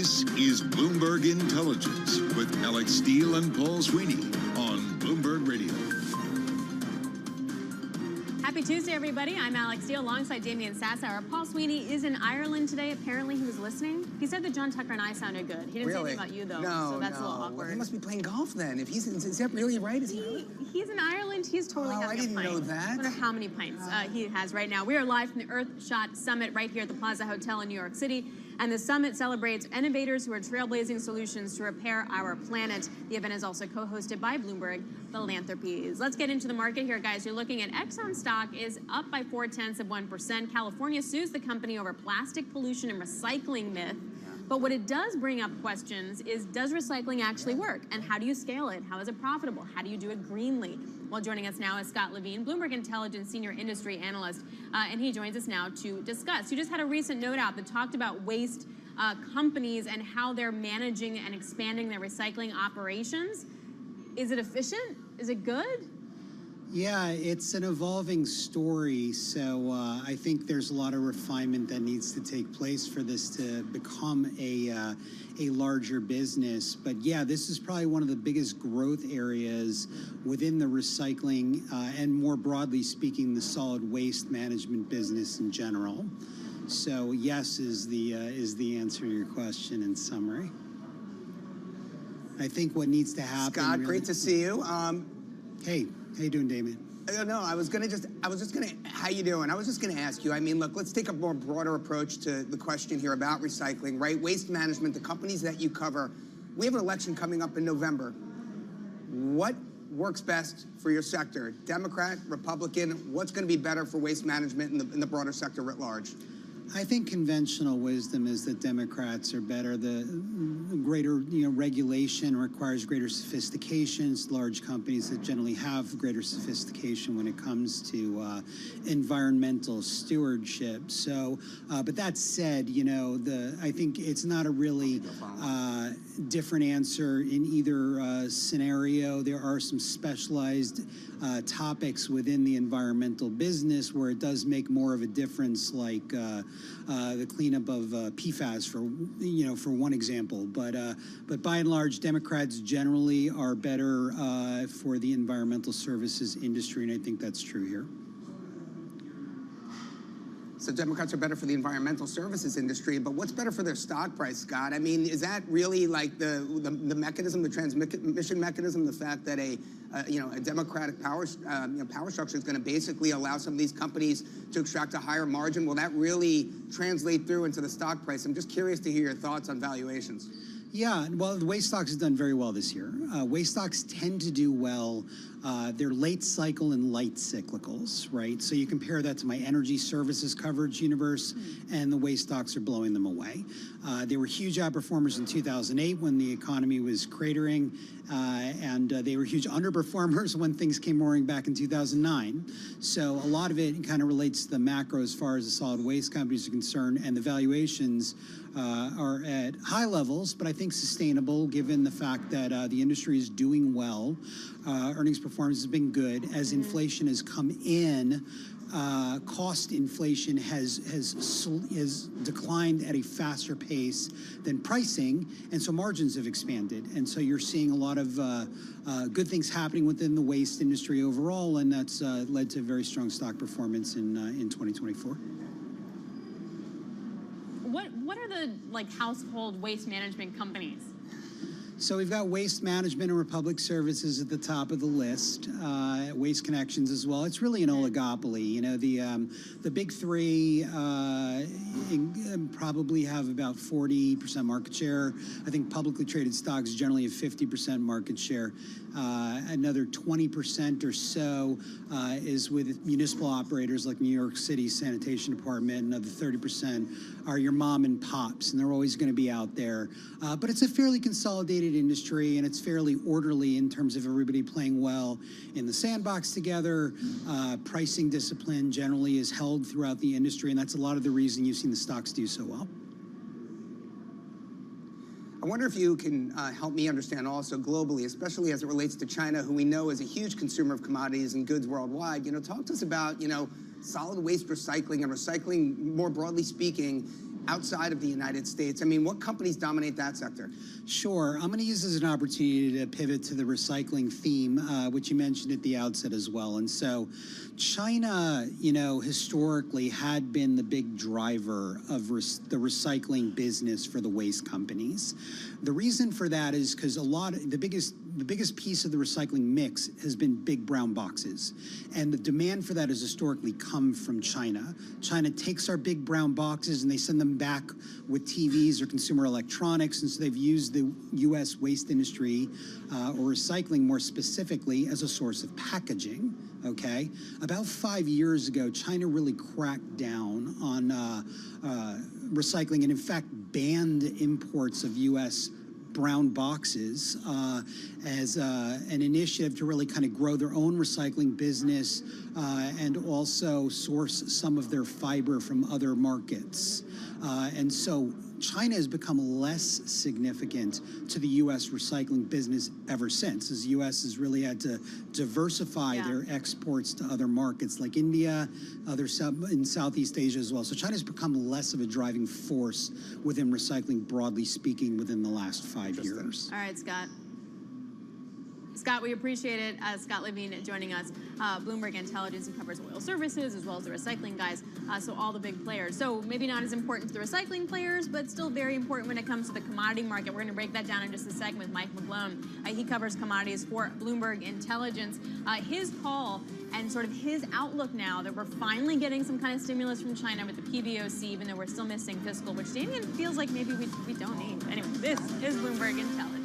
This is Bloomberg Intelligence with Alex Steele and Paul Sweeney on Bloomberg Radio. Happy Tuesday, everybody. I'm Alex Steele alongside Damian Sassower. Paul Sweeney is in Ireland today. Apparently, he was listening. He said that John Tucker and I sounded good. He didn't say anything about you, though, so that's a little awkward. Well, he must be playing golf then. If he's is that really right? He's in Ireland. He's totally having a pint. I didn't know that. I wonder how many pints he has right now. We are live from the Earthshot Summit right here at the Plaza Hotel in New York City. And the summit celebrates innovators who are trailblazing solutions to repair our planet. The event is also co-hosted by Bloomberg Philanthropies. Let's get into the market here, guys. You're looking at Exxon stock is up by 0.4%. California sues the company over plastic pollution and recycling myth. But what it does bring up questions is, does recycling actually work? And how do you scale it? How is it profitable? How do you do it greenly? Well, joining us now is Scott Levine, Bloomberg Intelligence Senior Industry Analyst, and he joins us now to discuss. You just had a recent note out that talked about waste companies and how they're managing and expanding their recycling operations. Is it efficient? Is it good? Yeah, it's an evolving story, so I think there's a lot of refinement that needs to take place for this to become a larger business. But yeah, this is probably one of the biggest growth areas within the recycling and, more broadly speaking, the solid waste management business in general. So yes is the answer to your question in summary. I think what needs to happen. Scott, really, great to see you. Hey. How you doing, Damien? No, how you doing? I was just gonna ask you, I mean, look, let's take a more broader approach to the question here about recycling, right? Waste management, the companies that you cover. We have an election coming up in November. What works best for your sector? Democrat, Republican? What's gonna be better for waste management in the broader sector writ large? I think conventional wisdom is that Democrats are better. The greater regulation requires greater sophistication. It's large companies that generally have greater sophistication when it comes to environmental stewardship. So, but that said, I think it's not a really different answer in either scenario. There are some specialized topics within the environmental business where it does make more of a difference, like the cleanup of PFAS, for one example. But by and large, Democrats generally are better for the environmental services industry, and I think that's true here. So Democrats are better for the environmental services industry, but what's better for their stock price, Scott? I mean, is that really like the mechanism, the transmission mechanism, the fact that a Democratic power structure is going to basically allow some of these companies to extract a higher margin? Will that really translate through into the stock price? I'm just curious to hear your thoughts on valuations. Yeah, well, the waste stocks has done very well this year. Waste stocks tend to do well. They're late cycle and light cyclicals, right? So you compare that to my energy services coverage universe, and the waste stocks are blowing them away. They were huge outperformers in 2008 when the economy was cratering, and they were huge underperformers when things came roaring back in 2009. So a lot of it kind of relates to the macro as far as the solid waste companies are concerned, and the valuations are at high levels, but I think sustainable given the fact that the industry is doing well. Earnings performance has been good. As inflation has come in, cost inflation has declined at a faster pace than pricing, and so margins have expanded. And so you're seeing a lot of good things happening within the waste industry overall, and that's led to very strong stock performance in 2024. What are the household waste management companies? So we've got Waste Management and Republic Services at the top of the list. Waste Connections as well. It's really an oligopoly. The big three probably have about 40% market share. I think publicly traded stocks generally have 50% market share. Another 20% or so is with municipal operators like New York City Sanitation Department. Another 30% are your mom and pops, and they're always going to be out there. But it's a fairly consolidated industry, and it's fairly orderly in terms of everybody playing well in the sandbox together. Pricing discipline generally is held throughout the industry, and that's a lot of the reason you've seen the stocks do so well. I wonder if you can help me understand also globally, especially as it relates to China, who we know is a huge consumer of commodities and goods worldwide. Talk to us about, solid waste recycling and recycling more broadly speaking outside of the United States? I mean, what companies dominate that sector? Sure. I'm going to use this as an opportunity to pivot to the recycling theme, which you mentioned at the outset as well. And so China, historically had been the big driver of the recycling business for the waste companies. The reason for that is because the biggest piece of the recycling mix has been big brown boxes. And the demand for that has historically come from China. China takes our big brown boxes and they send them back with TVs or consumer electronics. And so they've used the U.S. waste industry or recycling more specifically as a source of packaging. Okay. About 5 years ago, China really cracked down on recycling and in fact banned imports of U.S. brown boxes as an initiative to really kind of grow their own recycling business and also source some of their fiber from other markets. And so China has become less significant to the U.S. recycling business ever since, as the U.S. has really had to diversify their exports to other markets like India, in Southeast Asia as well. So China's become less of a driving force within recycling, broadly speaking, within the last 5 years. All right, Scott. Scott, we appreciate it. Scott Levine joining us. Bloomberg Intelligence, he covers oil services as well as the recycling guys, so all the big players. So maybe not as important to the recycling players, but still very important when it comes to the commodity market. We're going to break that down in just a second with Mike McGlone. He covers commodities for Bloomberg Intelligence. His call and sort of his outlook now that we're finally getting some kind of stimulus from China with the PBOC, even though we're still missing fiscal, which Damien feels like maybe we don't need. Anyway, this is Bloomberg Intelligence.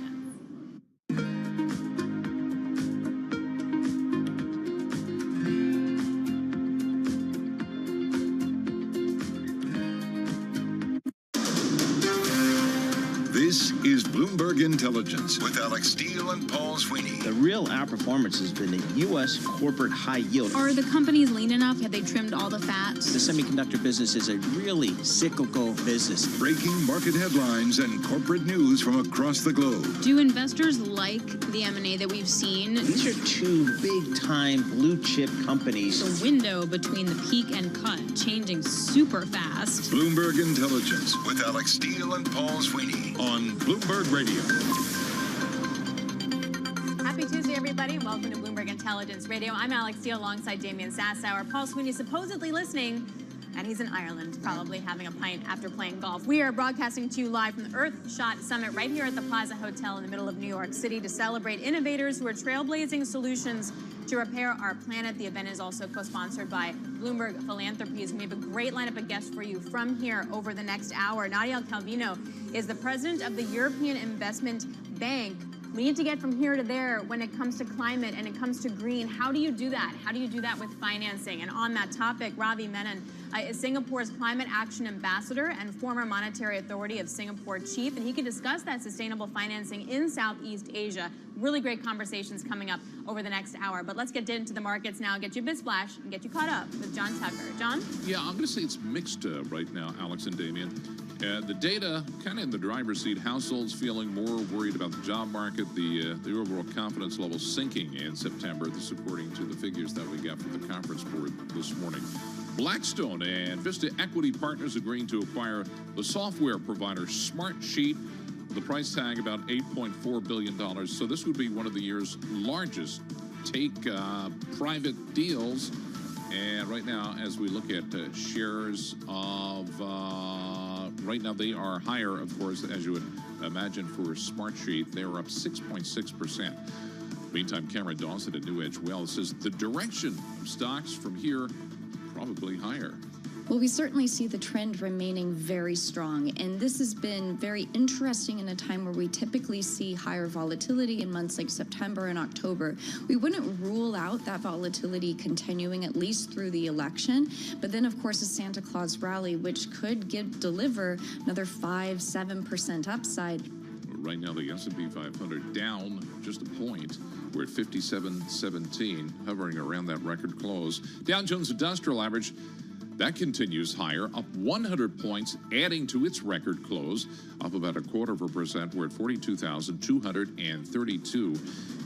This is Bloomberg Intelligence with Alex Steele and Paul Sweeney. The real outperformance has been the U.S. corporate high yield. Are the companies lean enough? Have they trimmed all the fat? The semiconductor business is a really cyclical business. Breaking market headlines and corporate news from across the globe. Do investors like the M&A that we've seen? These are two big-time blue-chip companies. The window between the peak and cut changing super fast. Bloomberg Intelligence with Alex Steele and Paul Sweeney on Bloomberg Radio. Happy Tuesday, everybody. Welcome to Bloomberg Intelligence Radio. I'm Alex Steele alongside Damian Sassower. Paul Sweeney is supposedly listening, and he's in Ireland, probably having a pint after playing golf. We are broadcasting to you live from the Earthshot Summit right here at the Plaza Hotel in the middle of New York City to celebrate innovators who are trailblazing solutions to repair our planet. The event is also co-sponsored by Bloomberg Philanthropies. We have a great lineup of guests for you from here over the next hour. Nadia Calvino is the president of the European Investment Bank. We need to get from here to there when it comes to climate and it comes to green. How do you do that? How do you do that with financing? And on that topic, Ravi Menon is Singapore's Climate Action Ambassador and former Monetary Authority of Singapore chief, and he can discuss that sustainable financing in Southeast Asia. Really great conversations coming up over the next hour. But let's get into the markets now, get you a bit splash, and get you caught up with John Tucker. John? Yeah, I'm going to say it's mixed right now, Alex and Damien. The data kind of in the driver's seat. Households feeling more worried about the job market. The overall confidence level sinking in September. This according to the figures that we got from the conference board this morning. Blackstone and Vista Equity Partners agreeing to acquire the software provider Smartsheet. The price tag about $8.4 billion. So this would be one of the year's largest take-private deals. And right now, as we look at shares of... right now, they are higher, of course, as you would imagine for Smartsheet. They were up 6.6%. Meantime, Cameron Dawson at New Edge Wealth says the direction of stocks from here probably higher. Well, we certainly see the trend remaining very strong, and this has been very interesting in a time where we typically see higher volatility in months like September and October. We wouldn't rule out that volatility continuing at least through the election, but then of course a Santa Claus rally, which could deliver another 5-7% upside. Right now, the S&P 500 down just a point. We're at 57.17, hovering around that record close. Dow Jones Industrial Average, that continues higher, up 100 points, adding to its record close, up about 0.25%. We're at 42,232.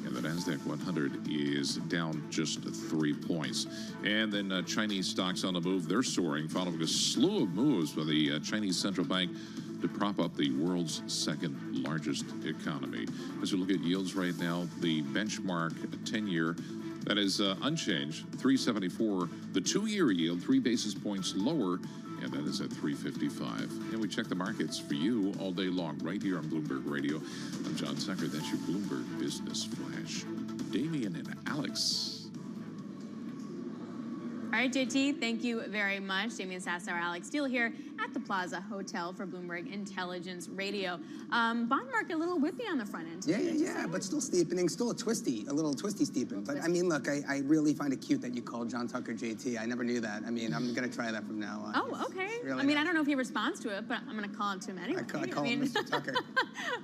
and the Nasdaq 100 is down just 3 points. And then Chinese stocks on the move. They're soaring, following a slew of moves by the Chinese central bank to prop up the world's second largest economy. As we look at yields right now, the benchmark 10-year, that is unchanged, 374. The 2-year yield, 3 basis points lower, and that is at 355. And we check the markets for you all day long, right here on Bloomberg Radio. I'm John Tucker. That's your Bloomberg Business Flash. Damian and Alex. All right, JT, thank you very much. Damian Sassower, Alex Steele here at the Plaza Hotel for Bloomberg Intelligence Radio. Bond market a little whippy on the front end. Yeah, but still steepening, still a little twisty steepening. But I mean, look, I really find it cute that you called John Tucker JT. I never knew that. I mean, I'm going to try that from now on. Oh, okay. Really I mean, I don't know if he responds to it, but I'm going to call it to him anyway. I call him Mr. Tucker.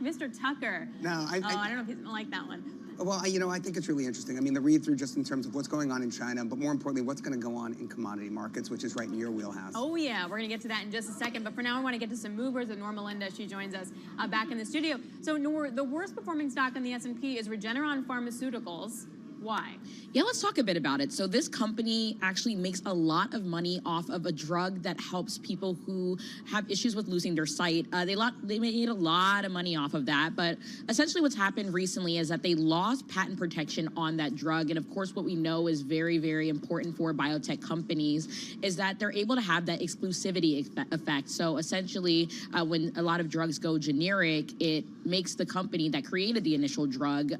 Mr. Tucker. No, I don't know if he's going to like that one. Well, I think it's really interesting. I mean, the read-through just in terms of what's going on in China, but more importantly, what's going to go on in commodity markets, which is right in your wheelhouse. Oh, yeah. We're going to get to that in just a second. But for now, I want to get to some movers with Norma Linda. She joins us back in the studio. So, Nor, the worst-performing stock in the S&P is Regeneron Pharmaceuticals. Why? Yeah, let's talk a bit about it. So this company actually makes a lot of money off of a drug that helps people who have issues with losing their sight. They made a lot of money off of that, but essentially what's happened recently is that they lost patent protection on that drug. And of course, what we know is very, very important for biotech companies is that they're able to have that exclusivity effect. So essentially, when a lot of drugs go generic, it makes the company that created the initial drug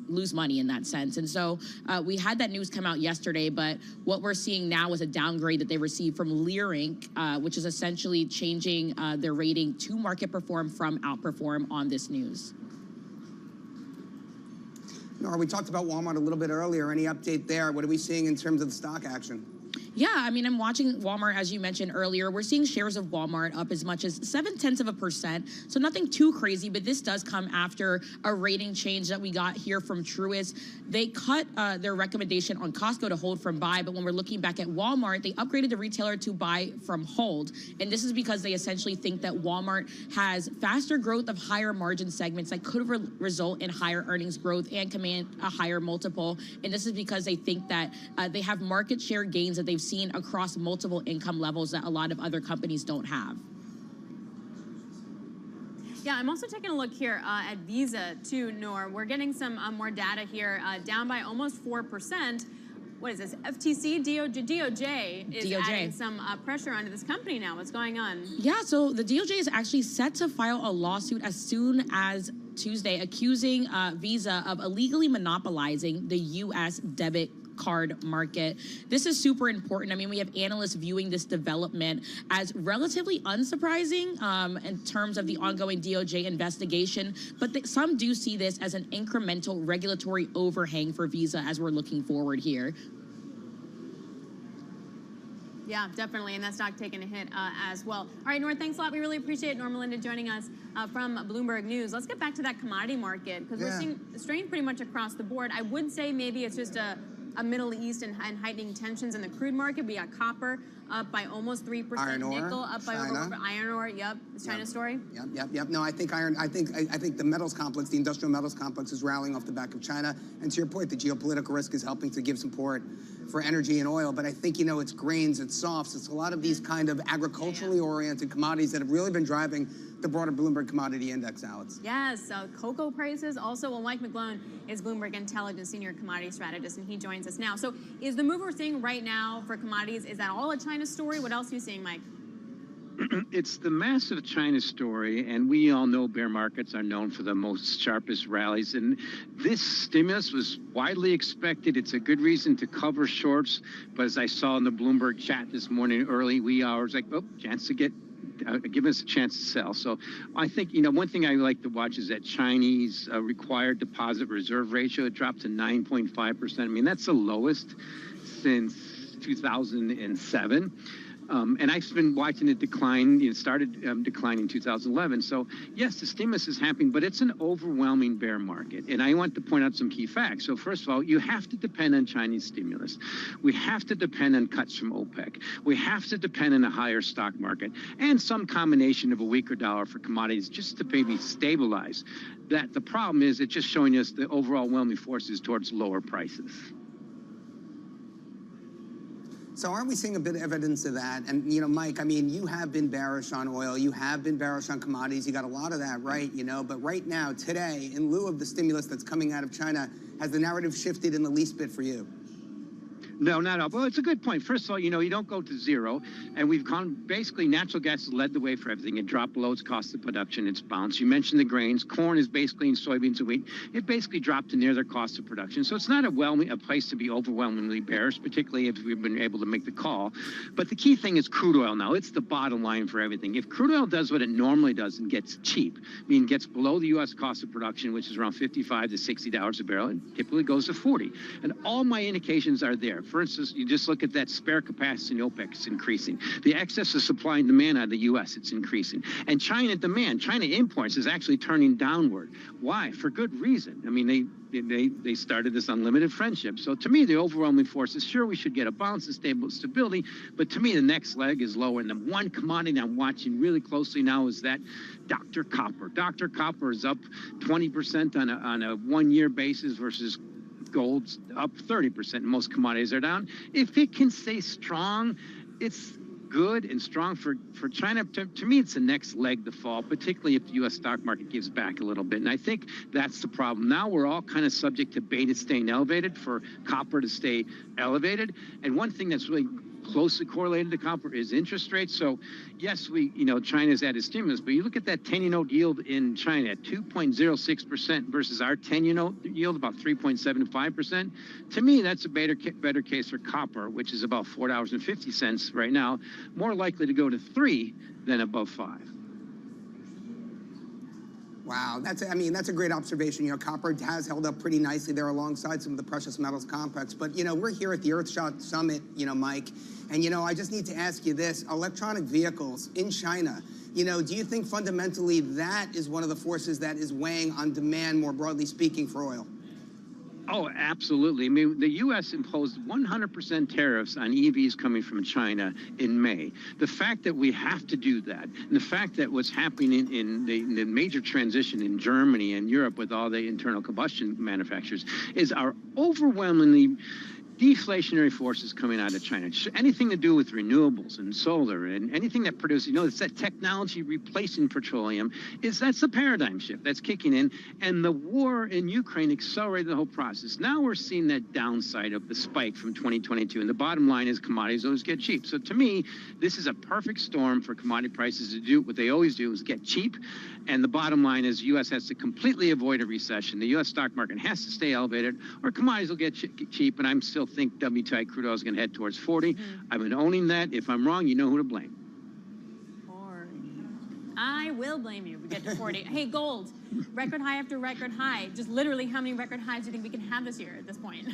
lose money in that sense. And so we had that news come out yesterday, but what we're seeing now is a downgrade that they received from Leerink, which is essentially changing their rating to market perform from outperform on this news. Nora, we talked about Walmart a little bit earlier. Any update there? What are we seeing in terms of the stock action? Yeah, I mean, I'm watching Walmart, as you mentioned earlier. We're seeing shares of Walmart up as much as 0.7%. So nothing too crazy, but this does come after a rating change that we got here from Truist. They cut their recommendation on Costco to hold from buy, but when we're looking back at Walmart, they upgraded the retailer to buy from hold. And this is because they essentially think that Walmart has faster growth of higher margin segments that could result in higher earnings growth and command a higher multiple. And this is because they think that they have market share gains that they've seen across multiple income levels that a lot of other companies don't have. Yeah, I'm also taking a look here at Visa too, Nor. We're getting some more data here, down by almost 4%. What is this? FTC, DOJ is adding some pressure onto this company now. What's going on? Yeah, so the DOJ is actually set to file a lawsuit as soon as Tuesday, accusing Visa of illegally monopolizing the U.S. debit card market. This is super important. I mean, we have analysts viewing this development as relatively unsurprising in terms of the ongoing DOJ investigation, but some do see this as an incremental regulatory overhang for Visa as we're looking forward here. Yeah, definitely, and that stock taking a hit as well. All right, Nor, thanks a lot. We really appreciate it. Norma Linda joining us from Bloomberg News. Let's get back to that commodity market because we're seeing strain pretty much across the board. I would say maybe it's just a Middle East and heightening tensions in the crude market. We got copper up by almost 3%. Iron ore, nickel up by China. over iron ore. Yep, it's China story. Yep. No, I think the metals complex, the industrial metals complex, is rallying off the back of China. And to your point, the geopolitical risk is helping to give support for energy and oil. But I think it's grains, it's softs, it's a lot of these kind of agriculturally oriented commodities that have really been driving the broader Bloomberg Commodity Index, Alex. Yes, cocoa prices also. Well, Mike McGlone is Bloomberg Intelligence Senior Commodity Strategist, and he joins us now. So is the move we're seeing right now for commodities, is that all a China story? What else are you seeing, Mike? It's the massive China story, and we all know bear markets are known for the most sharpest rallies, and this stimulus was widely expected. It's a good reason to cover shorts, but as I saw in the Bloomberg chat this morning, early wee hours, chance to get give us a chance to sell. So I think, one thing I like to watch is that Chinese required deposit reserve ratio. It dropped to 9.5%. I mean, that's the lowest since 2007. And I've been watching it decline. It started declining in 2011. So, yes, the stimulus is happening, but it's an overwhelming bear market. And I want to point out some key facts. So, first of all, you have to depend on Chinese stimulus. We have to depend on cuts from OPEC. We have to depend on a higher stock market and some combination of a weaker dollar for commodities just to maybe stabilize. That the problem is it's just showing us the overwhelming forces towards lower prices. So aren't we seeing a bit of evidence of that? And, you know, Mike, I mean, you have been bearish on oil. You have been bearish on commodities. You got a lot of that right, you know. But right now, today, in lieu of the stimulus that's coming out of China, has the narrative shifted in the least bit for you? No, not at all. Well, it's a good point. First of all, you know, you don't go to zero. And we've gone, basically, natural gas has led the way for everything. It dropped below its cost of production. It's bounced. You mentioned the grains. Corn is basically, and soybeans and wheat, it basically dropped to near their cost of production. So it's not a place to be overwhelmingly bearish, particularly if we've been able to make the call. But the key thing is crude oil now. It's the bottom line for everything. If crude oil does what it normally does and gets cheap, I mean, gets below the U.S. cost of production, which is around $55 to $60 a barrel, it typically goes to 40. And all my indications are there. For instance, you just look at that spare capacity in OPEC, it's increasing. The excess of supply and demand out of the U.S., it's increasing. And China demand, China imports is actually turning downward. Why? For good reason. I mean, they started this unlimited friendship. So to me, the overwhelming force is sure we should get a balance and stability, but to me, the next leg is lower. And the one commodity I'm watching really closely now is that Dr. Copper. Dr. Copper is up 20% on a one-year basis versus gold's up 30%. Most commodities are down. If it can stay strong, it's good and strong for China. To me, it's the next leg to fall, particularly if the U.S. stock market gives back a little bit. And I think that's the problem. Now we're all kind of subject to beta staying elevated, for copper to stay elevated. And one thing that's really closely correlated to copper is interest rates. So yes, China's added stimulus, but you look at that 10-year note yield in China at 2.06% versus our 10-year note yield about 3.75%. To me, that's a better case for copper, which is about $4.50 right now, more likely to go to 3 than above 5. Wow, that's a great observation. You know, copper has held up pretty nicely there alongside some of the precious metals complex. But, you know, we're here at the Earthshot Summit, you know, Mike, and, you know, I just need to ask you this. Electronic vehicles in China, you know, do you think fundamentally that is one of the forces that is weighing on demand, more broadly speaking, for oil? Oh, absolutely. I mean, the U.S. imposed 100% tariffs on EVs coming from China in May. The fact that we have to do that, and the fact that what's happening in the major transition in Germany and Europe with all the internal combustion manufacturers is our overwhelmingly deflationary forces coming out of China. Anything to do with renewables and solar and anything that produces, you know, it's that technology replacing petroleum, that's the paradigm shift that's kicking in. And the war in Ukraine accelerated the whole process. Now we're seeing that downside of the spike from 2022. And the bottom line is commodities always get cheap. So to me, this is a perfect storm for commodity prices to do what they always do, is get cheap. And the bottom line is U.S. has to completely avoid a recession. The U.S. stock market has to stay elevated, or commodities will get cheap. And I'm still think WTI crude oil is going to head towards 40. I've been owning that. If I'm wrong, you know who to blame. I will blame you if we get to 40. Hey, gold, record high after record high. Just literally, how many record highs do you think we can have this year at this point?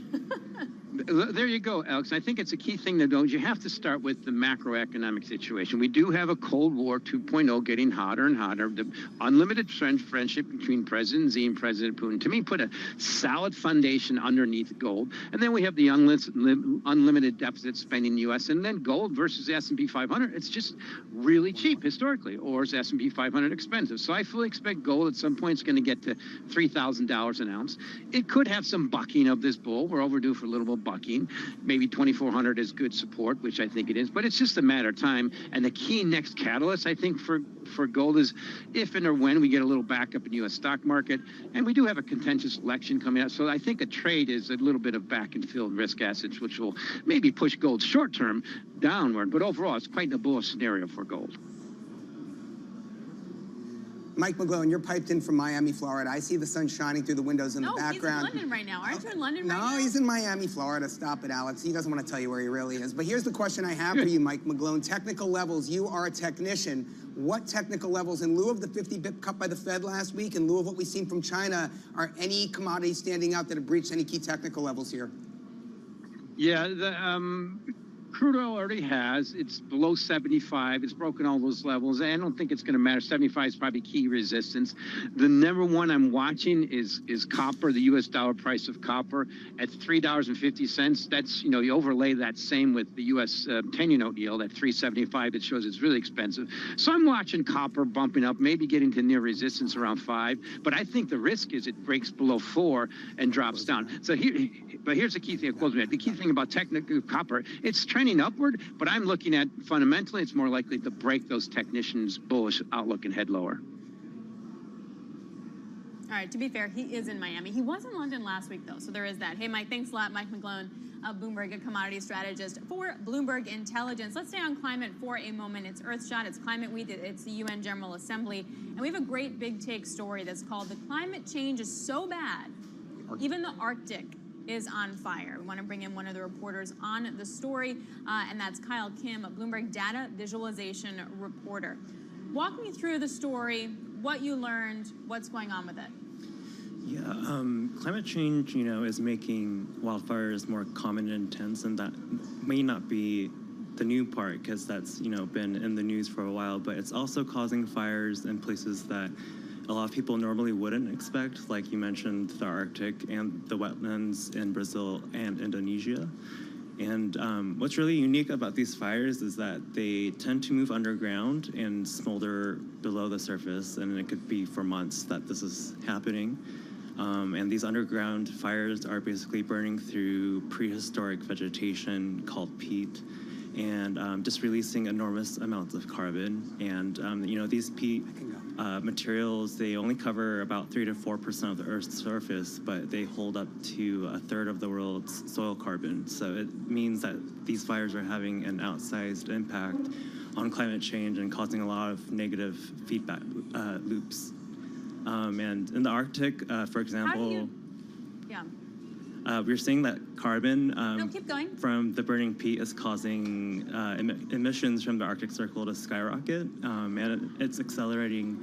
There you go, Alex. I think it's a key thing to know. You have to start with the macroeconomic situation. We do have a Cold War 2.0 getting hotter and hotter. The unlimited friendship between President Xi and President Putin, to me, put a solid foundation underneath gold. And then we have the unlimited deficit spending in the U.S. And then gold versus the S&P 500. It's just really cheap historically, or is S&P 500 expensive? So I fully expect gold at some point is going to get to $3,000 an ounce. It could have some bucking of this bull. We're overdue for a little bit bucking. Maybe 2,400 is good support, which I think it is, but it's just a matter of time. And the key next catalyst, I think, for gold is if and or when we get a little backup in the U.S. stock market, and we do have a contentious election coming up. So I think a trade is a little bit of back and fill risk assets, which will maybe push gold short term downward, but overall it's quite a bullish scenario for gold. Mike McGlone, you're piped in from Miami, Florida. I see the sun shining through the windows in the background. He's in London right now. Aren't you in London right now? No, he's in Miami, Florida. Stop it, Alex. He doesn't want to tell you where he really is. But here's the question I have for you, Mike McGlone. Technical levels, you are a technician. What technical levels, in lieu of the 50-bip cut by the Fed last week, in lieu of what we've seen from China, are any commodities standing out that have breached any key technical levels here? Yeah, Crude oil already has. It's below 75. It's broken all those levels. I don't think it's going to matter. 75 is probably key resistance. The number one I'm watching is copper, the U.S. dollar price of copper at $3.50. That's, you know, you overlay that same with the U.S. 10-year note yield at 3.75. It shows it's really expensive. So I'm watching copper bumping up, maybe getting to near resistance around 5. But I think the risk is it breaks below 4 and drops down. So here's the key thing. The key thing about technical copper, it's trending upward, but I'm looking at fundamentally it's more likely to break those technicians' bullish outlook and head lower. All right, to be fair, he is in Miami. He was in London last week, though, so there is that. Hey, Mike, thanks a lot. Mike McGlone, Bloomberg, a commodity strategist for Bloomberg Intelligence. Let's stay on climate for a moment. It's Earthshot, it's Climate Week, it's the UN General Assembly, and we have a great big take story that's called "The Climate Change is So Bad, Even the Arctic is on Fire." We want to bring in one of the reporters on the story, and that's Kyle Kim, a Bloomberg data visualization reporter. Walk me through the story, what you learned, what's going on with it. Yeah, climate change, you know, is making wildfires more common and intense, and that may not be the new part because that's, you know, been in the news for a while, but it's also causing fires in places that a lot of people normally wouldn't expect, like you mentioned, the Arctic and the wetlands in Brazil and Indonesia. And what's really unique about these fires is that they tend to move underground and smolder below the surface, and it could be for months that this is happening. And these underground fires are basically burning through prehistoric vegetation called peat, and just releasing enormous amounts of carbon. And you know, these peat materials, they only cover about 3 to 4% of the Earth's surface, but they hold up to 1/3 of the world's soil carbon. So it means that these fires are having an outsized impact on climate change and causing a lot of negative feedback loops. And in the Arctic, for example, we're seeing that carbon keep going. from the burning peat is causing emissions from the Arctic Circle to skyrocket, and it's accelerating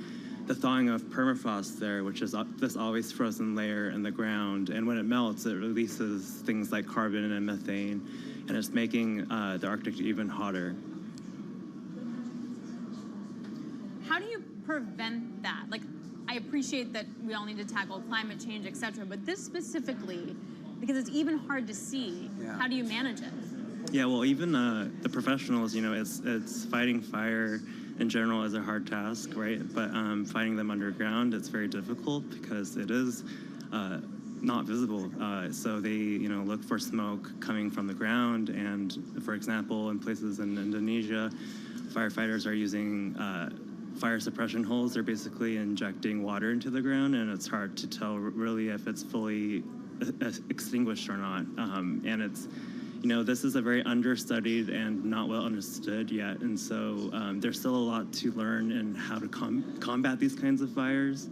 the thawing of permafrost there, which is this always frozen layer in the ground. And when it melts, it releases things like carbon and methane, and it's making the Arctic even hotter. How do you prevent that? Like, I appreciate that we all need to tackle climate change, et cetera, but this specifically, because it's even hard to see, how do you manage it? Yeah, well, even the professionals, you know, it's fighting fire in general is a hard task, right? But fighting them underground, it's very difficult because it is not visible. So they, you know, look for smoke coming from the ground. And for example, in places in Indonesia, firefighters are using fire suppression holes. They're basically injecting water into the ground, and it's hard to tell really if it's fully extinguished or not. And it's, you know, this is a very understudied and not well understood yet. And so there's still a lot to learn in how to combat these kinds of fires.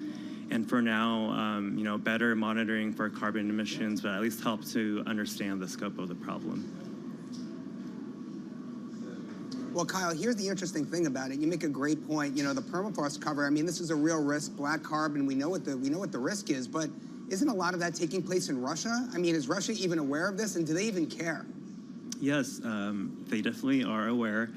And for now, you know, better monitoring for carbon emissions, but at least help to understand the scope of the problem. Well, Kyle, here's the interesting thing about it. You make a great point. You know, the permafrost cover, I mean, this is a real risk, black carbon. We know what the risk is, but isn't a lot of that taking place in Russia? I mean, is Russia even aware of this, and do they even care? Yes, they definitely are aware.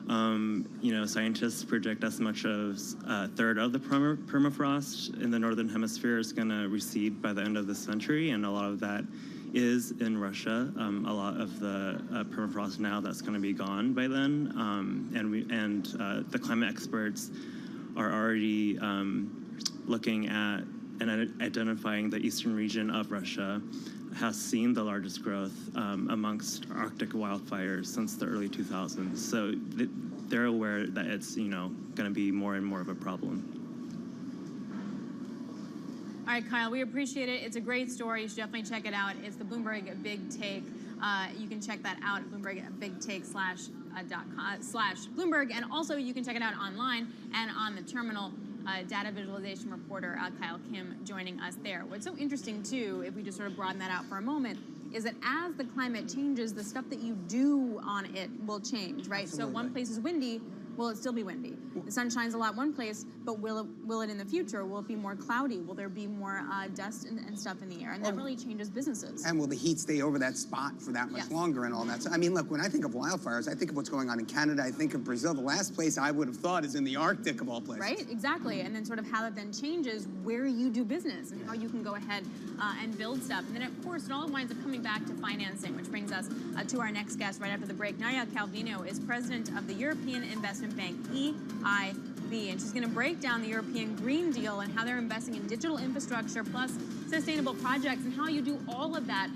You know, scientists predict as much as 1/3 of the permafrost in the Northern Hemisphere is going to recede by the end of this century, and a lot of that is in Russia. A lot of the permafrost now that's going to be gone by then, and the climate experts are already looking at and identifying the eastern region of Russia has seen the largest growth amongst Arctic wildfires since the early 2000s. So they're aware that it's, you know, going to be more and more of a problem. All right, Kyle, we appreciate it. It's a great story. You should definitely check it out. It's the Bloomberg Big Take. You can check that out at BloombergBigTake/Bloomberg, and also you can check it out online and on the terminal. Data visualization reporter Kyle Kim joining us there. What's so interesting, too, if we just sort of broaden that out for a moment, is that as the climate changes, the stuff that you do on it will change, right? Absolutely. So one place is windy, Will it still be windy? The sun shines a lot one place, but will it in the future? Will it be more cloudy? Will there be more dust and stuff in the air? And that really changes businesses. And will the heat stay over that spot for that much longer and all that? So, I mean, look, when I think of wildfires, I think of what's going on in Canada. I think of Brazil. The last place I would have thought is in the Arctic, of all places. Right, exactly. And then sort of how that then changes where you do business and how you can go ahead and build stuff. And then, of course, it all winds up coming back to financing, which brings us to our next guest right after the break. Nadia Calvino is president of the European Investment Bank, EIB, and she's going to break down the European Green Deal and how they're investing in digital infrastructure plus sustainable projects and how you do all of that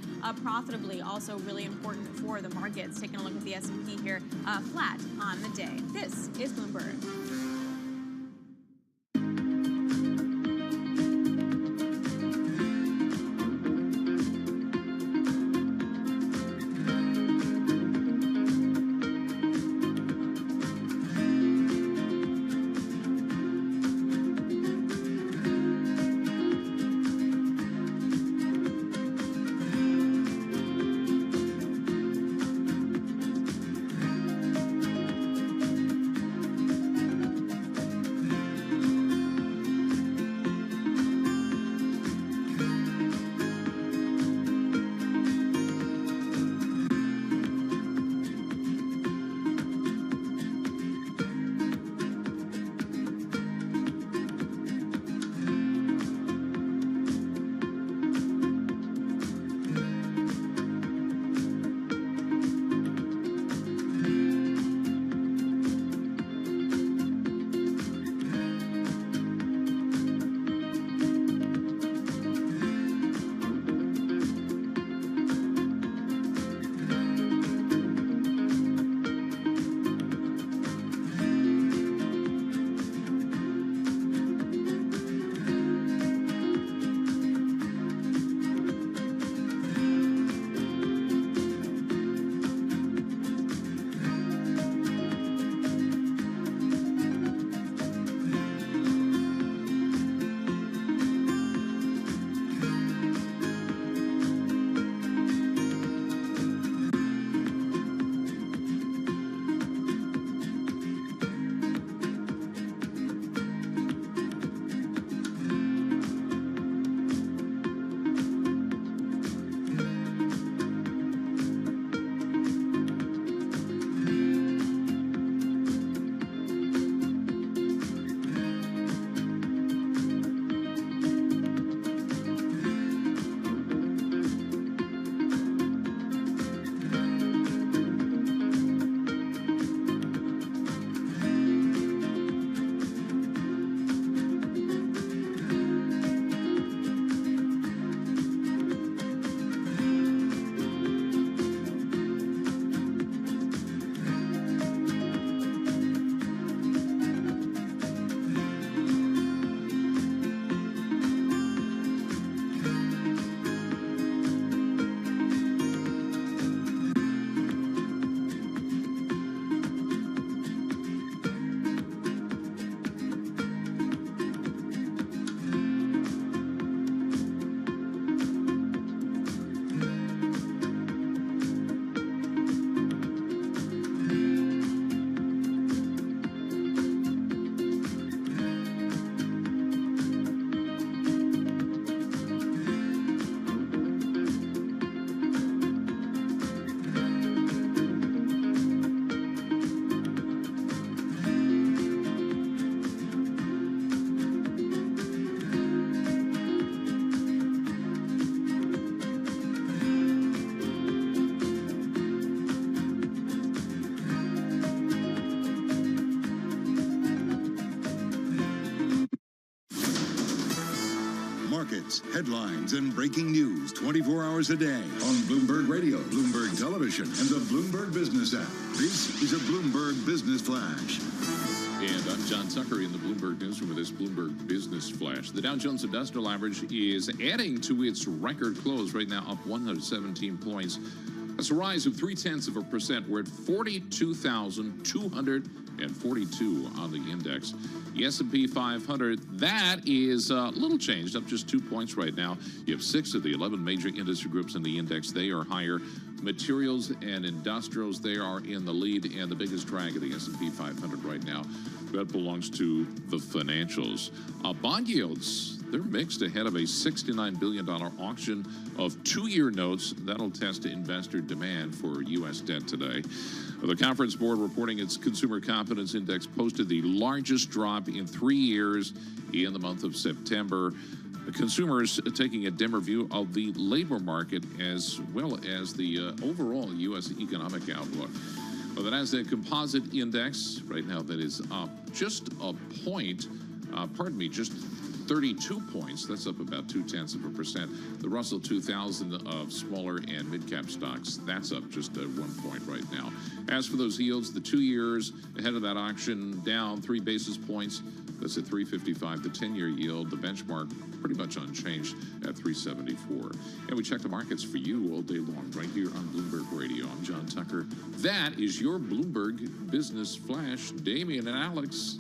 profitably. Also really important for the markets. Taking a look at the S&P here, flat on the day. This is Bloomberg. Markets, headlines, and breaking news 24 hours a day on Bloomberg Radio, Bloomberg Television, and the Bloomberg Business app. This is a Bloomberg Business Flash. And I'm John Tucker in the Bloomberg Newsroom with this Bloomberg Business Flash. The Dow Jones Industrial Average is adding to its record close right now, up 117 points. That's a rise of 0.3%. We're at 42,242 on the index. The S&P 500, that is a little changed, up just 2 points right now. You have 6 of the 11 major industry groups in the index. They are higher. Materials and industrials, they are in the lead, and the biggest drag of the S&P 500 right now, that belongs to the financials. Bond yields, they're mixed ahead of a $69 billion auction of two-year notes. That'll test investor demand for U.S. debt today. The Conference Board reporting its Consumer Confidence Index posted the largest drop in 3 years in the month of September. The consumers taking a dimmer view of the labor market as well as the overall U.S. economic outlook. Well, the NASDAQ Composite Index, right now, that is up just a point, just 32 points. That's up about 0.2%. The Russell 2000 of smaller and mid-cap stocks, that's up just 1 point right now. As for those yields, the 2 years ahead of that auction down 3 basis points. That's at 3.55. The 10-year yield, the benchmark, pretty much unchanged at 3.74. And we check the markets for you all day long right here on Bloomberg Radio. I'm John Tucker. That is your Bloomberg Business Flash. Damien and Alex.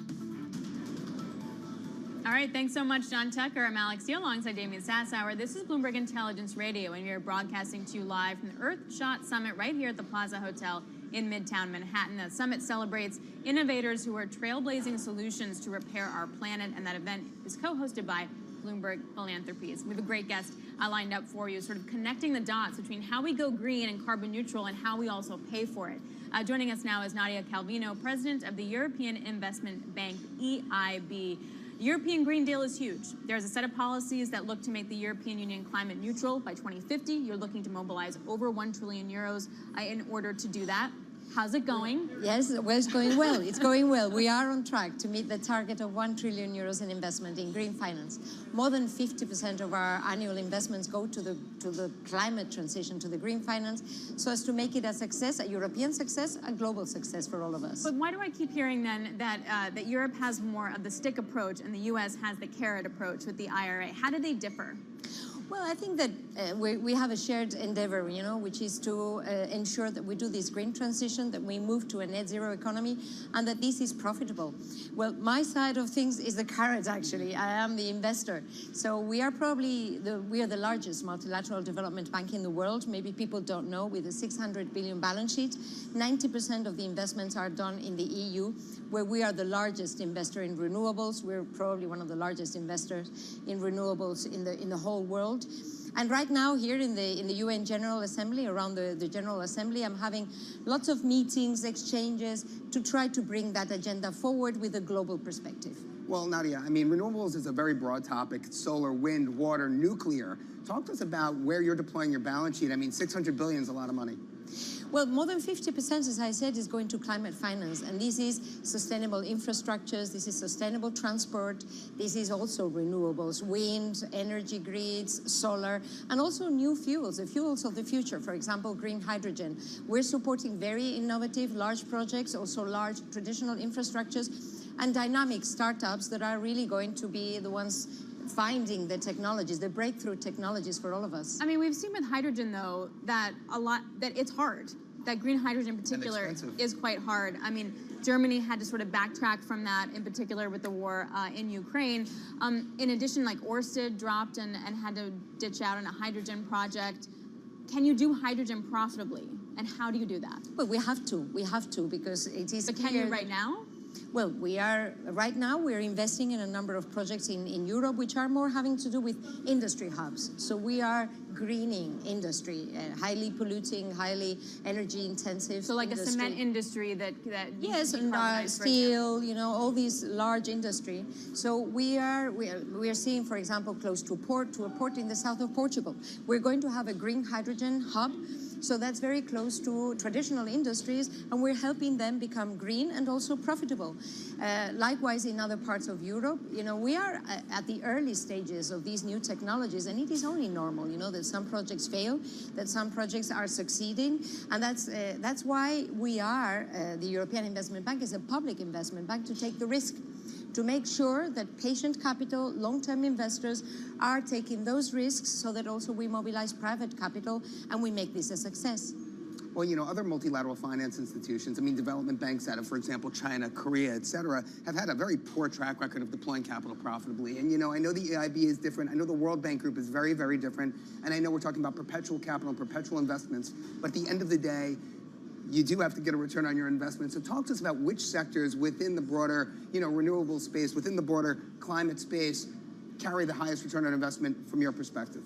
All right, thanks so much, John Tucker. I'm Alex Steele alongside Damien Sassower. This is Bloomberg Intelligence Radio, and we are broadcasting to you live from the Earthshot Summit right here at the Plaza Hotel in Midtown Manhattan. The summit celebrates innovators who are trailblazing solutions to repair our planet, and that event is co-hosted by Bloomberg Philanthropies. We have a great guest lined up for you, sort of connecting the dots between how we go green and carbon neutral and how we also pay for it. Joining us now is Nadia Calvino, president of the European Investment Bank, EIB. The European Green Deal is huge. There's a set of policies that look to make the European Union climate neutral by 2050. You're looking to mobilize over 1 trillion euros in order to do that. How's it going? Yes, well, it's going well. It's going well. We are on track to meet the target of 1 trillion euros in investment in green finance. More than 50% of our annual investments go to the climate transition, to the green finance, so as to make it a success, a European success, a global success for all of us. But why do I keep hearing then that Europe has more of the stick approach and the U.S. has the carrot approach with the IRA? How do they differ? Well, I think that we have a shared endeavor, which is to ensure that we do this green transition, that we move to a net zero economy, and that this is profitable. Well, my side of things is the carrot, actually. I am the investor. So we are probably the largest multilateral development bank in the world. Maybe people don't know, with a 600 billion balance sheet. 90% of the investments are done in the EU, where we are the largest investor in renewables. We're probably one of the largest investors in renewables in the whole world. And right now, here in the UN General Assembly, around the General Assembly, I'm having lots of meetings, exchanges, to try to bring that agenda forward with a global perspective. Well, Nadia, I mean, renewables is a very broad topic. Solar, wind, water, nuclear. Talk to us about where you're deploying your balance sheet. I mean, 600 billion is a lot of money. Well, more than 50%, as I said, is going to climate finance. And this is sustainable infrastructures, this is sustainable transport, this is also renewables, wind, energy grids, solar, and also new fuels, the fuels of the future, for example, green hydrogen. We're supporting very innovative, large projects, also large traditional infrastructures, and dynamic startups that are really going to be the ones finding the technologies, the breakthrough technologies for all of us. I mean, we've seen with hydrogen, though, that it's hard. That green hydrogen in particular is quite hard. I mean, Germany had to sort of backtrack from that, in particular with the war in Ukraine. In addition, like Ørsted dropped and had to ditch out on a hydrogen project. Can you do hydrogen profitably? And how do you do that? Well, we have to, because it is. But can you right now? Well, right now we're investing in a number of projects in Europe, which are more having to do with industry hubs. So we are greening industry, highly polluting, highly energy intensive. So like industry. A cement industry that yes, and steel, all these large industry. So we are seeing, for example, close to a port in the south of Portugal. We're going to have a green hydrogen hub. So that's very close to traditional industries, and we're helping them become green and also profitable. Likewise, in other parts of Europe, we are at the early stages of these new technologies, and it is only normal, that some projects fail, that some projects are succeeding, and that's why we are, the European Investment Bank is a public investment bank to take the risk, to make sure that patient capital, long-term investors are taking those risks so that also we mobilize private capital and we make this a success. Well, other multilateral finance institutions, development banks out of, for example, China, Korea, et cetera, have had a very poor track record of deploying capital profitably. And, I know the EIB is different. I know the World Bank Group is very, very different. And I know we're talking about perpetual capital and perpetual investments. But at the end of the day, you do have to get a return on your investment. So talk to us about which sectors within the broader, renewable space, within the broader climate space, carry the highest return on investment from your perspective?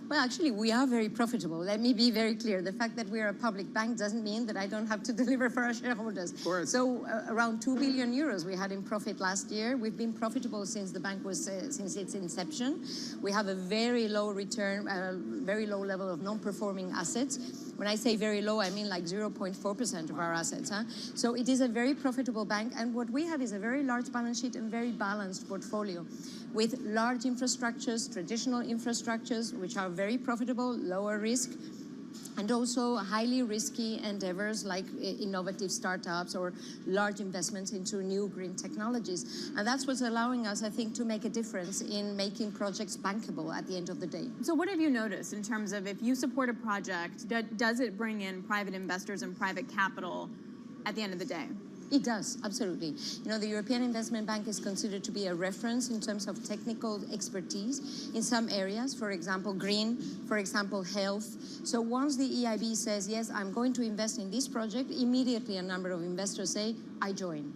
Well, actually, we are very profitable. Let me be very clear. The fact that we're a public bank doesn't mean that I don't have to deliver for our shareholders. Of course. So around 2 billion euros we had in profit last year. We've been profitable since the bank was, since its inception. We have a very low return, very low level of non-performing assets. When I say very low, I mean like 0.4% of our assets. So it is a very profitable bank. And what we have is a very large balance sheet and very balanced portfolio with large infrastructures, traditional infrastructures, which are very profitable, lower risk, and also highly risky endeavors like innovative startups or large investments into new green technologies. And that's what's allowing us, I think, to make a difference in making projects bankable at the end of the day. So what have you noticed in terms of if you support a project, does it bring in private investors and private capital at the end of the day? It does, absolutely. The European Investment Bank is considered to be a reference in terms of technical expertise in some areas, for example, green, for example, health. So once the EIB says, yes, I'm going to invest in this project, immediately a number of investors say, I join.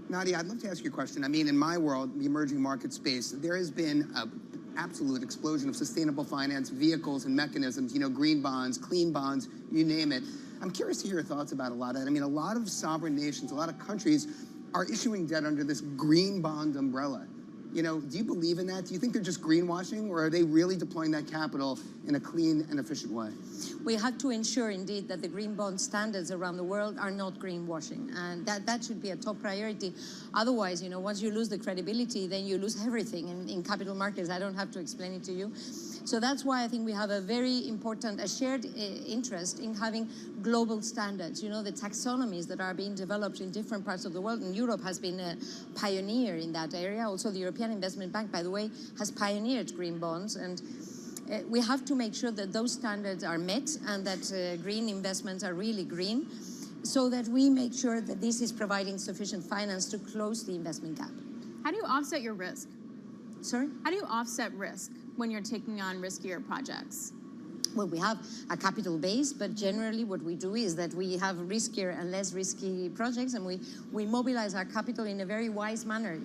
Nadia, I'd love to ask you a question. In my world, the emerging market space, there has been an absolute explosion of sustainable finance vehicles and mechanisms, green bonds, clean bonds, you name it. I'm curious to hear your thoughts about a lot of that. A lot of sovereign nations, a lot of countries are issuing debt under this green bond umbrella. Do you believe in that? Do you think they're just greenwashing, or are they really deploying that capital in a clean and efficient way? We have to ensure, indeed, that the green bond standards around the world are not greenwashing, and that should be a top priority. Otherwise, once you lose the credibility, then you lose everything in capital markets. I don't have to explain it to you. So that's why I think we have a very important, a shared interest in having global standards. The taxonomies that are being developed in different parts of the world, and Europe has been a pioneer in that area. Also, the European Investment Bank, by the way, has pioneered green bonds, and we have to make sure that those standards are met and that green investments are really green, so that we make sure that this is providing sufficient finance to close the investment gap. How do you offset your risk? Sorry? How do you offset risk when you're taking on riskier projects? Well, we have a capital base, but generally what we do is that we have riskier and less risky projects, and we mobilize our capital in a very wise manner.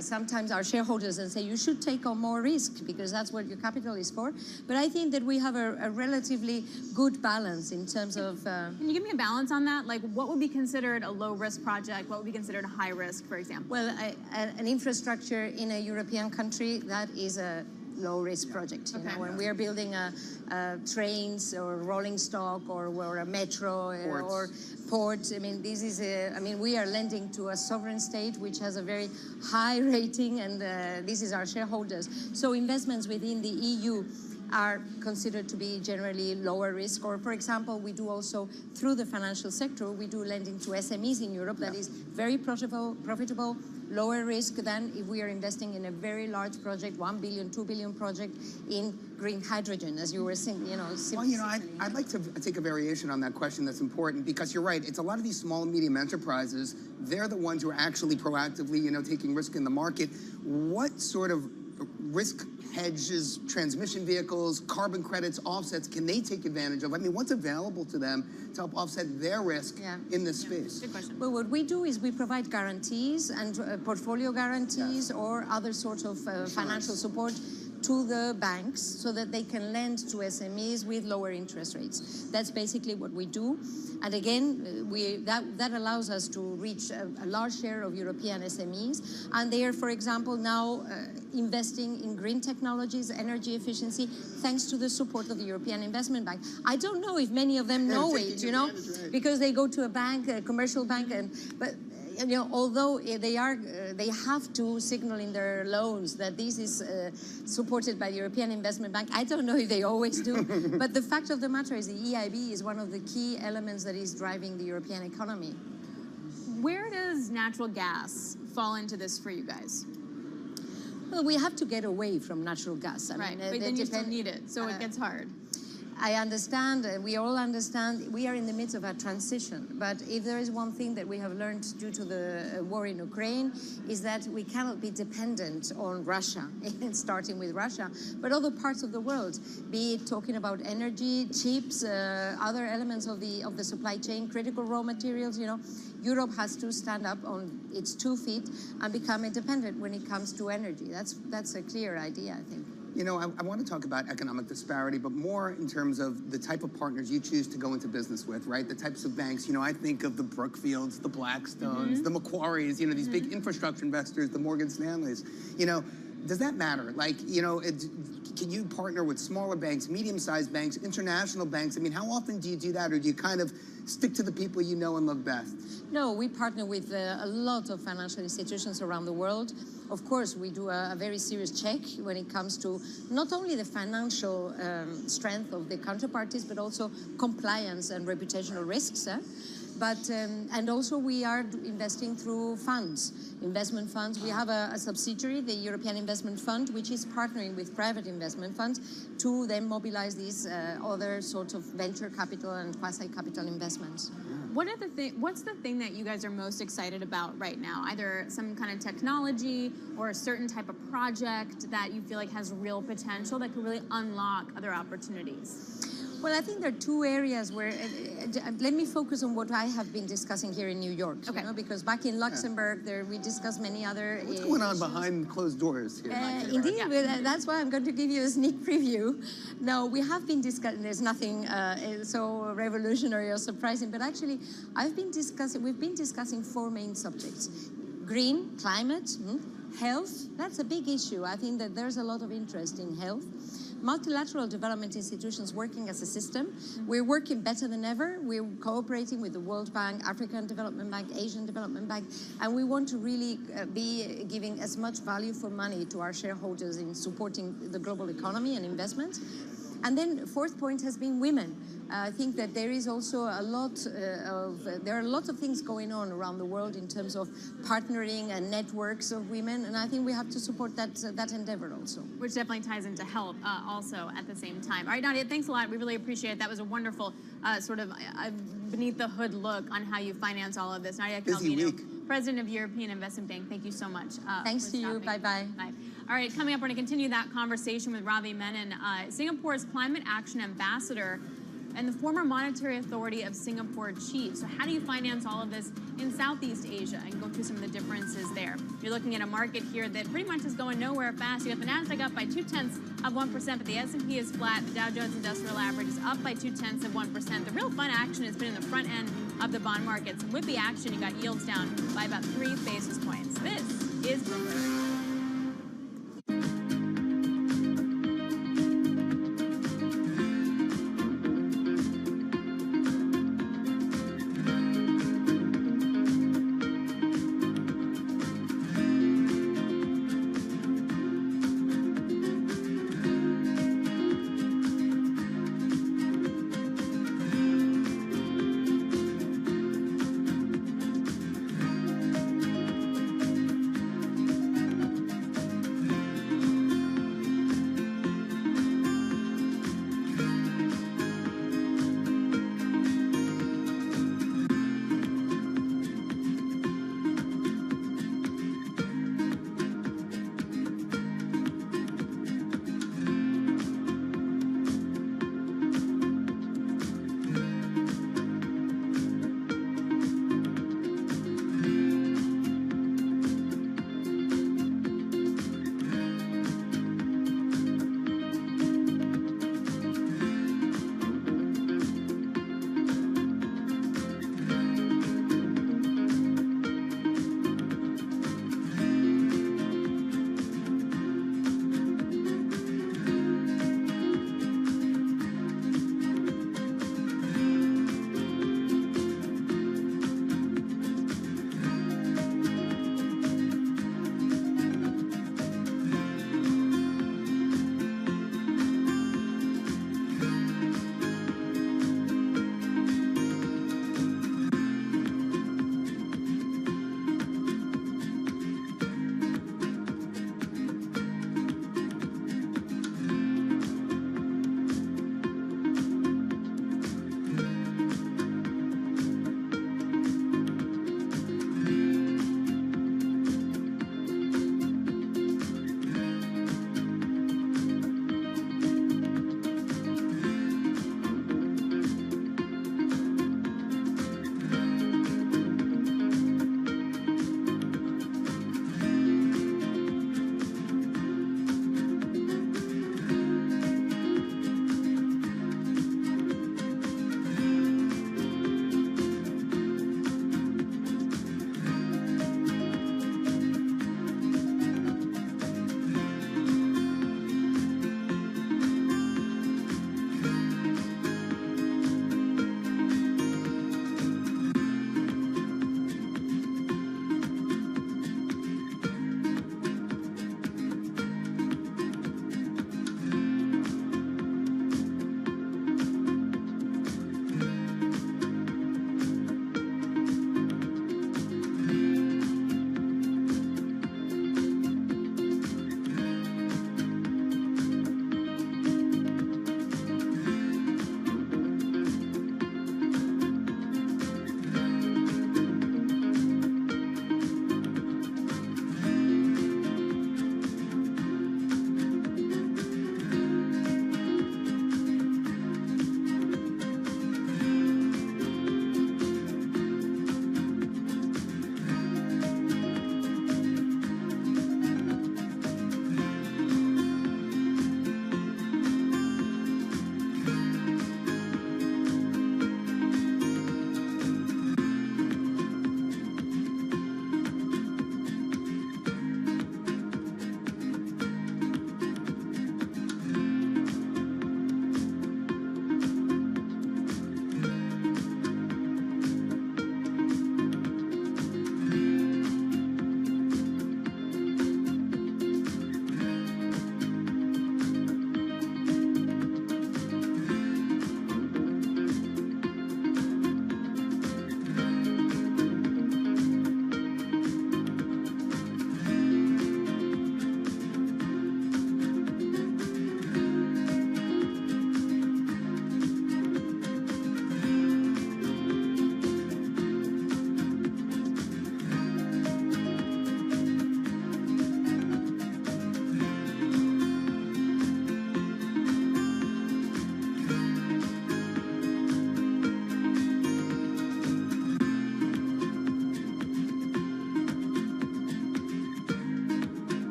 Sometimes our shareholders say you should take on more risk because that's what your capital is for. But I think that we have a relatively good balance in terms of. Can you give me a balance on that? Like, what would be considered a low risk project? What would be considered a high risk, for example? Well, an infrastructure in a European country, that is a low-risk project. When we are building trains or rolling stock or a metro or ports, this is we are lending to a sovereign state which has a very high rating, and this is our shareholders. So investments within the EU are considered to be generally lower risk. Or, for example, we do also, through the financial sector, we do lending to SMEs in Europe that is very profitable, lower risk than if we are investing in a very large project, 1 billion, 2 billion project in green hydrogen, as you were saying, I'd like to take a variation on that question that's important, because you're right. It's a lot of these small and medium enterprises. They're the ones who are actually proactively, taking risk in the market. What sort of risk hedges, transmission vehicles, carbon credits, offsets can they take advantage of? What's available to them to help offset their risk in this space? Good question. Well, what we do is we provide guarantees and portfolio guarantees or other sorts of financial support to the banks so that they can lend to SMEs with lower interest rates. That's basically what we do. And again, that allows us to reach a large share of European SMEs. And they are, for example, now investing in green technologies, energy efficiency, thanks to the support of the European Investment Bank. I don't know if many of them know it, because they go to a bank, a commercial bank, but although they have to signal in their loans that this is supported by the European Investment Bank. I don't know if they always do, but the fact of the matter is the EIB is one of the key elements that is driving the European economy. Where does natural gas fall into this for you guys? Well, we have to get away from natural gas. But then you still need it, so it gets hard. I understand, we all understand, we are in the midst of a transition. But if there is one thing that we have learned due to the war in Ukraine, is that we cannot be dependent on Russia, starting with Russia, but other parts of the world, be it talking about energy, chips, other elements of the supply chain, critical raw materials. Europe has to stand up on its 2 feet and become independent when it comes to energy. That's a clear idea, I think. I want to talk about economic disparity, but more in terms of the type of partners you choose to go into business with, right? The types of banks. I think of the Brookfields, the Blackstones, the Macquaries, these big infrastructure investors, the Morgan Stanleys. Does that matter? Can you partner with smaller banks, medium-sized banks, international banks? I mean, how often do you do that, or do you kind of stick to the people you know and love best? No, we partner with a lot of financial institutions around the world. Of course, we do a very serious check when it comes to not only the financial strength of the counterparties, but also compliance and reputational risks. And also we are investing through investment funds. We have a subsidiary, the European Investment Fund, which is partnering with private investment funds to then mobilize these other sorts of venture capital and quasi-capital investments. What's the thing that you guys are most excited about right now? Either some kind of technology or a certain type of project that you feel like has real potential that could really unlock other opportunities? Well, I think there are 2 areas where, let me focus on what I have been discussing here in New York, because back in Luxembourg, we discussed many other What's going on behind closed doors here? Indeed, that's why I'm going to give you a sneak preview. No, we have been discussing, there's nothing so revolutionary or surprising, but actually, we've been discussing 4 main subjects. Green, climate, health, that's a big issue. I think that there's a lot of interest in health. Multilateral development institutions working as a system. We're working better than ever. We're cooperating with the World Bank, African Development Bank, Asian Development Bank, and we want to really be giving as much value for money to our shareholders in supporting the global economy and investment. And then 4th point has been women. I think that there is also there are a lot of things going on around the world in terms of partnering and networks of women, and I think we have to support that endeavor also. Which definitely ties into health also at the same time. All right, Nadia, thanks a lot. We really appreciate it. That was a wonderful sort of beneath the hood look on how you finance all of this. Nadia Calvino, President of European Investment Bank, thank you so much. Thanks to you. Bye-bye. Bye. All right, coming up, we're going to continue that conversation with Ravi Menon, Singapore's Climate Action Ambassador and the former Monetary Authority of Singapore chief. So how do you finance all of this in Southeast Asia and go through some of the differences there? You're looking at a market here that pretty much is going nowhere fast. You got the NASDAQ up by 0.2%, but the S&P is flat. The Dow Jones Industrial Average is up by 0.2%. The real fun action has been in the front end of the bond market. Some whippy action. You got yields down by about 3 basis points. This is Bloomberg.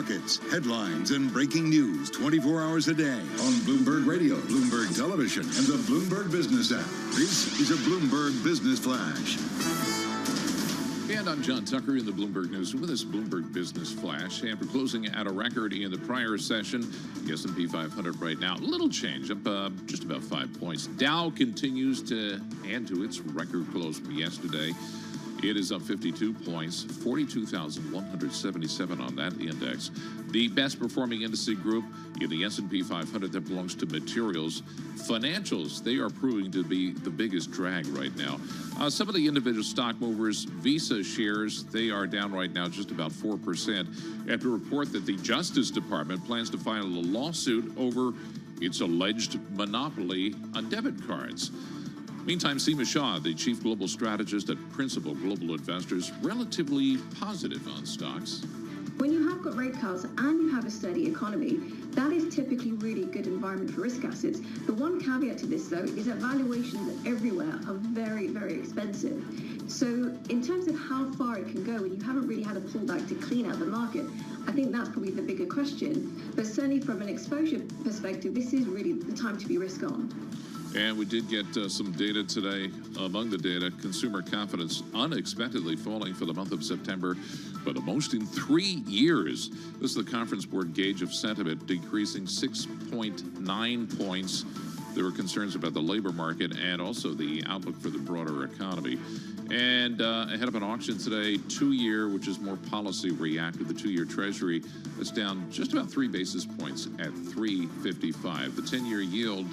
markets, headlines, and breaking news 24 hours a day on Bloomberg Radio, Bloomberg Television, and the Bloomberg Business app. This is a Bloomberg Business Flash. And I'm John Tucker in the Bloomberg News with this Bloomberg Business Flash. After closing at a record in the prior session, the S&P 500 right now, little change, up just about 5 points. Dow continues to add to its record close from yesterday. It is up 52 points, 42,177 on that index. The best performing industry group in the S&P 500 that belongs to materials. Financials, they are proving to be the biggest drag right now. Some of the individual stock movers, Visa shares, they are down right now just about 4% after a report that the Justice Department plans to file a lawsuit over its alleged monopoly on debit cards. Meantime, Seema Shah, the chief global strategist at Principal Global Investors, relatively positive on stocks. When you have got rate cuts and you have a steady economy, that is typically really good environment for risk assets. The one caveat to this, though, is that valuations everywhere are very, very expensive. So in terms of how far it can go, and you haven't really had a pullback to clean out the market, I think that's probably the bigger question. But certainly from an exposure perspective, this is really the time to be risk on. And we did get some data today. Among the data, consumer confidence unexpectedly falling for the month of September by the most in 3 years. This is the Conference Board gauge of sentiment, decreasing 6.9 points. There were concerns about the labor market and also the outlook for the broader economy. And ahead of an auction today, 2-year, which is more policy reactive, the 2-year Treasury is down just about 3 basis points at 3.55. The 10-year yield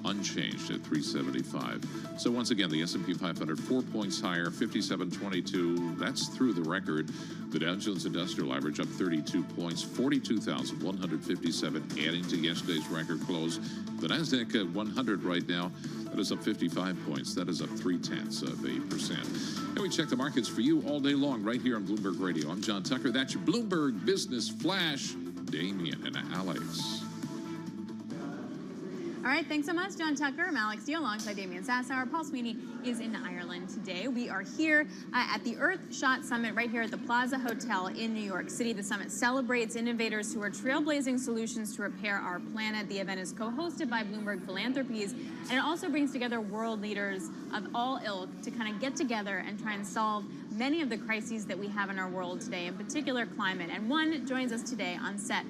unchanged at 375. So once again, the S&P 500 4 points higher, 5722. That's through the record. The Dow Jones Industrial Average up 32 points, 42,157, adding to yesterday's record close. The Nasdaq at 100 right now, that is up 55 points. That is up 0.3%. And we check the markets for you all day long right here on Bloomberg Radio. I'm John Tucker. That's your Bloomberg Business Flash. Damian and Alex. All right, thanks so much, John Tucker. I'm Alex Deal alongside Damian Sassower. Paul Sweeney is in Ireland today. We are here at the Earthshot Summit right here at the Plaza Hotel in New York City. The summit celebrates innovators who are trailblazing solutions to repair our planet. The event is co-hosted by Bloomberg Philanthropies, and it also brings together world leaders of all ilk to kind of get together and try and solve many of the crises that we have in our world today, in particular climate. And one joins us today on set.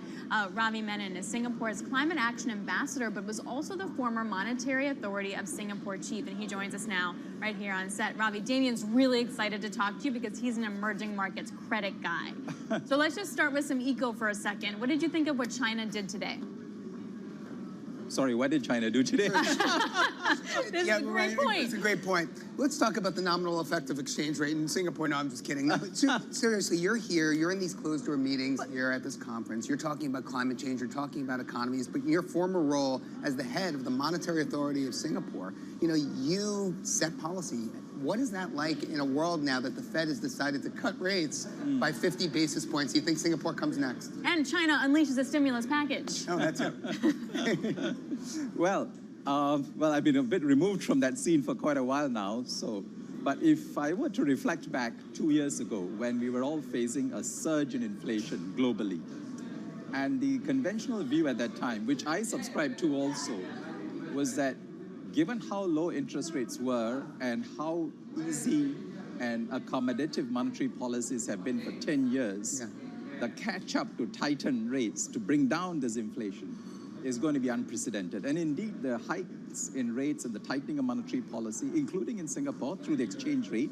Ravi Menon is Singapore's Climate Action Ambassador, but was also the former Monetary Authority of Singapore Chief, and he joins us now right here on set. Ravi, Damian's really excited to talk to you because he's an emerging markets credit guy. So let's just start with some eco for a second. What did you think of what China did today? Sorry, what did China do today? This is a great point. It's a great point. Let's talk about the nominal effective exchange rate in Singapore. No, I'm just kidding. No, but seriously, you're here. You're in these closed-door meetings here at this conference. You're talking about climate change. You're talking about economies. But in your former role as the head of the Monetary Authority of Singapore, you set policy. What is that like in a world now that the Fed has decided to cut rates by 50 basis points? Do you think Singapore comes next? And China unleashes a stimulus package. Oh, that's it. Well, I've been a bit removed from that scene for quite a while now. But if I were to reflect back 2 years ago when we were all facing a surge in inflation globally, and the conventional view at that time, which I subscribed to also, was that given how low interest rates were and how easy and accommodative monetary policies have been for 10 years, the catch-up to tighten rates to bring down this inflation is going to be unprecedented. And indeed, the hikes in rates and the tightening of monetary policy, including in Singapore through the exchange rate,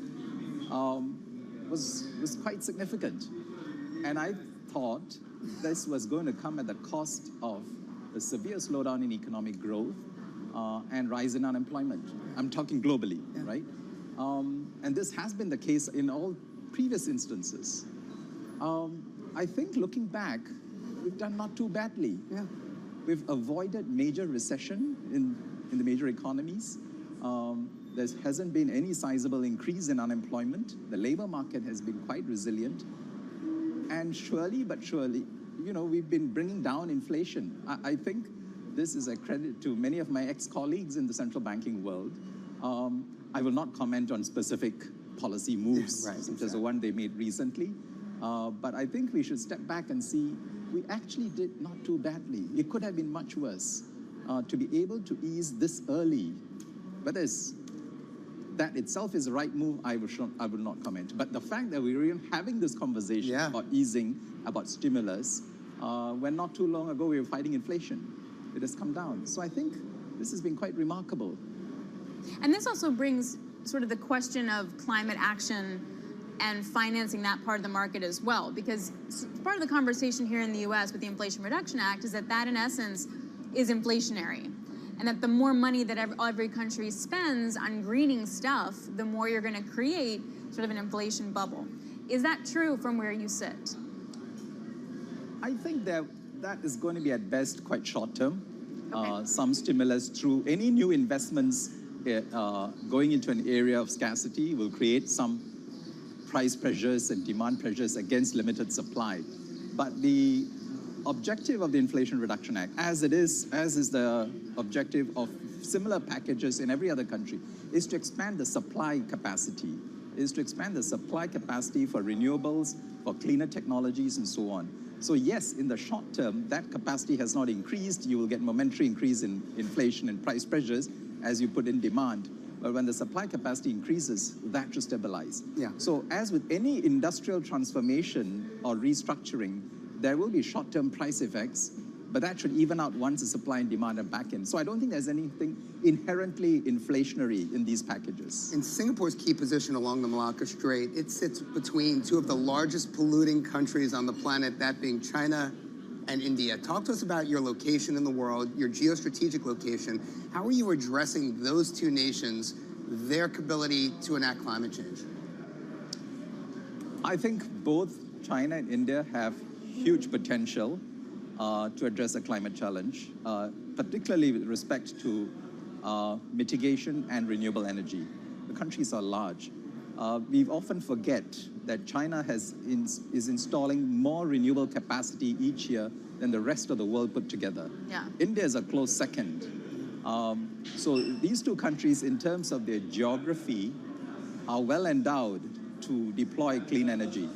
was quite significant. And I thought this was going to come at the cost of a severe slowdown in economic growth and rise in unemployment. I'm talking globally, right? And this has been the case in all previous instances. I think looking back, we've done not too badly. We've avoided major recession in the major economies. There hasn't been any sizable increase in unemployment. The labor market has been quite resilient. And surely, but surely, we've been bringing down inflation. I think this is a credit to many of my ex-colleagues in the central banking world. I will not comment on specific policy moves, such as the one they made recently. But I think we should step back and see we actually did not too badly. It could have been much worse. To be able to ease this early, whether that itself is the right move, I will not comment. But the fact that we're even having this conversation about easing, about stimulus, when not too long ago we were fighting inflation. It has come down. So I think this has been quite remarkable. And this also brings sort of the question of climate action and financing that part of the market as well, because part of the conversation here in the U.S. with the Inflation Reduction Act is that in essence is inflationary, and that the more money that every country spends on greening stuff, the more you're going to create sort of an inflation bubble. Is that true from where you sit? I think that is going to be at best quite short term. Some stimulus through any new investments going into an area of scarcity will create some price pressures and demand pressures against limited supply. But the objective of the Inflation Reduction Act, as is the objective of similar packages in every other country, is to expand the supply capacity, for renewables, for cleaner technologies, and so on. So yes, in the short term, that capacity has not increased. You will get momentary increase in inflation and price pressures as you put in demand. But when the supply capacity increases, that should stabilize. So as with any industrial transformation or restructuring, there will be short-term price effects, but that should even out once the supply and demand are back in. So I don't think there's anything inherently inflationary in these packages. In Singapore's key position along the Malacca Strait, it sits between two of the largest polluting countries on the planet, that being China and India. Talk to us about your location in the world, your geostrategic location. How are you addressing those two nations, their ability to enact climate change? I think both China and India have huge potential to address the climate challenge, particularly with respect to mitigation and renewable energy. The countries are large. We often forget that China is installing more renewable capacity each year than the rest of the world put together. India is a close second. So these two countries, in terms of their geography, are well endowed to deploy clean energy.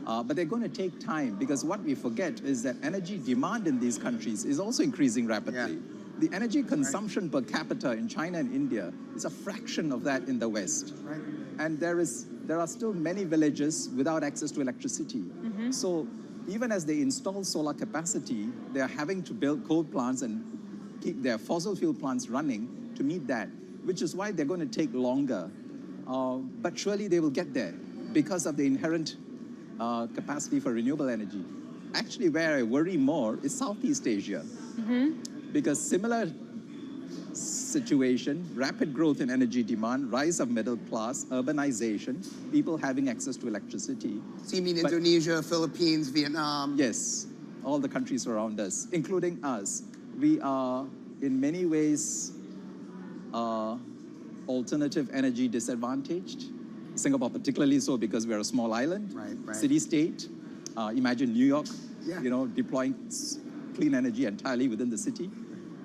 But they're going to take time, because what we forget is that energy demand in these countries is also increasing rapidly. The energy consumption per capita in China and India is a fraction of that in the West. And there are still many villages without access to electricity. So even as they install solar capacity, they are having to build coal plants and keep their fossil fuel plants running to meet that, which is why they're going to take longer. But surely they will get there because of the inherent capacity for renewable energy. Actually, where I worry more is Southeast Asia. Because similar situation, rapid growth in energy demand, rise of middle class, urbanization, people having access to electricity. So you mean Indonesia, Philippines, Vietnam? Yes, all the countries around us, including us. We are in many ways alternative energy disadvantaged. Singapore particularly so, because we're a small island, city-state. Imagine New York, deploying clean energy entirely within the city.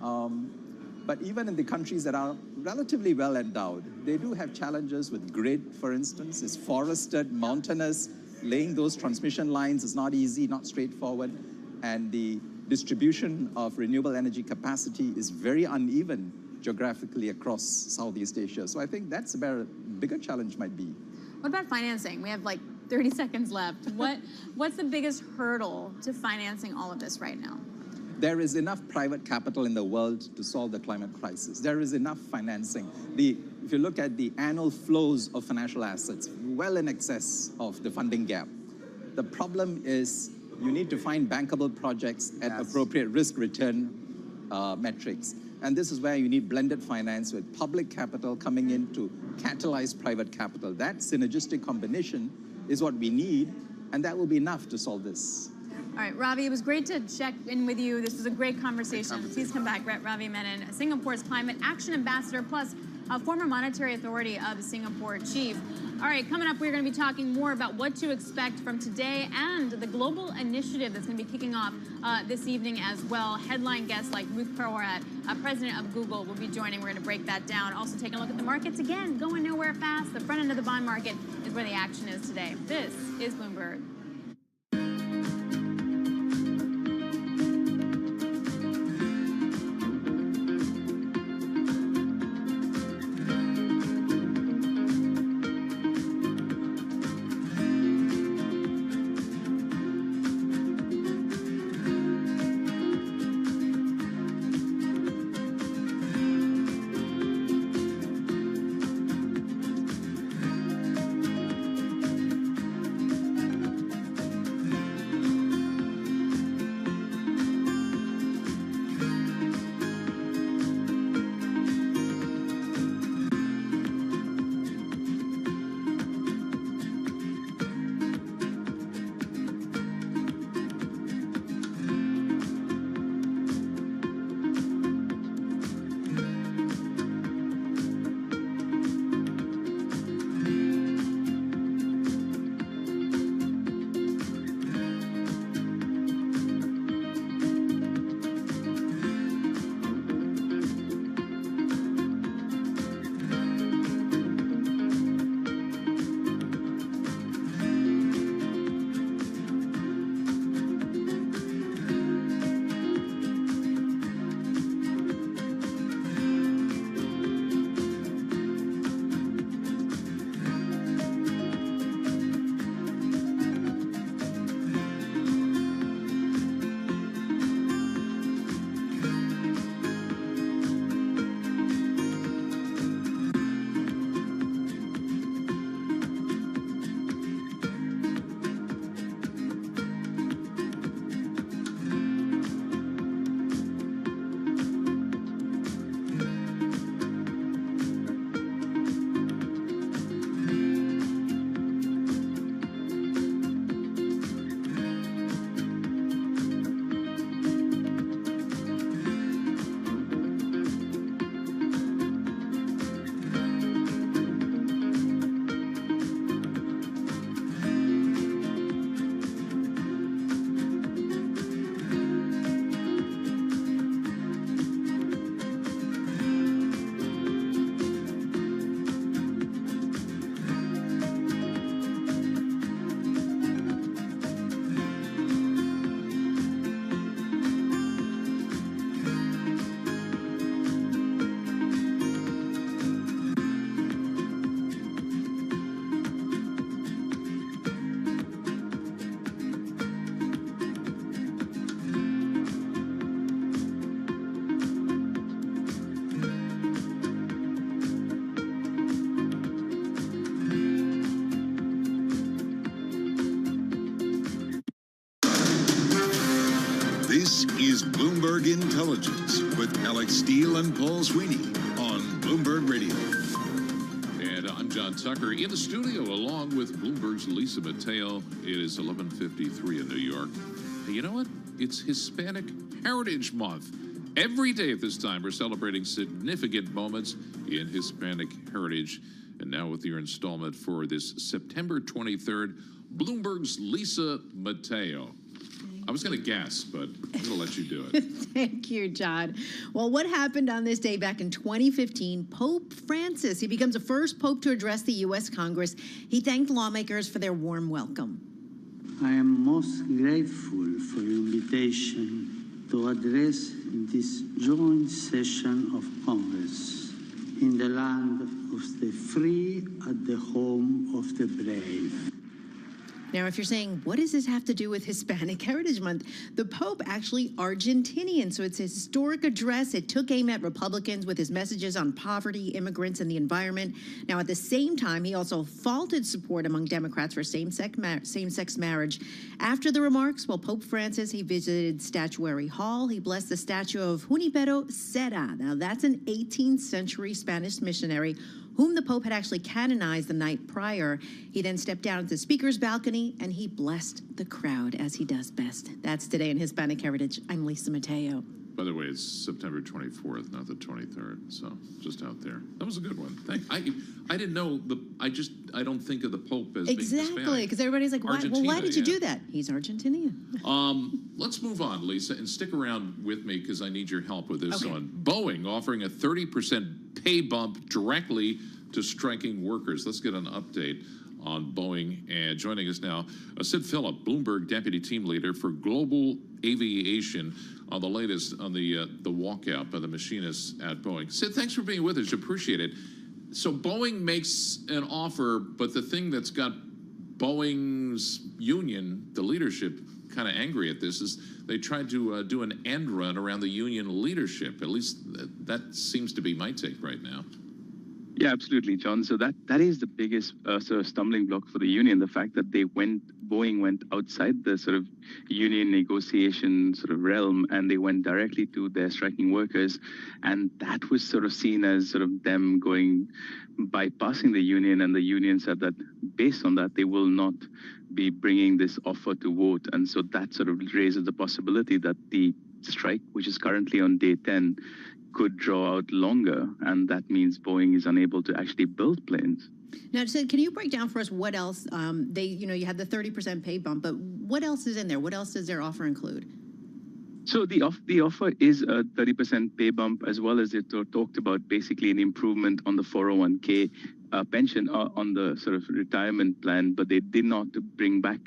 But even in the countries that are relatively well endowed, they do have challenges with grid, for instance. It's forested, mountainous. Laying those transmission lines is not easy, not straightforward. And the distribution of renewable energy capacity is very uneven geographically across Southeast Asia. So I think that's where a bigger challenge might be. What about financing? We have like 30 seconds left. What's the biggest hurdle to financing all of this right now? There is enough private capital in the world to solve the climate crisis. There is enough financing. If you look at the annual flows of financial assets, well in excess of the funding gap. The problem is you need to find bankable projects at appropriate risk-return metrics. And this is where you need blended finance with public capital coming in to catalyze private capital. That synergistic combination is what we need, and that will be enough to solve this. All right, Ravi, it was great to check in with you. This was a great conversation. Please come back, Ravi Menon, Singapore's Climate Action Ambassador, plus a former Monetary Authority of Singapore chief. All right, coming up, we're going to be talking more about what to expect from today and the global initiative that's going to be kicking off this evening as well. Headline guests like Ruth Porat, president of Google, will be joining. We're going to break that down. Also taking a look at the markets again, going nowhere fast. The front end of the bond market is where the action is today. This is Bloomberg. This is Bloomberg Intelligence with Alex Steele and Paul Sweeney on Bloomberg Radio. And I'm John Tucker in the studio along with Bloomberg's Lisa Mateo. It is 11:53 in New York. Hey, you know what? It's Hispanic Heritage Month. Every day at this time, we're celebrating significant moments in Hispanic heritage. And now with your installment for this September 23rd, Bloomberg's Lisa Mateo. I was going to guess, but I'm going to let you do it. Thank you, John. Well, what happened on this day back in 2015? Pope Francis, he becomes the first pope to address the U.S. Congress. He thanked lawmakers for their warm welcome. I am most grateful for your invitation to address this joint session of Congress in the land of the free at the home of the brave. Now, if you're saying, what does this have to do with Hispanic Heritage Month? The Pope actually Argentinian, so it's a historic address. It took aim at Republicans with his messages on poverty, immigrants, and the environment. Now, at the same time, he also faulted support among Democrats for same-sex marriage. After the remarks, well, Pope Francis, he visited Statuary Hall. He blessed the statue of Junipero Serra. Now, that's an 18th century Spanish missionary whom the Pope had actually canonized the night prior. He then stepped down to the speaker's balcony and he blessed the crowd as he does best. That's today in Hispanic Heritage. I'm Lisa Mateo. By the way, it's September 24th, not the 23rd. So just out there. That was a good one. I didn't know I don't think of the Pope as being Hispanic. Exactly, because everybody's like, why did you do that? He's Argentinian. Let's move on, Lisa, and stick around with me because I need your help with this Okay. one. Boeing offering a 30% pay bump directly to striking workers. Let's get an update on Boeing. And joining us now, Sid Phillip, Bloomberg Deputy Team Leader for Global Aviation, on the latest on the walkout by the machinists at Boeing. Sid, thanks for being with us. Appreciate it. So Boeing makes an offer, but the thing that's got Boeing's union, the leadership, kind of angry at this is they tried to do an end run around the union leadership. At least that seems to be my take right now. Yeah, absolutely, John. So that is the biggest sort of stumbling block for the union, the fact that Boeing went outside the sort of union negotiation sort of realm and they went directly to their striking workers. And that was sort of seen as sort of them bypassing the union. And the union said that based on that, they will not be bringing this offer to vote. And so that sort of raises the possibility that the strike, which is currently on day 10, could draw out longer, and that means Boeing is unable to actually build planes. Now, Sid, can you break down for us what else you had the 30% pay bump, but what else is in there? What else does their offer include? So the offer is a 30% pay bump, as well as they talked about basically an improvement on the 401k pension on the sort of retirement plan, but they did not bring back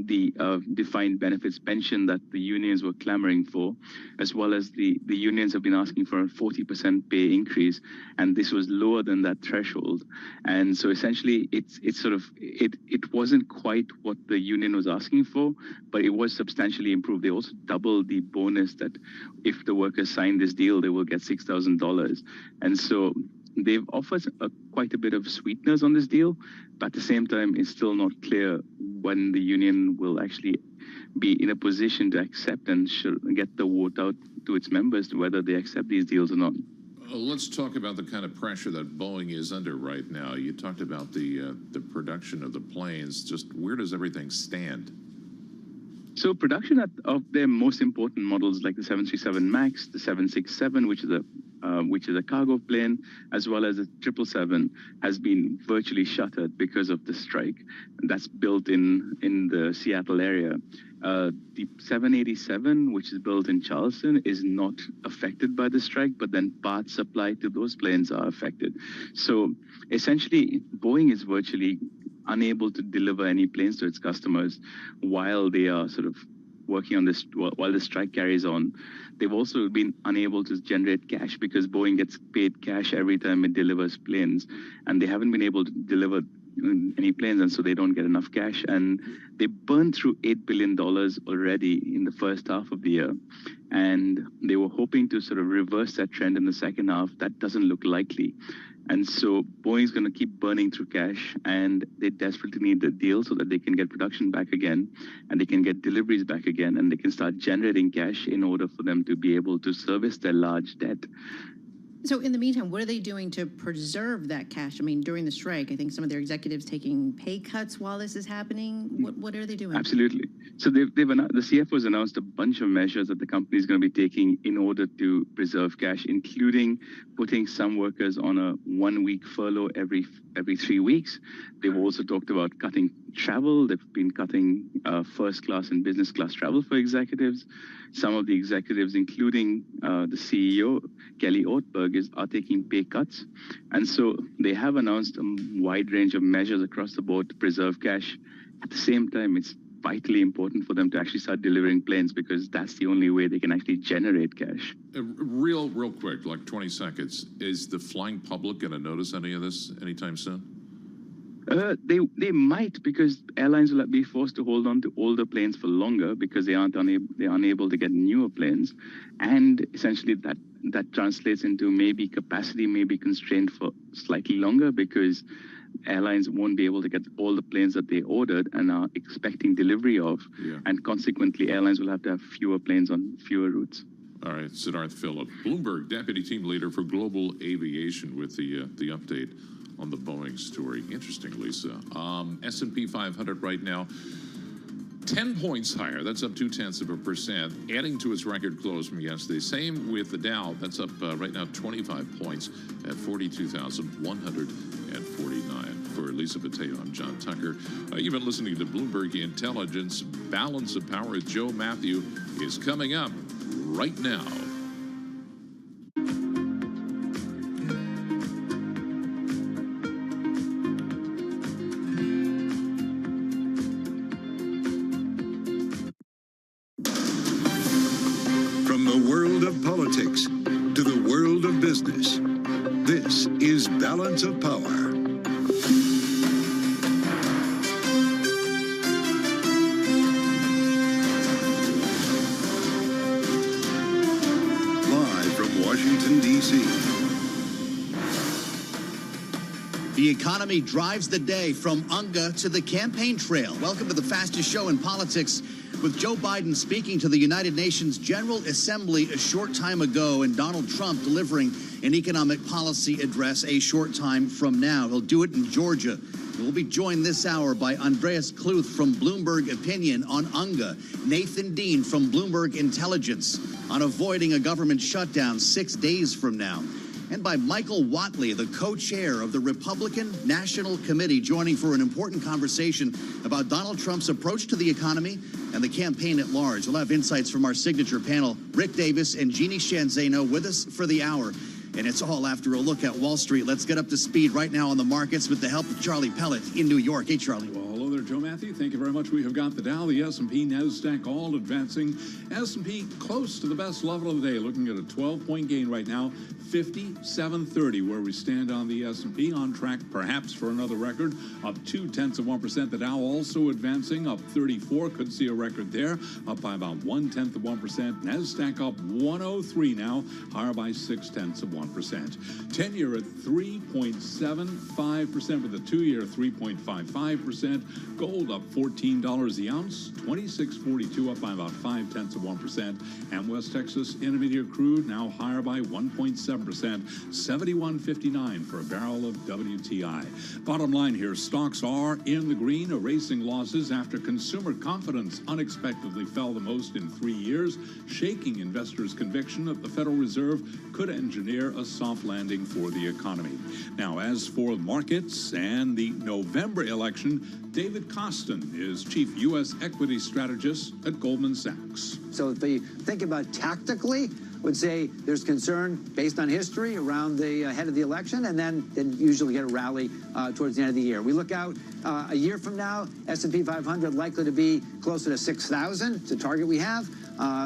the defined benefits pension that the unions were clamoring for, as well as the unions have been asking for a 40% pay increase, and this was lower than that threshold. And so essentially it wasn't quite what the union was asking for, but it was substantially improved. They also doubled the bonus that if the workers sign this deal, they will get $6,000. And so they've offered quite a bit of sweeteners on this deal, but at the same time, it's still not clear when the union will actually be in a position to accept and get the vote out to its members to whether they accept these deals or not. Let's talk about the kind of pressure that Boeing is under right now. You talked about the production of the planes. Just where does everything stand? So production of their most important models like the 737 MAX, the 767, which is a cargo plane, as well as the 777, has been virtually shuttered because of the strike. And that's built in the Seattle area. The 787, which is built in Charleston, is not affected by the strike, but then parts supplied to those planes are affected. So essentially, Boeing is virtually unable to deliver any planes to its customers while they are sort of working on this, while the strike carries on. They've also been unable to generate cash because Boeing gets paid cash every time it delivers planes, and they haven't been able to deliver any planes, and so they don't get enough cash. And they burned through $8 billion already in the first half of the year. And they were hoping to sort of reverse that trend in the second half. That doesn't look likely. And so Boeing's going to keep burning through cash, and they desperately need the deal so that they can get production back again, and they can get deliveries back again, and they can start generating cash in order for them to be able to service their large debt. So in the meantime, what are they doing to preserve that cash? I mean, during the strike, I think some of their executives taking pay cuts while this is happening. What are they doing? Absolutely. So the CFO has announced a bunch of measures that the company is going to be taking in order to preserve cash, including putting some workers on a 1-week furlough every 3 weeks. They've also talked about cutting travel. They've been cutting first class and business class travel for executives. Some of the executives, including the CEO, Kelly Ortberg, are taking pay cuts. And so they have announced a wide range of measures across the board to preserve cash. At the same time, it's vitally important for them to actually start delivering planes, because that's the only way they can actually generate cash. Real quick, like 20 seconds. Is the flying public going to notice any of this anytime soon? They might, because airlines will be forced to hold on to older planes for longer because they're unable to get newer planes, and essentially that translates into maybe capacity may be constrained for slightly longer because airlines won't be able to get all the planes that they ordered and are expecting delivery of, and consequently airlines will have to have fewer planes on fewer routes. All right, Siddharth Phillip, Bloomberg Deputy Team Leader for Global Aviation, with the update on the Boeing story. Interesting, Lisa. S&P 500 right now, 10 points higher. That's up 0.2%, adding to its record close from yesterday. Same with the Dow. That's up right now 25 points at 42,149. For Lisa Mateo, I'm John Tucker. You've been listening to Bloomberg Intelligence. Balance of Power with Joe Matthew is coming up right now. From the world of politics to the world of business, this is Balance of Power. Washington, D.C. The economy drives the day from UNGA to the campaign trail. Welcome to the fastest show in politics, with Joe Biden speaking to the United Nations General Assembly a short time ago and Donald Trump delivering an economic policy address a short time from now. He'll do it in Georgia. We'll be joined this hour by Andreas Kluth from Bloomberg Opinion on UNGA, Nathan Dean from Bloomberg Intelligence on avoiding a government shutdown 6 days from now, and by Michael Whatley, the co-chair of the Republican National Committee, joining for an important conversation about Donald Trump's approach to the economy and the campaign at large. We'll have insights from our signature panel, Rick Davis and Jeannie Shanzano, with us for the hour. And it's all after a look at Wall Street. Let's get up to speed right now on the markets with the help of Charlie Pellet in New York. Hey, Charlie. Well, hello there, Joe Matthew. Thank you very much. We have got the Dow, the S&P, NASDAQ all advancing. S&P close to the best level of the day, looking at a 12-point gain right now, 57.30, where we stand on the S&P, on track perhaps for another record, up 0.2%. The Dow also advancing, up 34, could see a record there, up by about 0.1%. NASDAQ up 103 now, higher by 0.6%. 10-year at 3.75%, with a 2-year 3.55%. Gold up $14 the ounce, 26.42, up by about 0.5%. And West Texas Intermediate crude now higher by 1.7%, 71.59 for a barrel of WTI. Bottom line here, stocks are in the green, erasing losses after consumer confidence unexpectedly fell the most in 3 years, shaking investors' conviction that the Federal Reserve could engineer a soft landing for the economy. Now, as for markets and the November election, David Kostin is chief U.S. equity strategist at Goldman Sachs. So if they think about tactically, would say there's concern based on history around the ahead of the election, and then usually get a rally towards the end of the year. We look out a year from now, S&P 500 likely to be closer to 6,000. It's a target we have.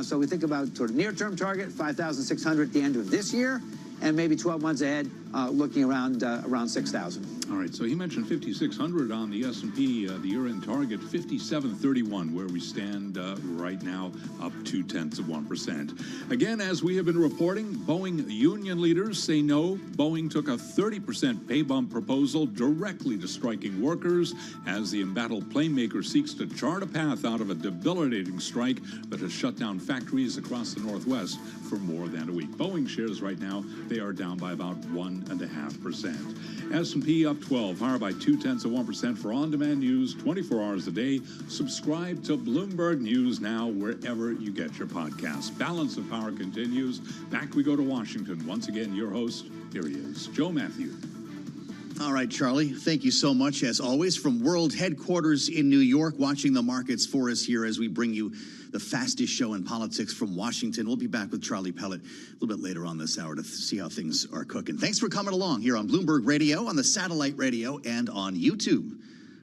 So we think about sort of near-term target, 5,600 at the end of this year, and maybe 12 months ahead, looking around 6,000. All right, so he mentioned 5,600 on the S&P, the year-end target, 5,731, where we stand right now, up 0.2%. Again, as we have been reporting, Boeing union leaders say no. Boeing took a 30% pay bump proposal directly to striking workers as the embattled plane maker seeks to chart a path out of a debilitating strike that has shut down factories across the Northwest for more than a week. Boeing shares right now, they are down by about 1.5%. S&P up 12, higher by 0.2% for on-demand news 24 hours a day. Subscribe to Bloomberg News now wherever you get your podcasts. Balance of Power continues. Back we go to Washington. Once again, your host, here he is, Joe Matthew. All right, Charlie, thank you so much, as always, from World Headquarters in New York, watching the markets for us here as we bring you the fastest show in politics from Washington. We'll be back with Charlie Pellet a little bit later on this hour to see how things are cooking. Thanks for coming along here on Bloomberg Radio, on the satellite radio, and on YouTube,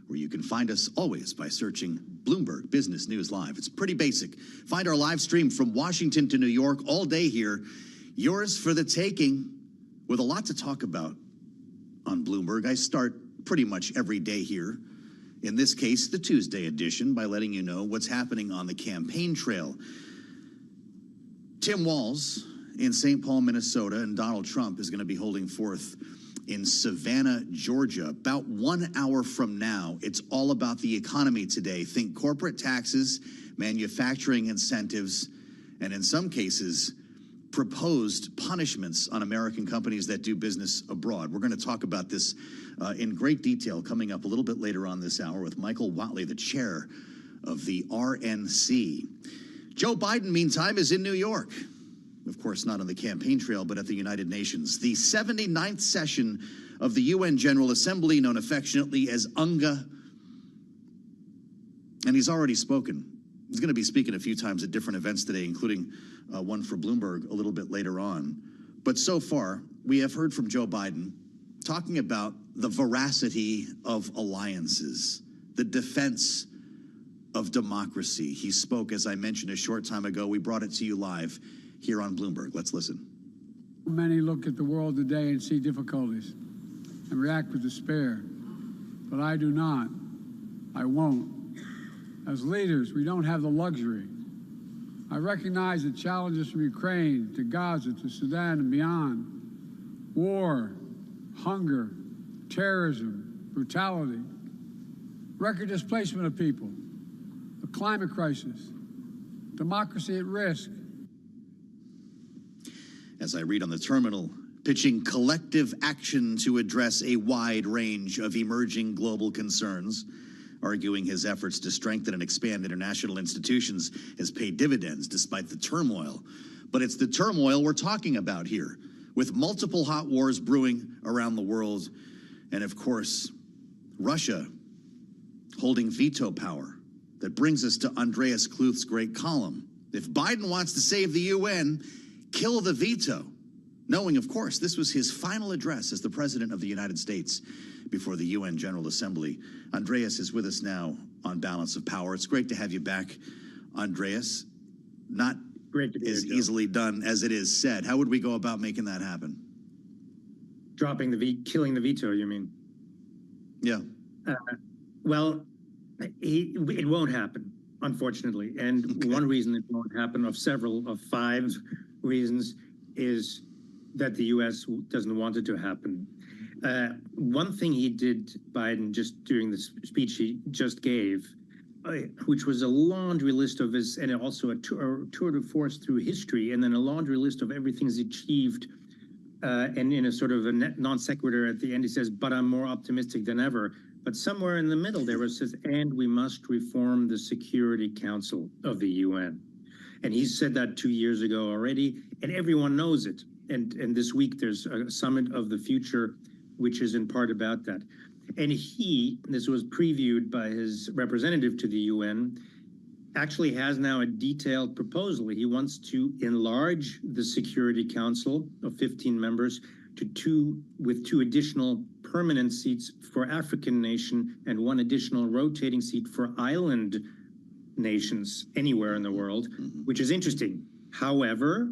where you can find us always by searching Bloomberg Business News Live. It's pretty basic. Find our live stream from Washington to New York all day here. Yours for the taking, with a lot to talk about on Bloomberg. I start pretty much every day here, in this case, the Tuesday edition, by letting you know what's happening on the campaign trail. Tim Walz in St. Paul, Minnesota, and Donald Trump is going to be holding forth in Savannah, Georgia. About 1 hour from now, it's all about the economy today. Think corporate taxes, manufacturing incentives, and in some cases, proposed punishments on American companies that do business abroad. We're going to talk about this in great detail coming up a little bit later on this hour with Michael Watley, the chair of the RNC. Joe Biden, meantime, is in New York. Of course, not on the campaign trail, but at the United Nations. The 79th session of the UN General Assembly, known affectionately as UNGA. And he's already spoken. He's going to be speaking a few times at different events today, including one for Bloomberg a little bit later on. But so far, we have heard from Joe Biden talking about the veracity of alliances, the defense of democracy. He spoke, as I mentioned a short time ago. We brought it to you live here on Bloomberg. Let's listen. Many look at the world today and see difficulties and react with despair. But I do not. I won't. As leaders, we don't have the luxury. I recognize the challenges from Ukraine to Gaza to Sudan and beyond. War, hunger, terrorism, brutality, record displacement of people, a climate crisis, democracy at risk. As I read on the terminal, pitching collective action to address a wide range of emerging global concerns, arguing his efforts to strengthen and expand international institutions has paid dividends despite the turmoil. But it's the turmoil we're talking about here, with multiple hot wars brewing around the world, and of course, Russia holding veto power. That brings us to Andreas Kluth's great column. If Biden wants to save the UN, kill the veto. Knowing, of course, this was his final address as the President of the United States before the UN General Assembly. Andreas is with us now on Balance of Power. It's great to have you back, Andreas. Not great to be as here, easily done as it is said. How would we go about making that happen? Killing the veto, you mean? Yeah. Well, it won't happen, unfortunately. And one reason it won't happen, of 5 reasons, is that the U.S. doesn't want it to happen. One thing he did, Biden, just during the speech he just gave, which was a laundry list of his, and also a tour de force through history, and then a laundry list of everything he's achieved. And in a sort of a non sequitur at the end, he says, but I'm more optimistic than ever. But somewhere in the middle there it says, and we must reform the Security Council of the UN. And he said that 2 years ago already, and everyone knows it. And this week there's a summit of the future, which is in part about that. And this was previewed by his representative to the UN, actually has now a detailed proposal. He wants to enlarge the Security Council of 15 members to with 2 additional permanent seats for African nation and 1 additional rotating seat for island nations anywhere in the world, which is interesting. However,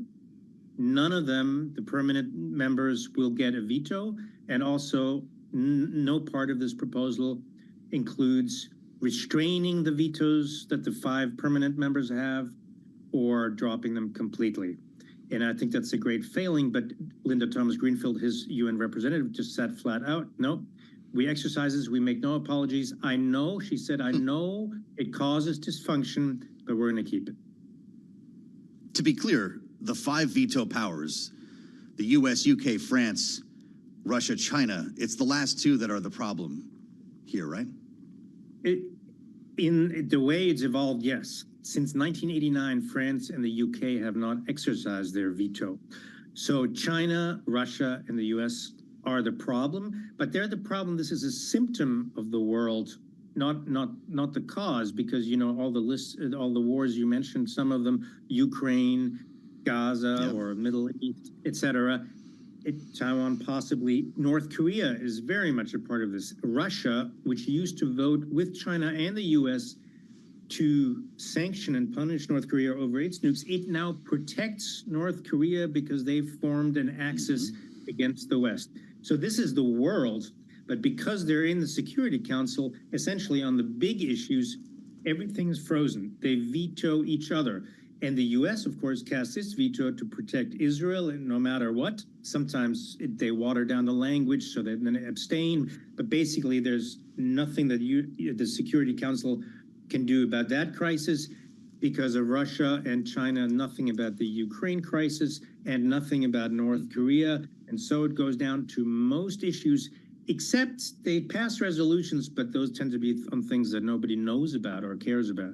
none of them, the permanent members, will get a veto. And also, no part of this proposal includes restraining the vetoes that the 5 permanent members have or dropping them completely. And I think that's a great failing, but Linda Thomas-Greenfield, his UN representative, just said flat out, no, we exercise this, we make no apologies. I know, she said, I know it causes dysfunction, but we're going to keep it. To be clear, the 5 veto powers, the US, UK, France, Russia, China, it's the last 2 that are the problem here, right? In the way it's evolved, yes. Since 1989, France and the UK have not exercised their veto. So China, Russia, and the US are the problem, but they're the problem. This is a symptom of the world, not the cause, because, you know, all the lists, all the wars you mentioned, some of them, Ukraine, Gaza, or Middle East, etc. Taiwan, possibly. North Korea is very much a part of this. Russia, which used to vote with China and the US to sanction and punish North Korea over its nukes, it now protects North Korea because they've formed an axis against the West. So this is the world, but because they're in the Security Council, essentially on the big issues, everything's frozen. They veto each other. And the U.S., of course, casts its veto to protect Israel, and no matter what. Sometimes they water down the language so they then abstain. But basically, there's nothing that the Security Council can do about that crisis. Because of Russia and China, nothing about the Ukraine crisis, and nothing about North Korea. And so it goes down to most issues, except they pass resolutions, but those tend to be on things that nobody knows about or cares about.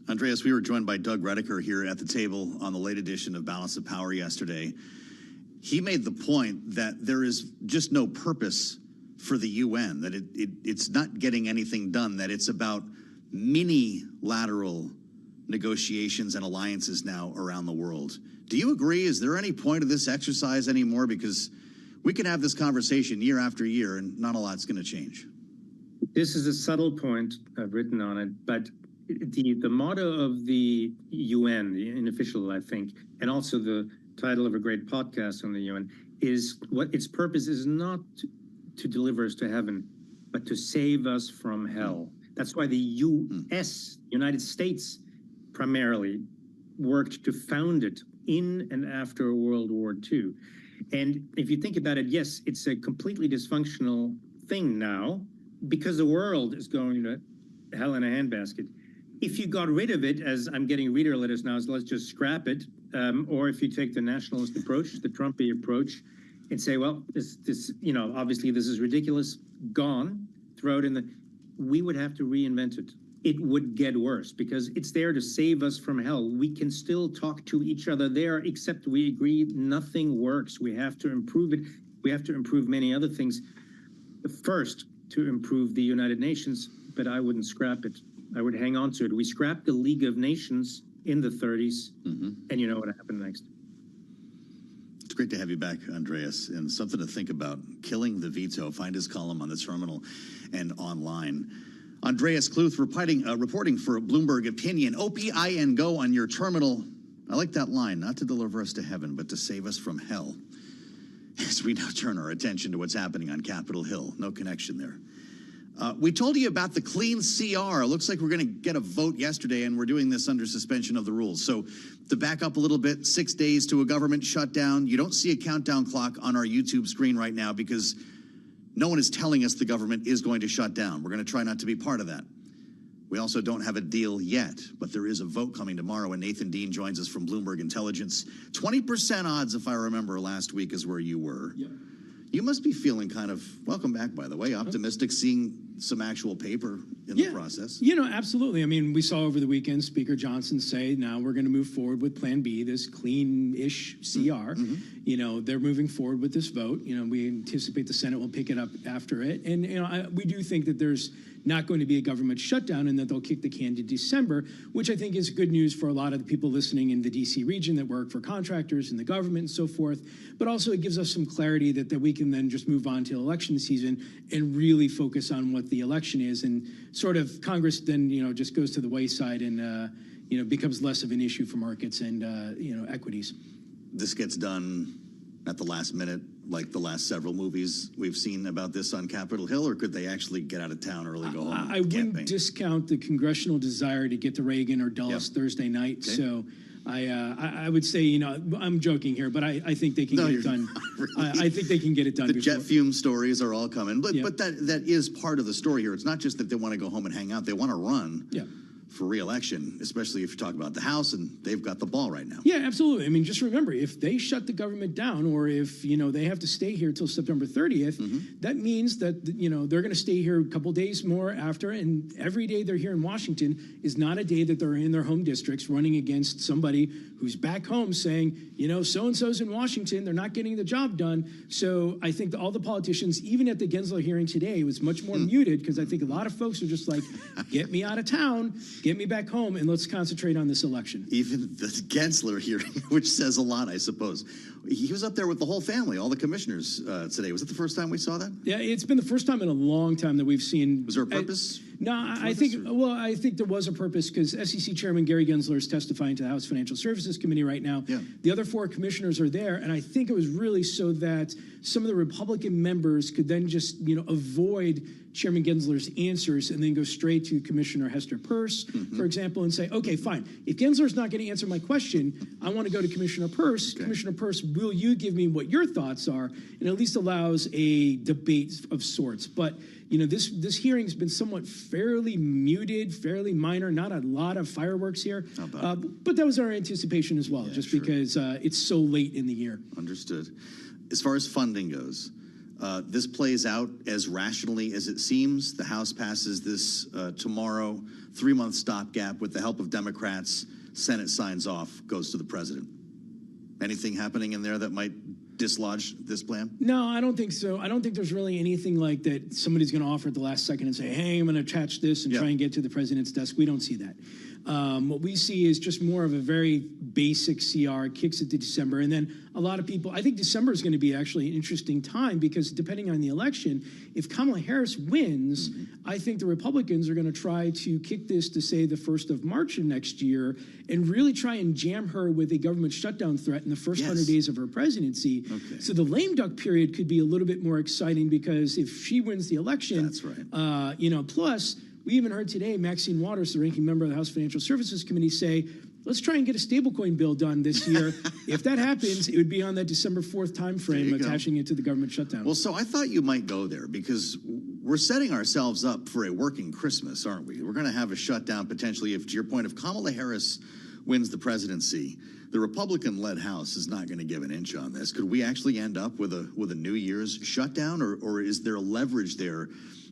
Andreas, we were joined by Doug Redeker here at the table on the late edition of Balance of Power yesterday. He made the point that there is just no purpose for the UN, that it's not getting anything done, that it's about mini-lateral negotiations and alliances now around the world. Do you agree? Is there any point of this exercise anymore? Because we can have this conversation year after year and not a lot's going to change. This is a subtle point, I've written on it, but the motto of the UN, the unofficial, I think, and also the title of a great podcast on the UN, is what its purpose is not to deliver us to heaven, but to save us from hell. That's why the U.S., United States, primarily worked to found it in and after World War II. And if you think about it, yes, it's a completely dysfunctional thing now because the world is going to hell in a handbasket. If you got rid of it, as I'm getting reader letters now, so let's just scrap it, or if you take the nationalist approach, the Trumpy approach, and say, well, this, you know, obviously this is ridiculous, gone, throw it in the, we would have to reinvent it. It would get worse because it's there to save us from hell. We can still talk to each other there, except we agree nothing works. We have to improve it. We have to improve many other things. First, to improve the United Nations, but I wouldn't scrap it. I would hang on to it. We scrapped the League of Nations in the 30s, and you know what happened next. It's great to have you back, Andreas, and something to think about. Killing the Veto. Find his column on the Terminal and online. Andreas Kluth reporting for Bloomberg Opinion. OPIN go on your terminal. I like that line. Not to deliver us to heaven, but to save us from hell. As we now turn our attention to what's happening on Capitol Hill. No connection there. We told you about the clean CR. It looks like we're going to get a vote yesterday, and we're doing this under suspension of the rules. So to back up a little bit, 6 days to a government shutdown. You don't see a countdown clock on our YouTube screen right now because no one is telling us the government is going to shut down. We're going to try not to be part of that. We also don't have a deal yet, but there is a vote coming tomorrow, and Nathan Dean joins us from Bloomberg Intelligence. 20% odds, if I remember, last week is where you were. Yep. You must be feeling kind of, welcome back, by the way, optimistic, seeing some actual paper in the process. You know, absolutely. I mean, we saw over the weekend Speaker Johnson say, now we're going to move forward with Plan B, this clean-ish CR. You know, they're moving forward with this vote. You know, we anticipate the Senate will pick it up after it. And, you know, we do think that there's not going to be a government shutdown and that they'll kick the can to December, which I think is good news for a lot of the people listening in the D.C. region that work for contractors and the government and so forth. But also it gives us some clarity that we can then just move on to election season and really focus on what the election is. And sort of Congress then, you know, just goes to the wayside and, becomes less of an issue for markets and equities. This gets done at the last minute, like the last several movies we've seen about this on Capitol Hill, or could they actually get out of town early, go home? I wouldn't discount the congressional desire to get to Reagan or Dulles Thursday night. Okay. So I would say, I'm joking here, but I think they can get it done. Really. I think they can get it done. The jet fume stories are all coming, but that is part of the story here. It's not just that they want to go home and hang out; they want to run. Yeah. For re-election, especially if you talk about the House, and they've got the ball right now. Yeah, absolutely. I mean, just remember, if they shut the government down, or if they have to stay here till September 30th, that means that they're going to stay here a couple days more after, and every day they're here in Washington is not a day that they're in their home districts running against somebody who's back home saying, so-and-so's in Washington, they're not getting the job done. So I think that all the politicians, even at the Gensler hearing today, was much more muted, because I think a lot of folks are just like, get me out of town, get me back home, and let's concentrate on this election. Even the Gensler hearing, which says a lot, I suppose. He was up there with the whole family, all the commissioners today. Was it the first time we saw that? Yeah, it's been the first time in a long time that we've seen. Was there a purpose? No, I think there was a purpose, because SEC Chairman Gary Gensler is testifying to the House Financial Services Committee right now. Yeah. The other 4 commissioners are there, and I think it was really so that some of the Republican members could then just avoid Chairman Gensler's answers and then go straight to Commissioner Hester Peirce, for example, and say, okay, fine. If Gensler's not going to answer my question, I want to go to Commissioner Peirce. Okay. Commissioner Peirce, will you give me what your thoughts are? And at least allows a debate of sorts. But this hearing's been somewhat fairly muted, fairly minor, not a lot of fireworks here. But that was our anticipation as well, because it's so late in the year. Understood. As far as funding goes, this plays out as rationally as it seems. The House passes this tomorrow, 3-month stopgap with the help of Democrats. Senate signs off, goes to the president. Anything happening in there that might dislodge this plan? No, I don't think so. I don't think there's really anything like that somebody's going to offer at the last second and say, hey, I'm going to attach this and try and get to the president's desk. We don't see that. What we see is just more of a very basic CR, kicks it to December. And then a lot of people, I think December is going to be actually an interesting time, because depending on the election, if Kamala Harris wins, I think the Republicans are going to try to kick this to, say, the 1st of March of next year, and really try and jam her with a government shutdown threat in the first 100 days of her presidency. Okay. So the lame duck period could be a little bit more exciting, because if she wins the election, that's right. Plus, we even heard today Maxine Waters, the ranking member of the House Financial Services Committee, say, let's try and get a stablecoin bill done this year. If that happens, it would be on that December 4th time frame, attaching it to the government shutdown. Well, so I thought you might go there, because we're setting ourselves up for a working Christmas, aren't we? We're going to have a shutdown potentially. If, to your point, if Kamala Harris wins the presidency, the Republican-led House is not going to give an inch on this. Could we actually end up with a New Year's shutdown, or is there leverage there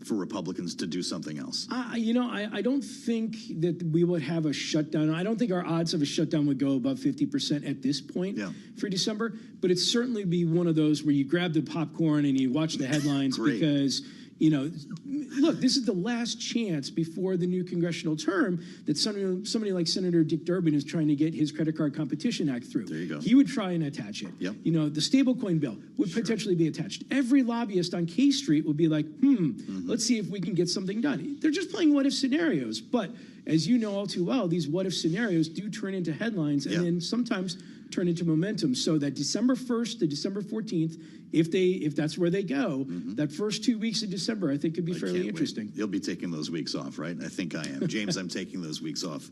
for Republicans to do something else? I don't think that we would have a shutdown. I don't think our odds of a shutdown would go above 50% at this point for December, but it'd certainly be one of those where you grab the popcorn and you watch the headlines because look, this is the last chance before the new congressional term that somebody like Senator Dick Durbin is trying to get his Credit Card Competition Act through. There you go. He would try and attach it. Yep. The stablecoin bill would potentially be attached. Every lobbyist on K Street would be like, let's see if we can get something done. They're just playing what-if scenarios. But as you know all too well, these what-if scenarios do turn into headlines and then sometimes turn into momentum. So that December 1st to December 14th, if that's where they go, that first 2 weeks of December, I think could be fairly interesting. You'll be taking those weeks off, right? I think I am. James, I'm taking those weeks off.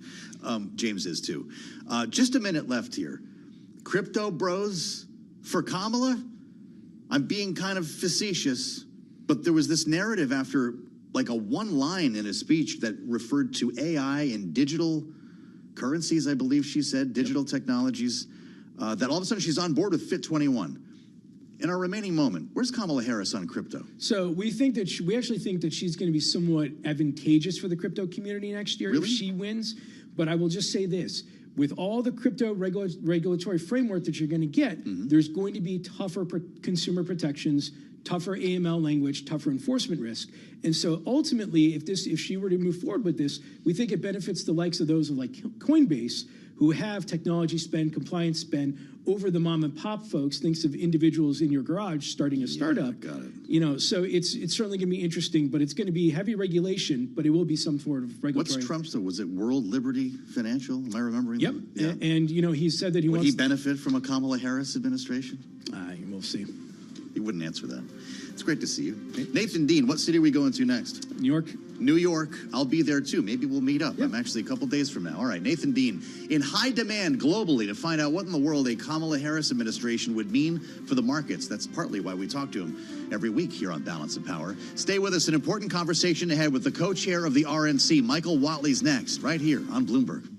James is too. Just a minute left here. Crypto bros for Kamala? I'm being kind of facetious, but there was this narrative after like a one line in a speech that referred to AI and digital currencies, I believe she said, digital technologies, that all of a sudden she's on board with Fit 21. In our remaining moment, where's Kamala Harris on crypto? So we actually think that she's going to be somewhat advantageous for the crypto community next year if she wins. But I will just say this. With all the crypto regulatory framework that you're going to get, there's going to be tougher consumer protections tougher AML language, tougher enforcement risk. And so ultimately, if she were to move forward with this, we think it benefits the likes of those of like Coinbase, who have technology spend, compliance spend over the mom and pop folks, thinks of individuals in your garage starting a startup. Got it. You know, so it's certainly going to be interesting, but it's going to be heavy regulation, but it will be some sort of regulatory. What's Trump's? Was it World Liberty Financial? Am I remembering? Yep. that? Yeah. And you know, he said that he Would wants. he benefit from a Kamala Harris administration? We'll see. He wouldn't answer that. It's great to see you. Nathan Dean, what city are we going to next? New York. New York. I'll be there too. Maybe we'll meet up. I'm actually a couple days from now. All right, Nathan Dean, in high demand globally to find out what in the world a Kamala Harris administration would mean for the markets. That's partly why we talk to him every week here on Balance of Power. Stay with us. An important conversation ahead with the co-chair of the RNC, Michael Watley's next, right here on Bloomberg.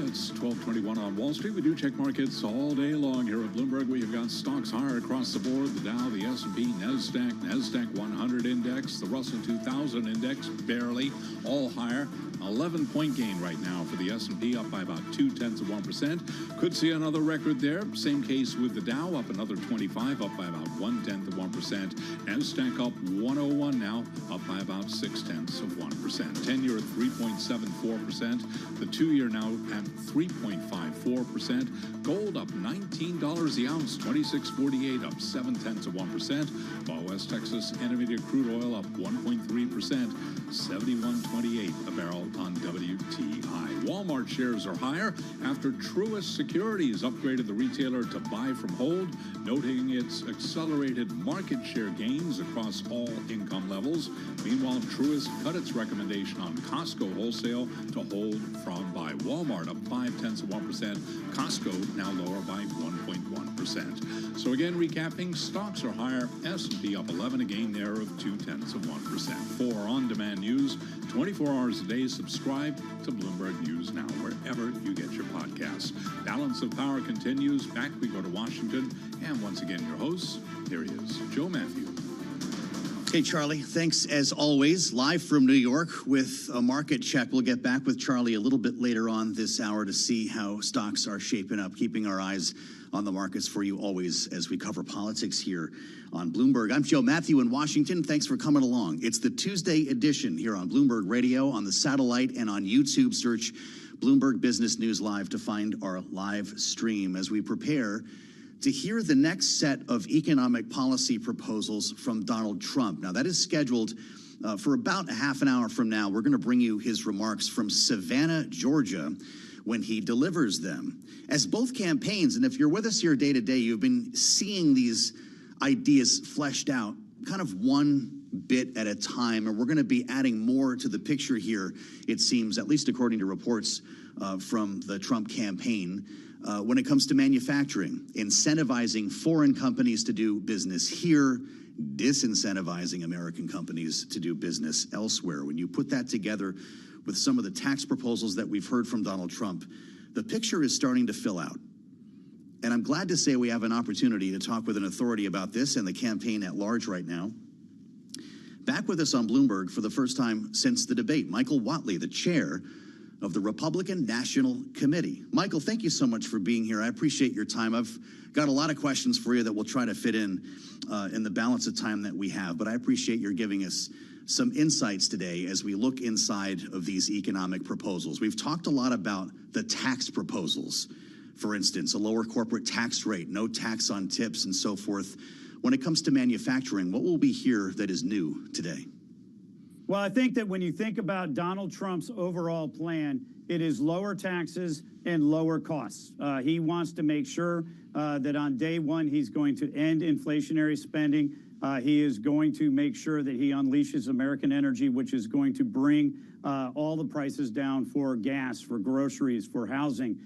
It's 12:21 on Wall Street. We do check markets all day long here at Bloomberg. We've got stocks higher across the board. The Dow, the S&P, NASDAQ 100 index, the Russell 2000 index, barely, all higher. 11-point gain right now for the S&P, up by about 0.2%. Could see another record there. Same case with the Dow, up another 25, up by about 0.1%. NASDAQ up 101 now, up by about 0.6%. 10-year at 3.74%. The 2-year now at 3.54%. Gold up $19 the ounce, 26.48, up 0.7%. While West Texas Intermediate crude oil up 1.3%, 71.28 a barrel on WTI. Walmart shares are higher after Truist Securities upgraded the retailer to buy from hold, noting its accelerated market share gains across all income levels. Meanwhile, Truist cut its recommendation on Costco wholesale to hold from buy. Walmart up 0.5%. Costco now lower by 1.1%. So again, recapping, stocks are higher. S&P up 11, a gain there of 0.2%. For on-demand news, 24 hours a day, subscribe to Bloomberg News Now, wherever you get your podcasts. Balance of Power continues. Back we go to Washington. And once again, your host, here he is, Joe Matthew. Hey, Charlie. Thanks, as always. Live from New York with a market check. We'll get back with Charlie a little bit later on this hour to see how stocks are shaping up, keeping our eyes on the markets for you always as we cover politics here on Bloomberg. I'm Joe Matthew in Washington. Thanks for coming along. It's the Tuesday edition here on Bloomberg Radio, on the satellite, and on YouTube. Search Bloomberg Business News Live to find our live stream as we prepare to hear the next set of economic policy proposals from Donald Trump. Now, that is scheduled for about a half an hour from now. We're going to bring you his remarks from Savannah, Georgia, when he delivers them. As both campaigns, and if you're with us here day to day, you've been seeing these ideas fleshed out kind of one bit at a time, and we're going to be adding more to the picture here, it seems, at least according to reports from the Trump campaign. When it comes to manufacturing, incentivizing foreign companies to do business here, disincentivizing American companies to do business elsewhere. When you put that together with some of the tax proposals that we've heard from Donald Trump, the picture is starting to fill out. And I'm glad to say we have an opportunity to talk with an authority about this and the campaign at large right now. Back with us on Bloomberg for the first time since the debate, Michael Whatley, the chair of the Republican National Committee. Michael, thank you so much for being here. I appreciate your time. I've got a lot of questions for you that we'll try to fit in the balance of time that we have, but I appreciate your giving us some insights today as we look inside of these economic proposals. We've talked a lot about the tax proposals, for instance, a lower corporate tax rate, no tax on tips, and so forth. When it comes to manufacturing, what will we hear that is new today? Well, I think that when you think about Donald Trump's overall plan, it is lower taxes and lower costs. He wants to make sure that on day one, he's going to end inflationary spending. He is going to make sure that he unleashes American energy, which is going to bring all the prices down for gas, for groceries, for housing.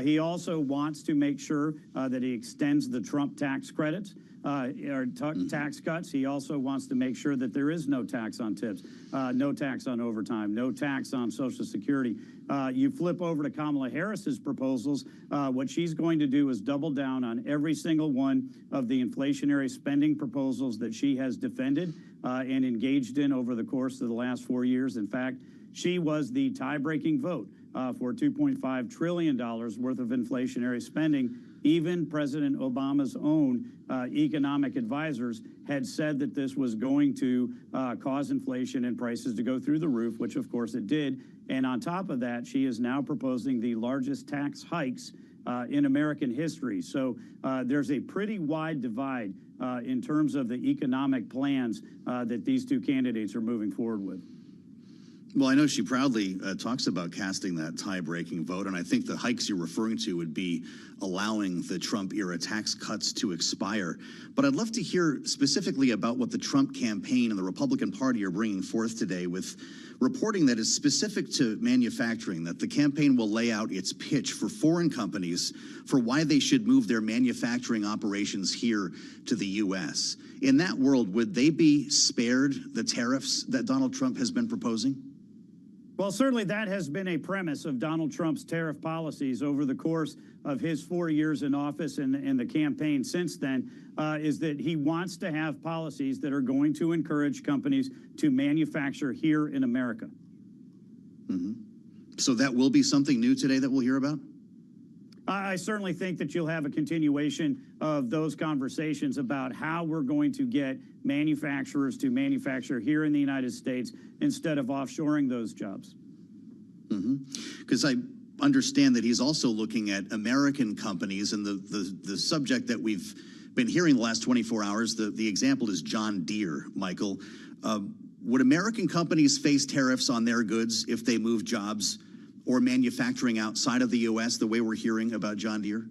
He also wants to make sure that he extends the Trump tax credits. Tax cuts. He also wants to make sure that there is no tax on tips, no tax on overtime, no tax on Social Security. You flip over to Kamala Harris's proposals. What she's going to do is double down on every single one of the inflationary spending proposals that she has defended and engaged in over the course of the last 4 years. In fact, she was the tie-breaking vote for $2.5 trillion worth of inflationary spending. Even President Obama's own economic advisors had said that this was going to cause inflation and prices to go through the roof, which of course it did. And on top of that, she is now proposing the largest tax hikes in American history. So there's a pretty wide divide in terms of the economic plans that these two candidates are moving forward with. Well, I know she proudly talks about casting that tie-breaking vote, and I think the hikes you're referring to would be allowing the Trump-era tax cuts to expire. But I'd love to hear specifically about what the Trump campaign and the Republican Party are bringing forth today with reporting that is specific to manufacturing, that the campaign will lay out its pitch for foreign companies for why they should move their manufacturing operations here to the U.S. In that world, would they be spared the tariffs that Donald Trump has been proposing? Well, certainly that has been a premise of Donald Trump's tariff policies over the course of his 4 years in office and the campaign since then, is that he wants to have policies that are going to encourage companies to manufacture here in America. Mm-hmm. So that will be something new today that we'll hear about? I certainly think that you'll have a continuation of those conversations about how we're going to get manufacturers to manufacture here in the United States instead of offshoring those jobs. Because I understand that he's also looking at American companies, and the subject that we've been hearing the last 24 hours, the example is John Deere, Michael. Would American companies face tariffs on their goods if they move jobs or manufacturing outside of the U.S., the way we're hearing about John Deere?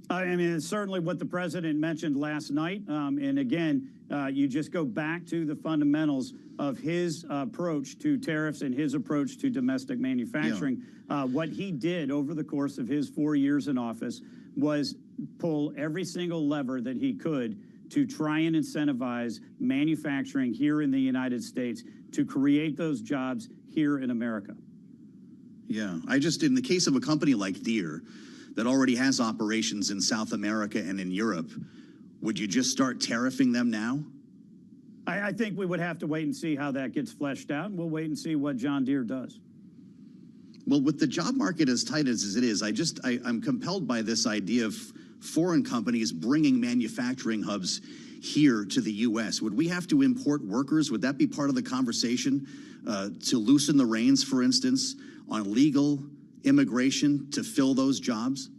I mean, it's certainly what the president mentioned last night. And again, you just go back to the fundamentals of his approach to tariffs and his approach to domestic manufacturing. What he did over the course of his 4 years in office was pull every single lever that he could to try and incentivize manufacturing here in the United States to create those jobs here in America. Yeah, in the case of a company like Deere that already has operations in South America and in Europe, would you just start tariffing them now? I think we would have to wait and see how that gets fleshed out, and we'll wait and see what John Deere does. Well, with the job market as tight as it is, I'm compelled by this idea of foreign companies bringing manufacturing hubs here to the U.S. Would we have to import workers? Would that be part of the conversation to loosen the reins, for instance, on legal immigration to fill those jobs?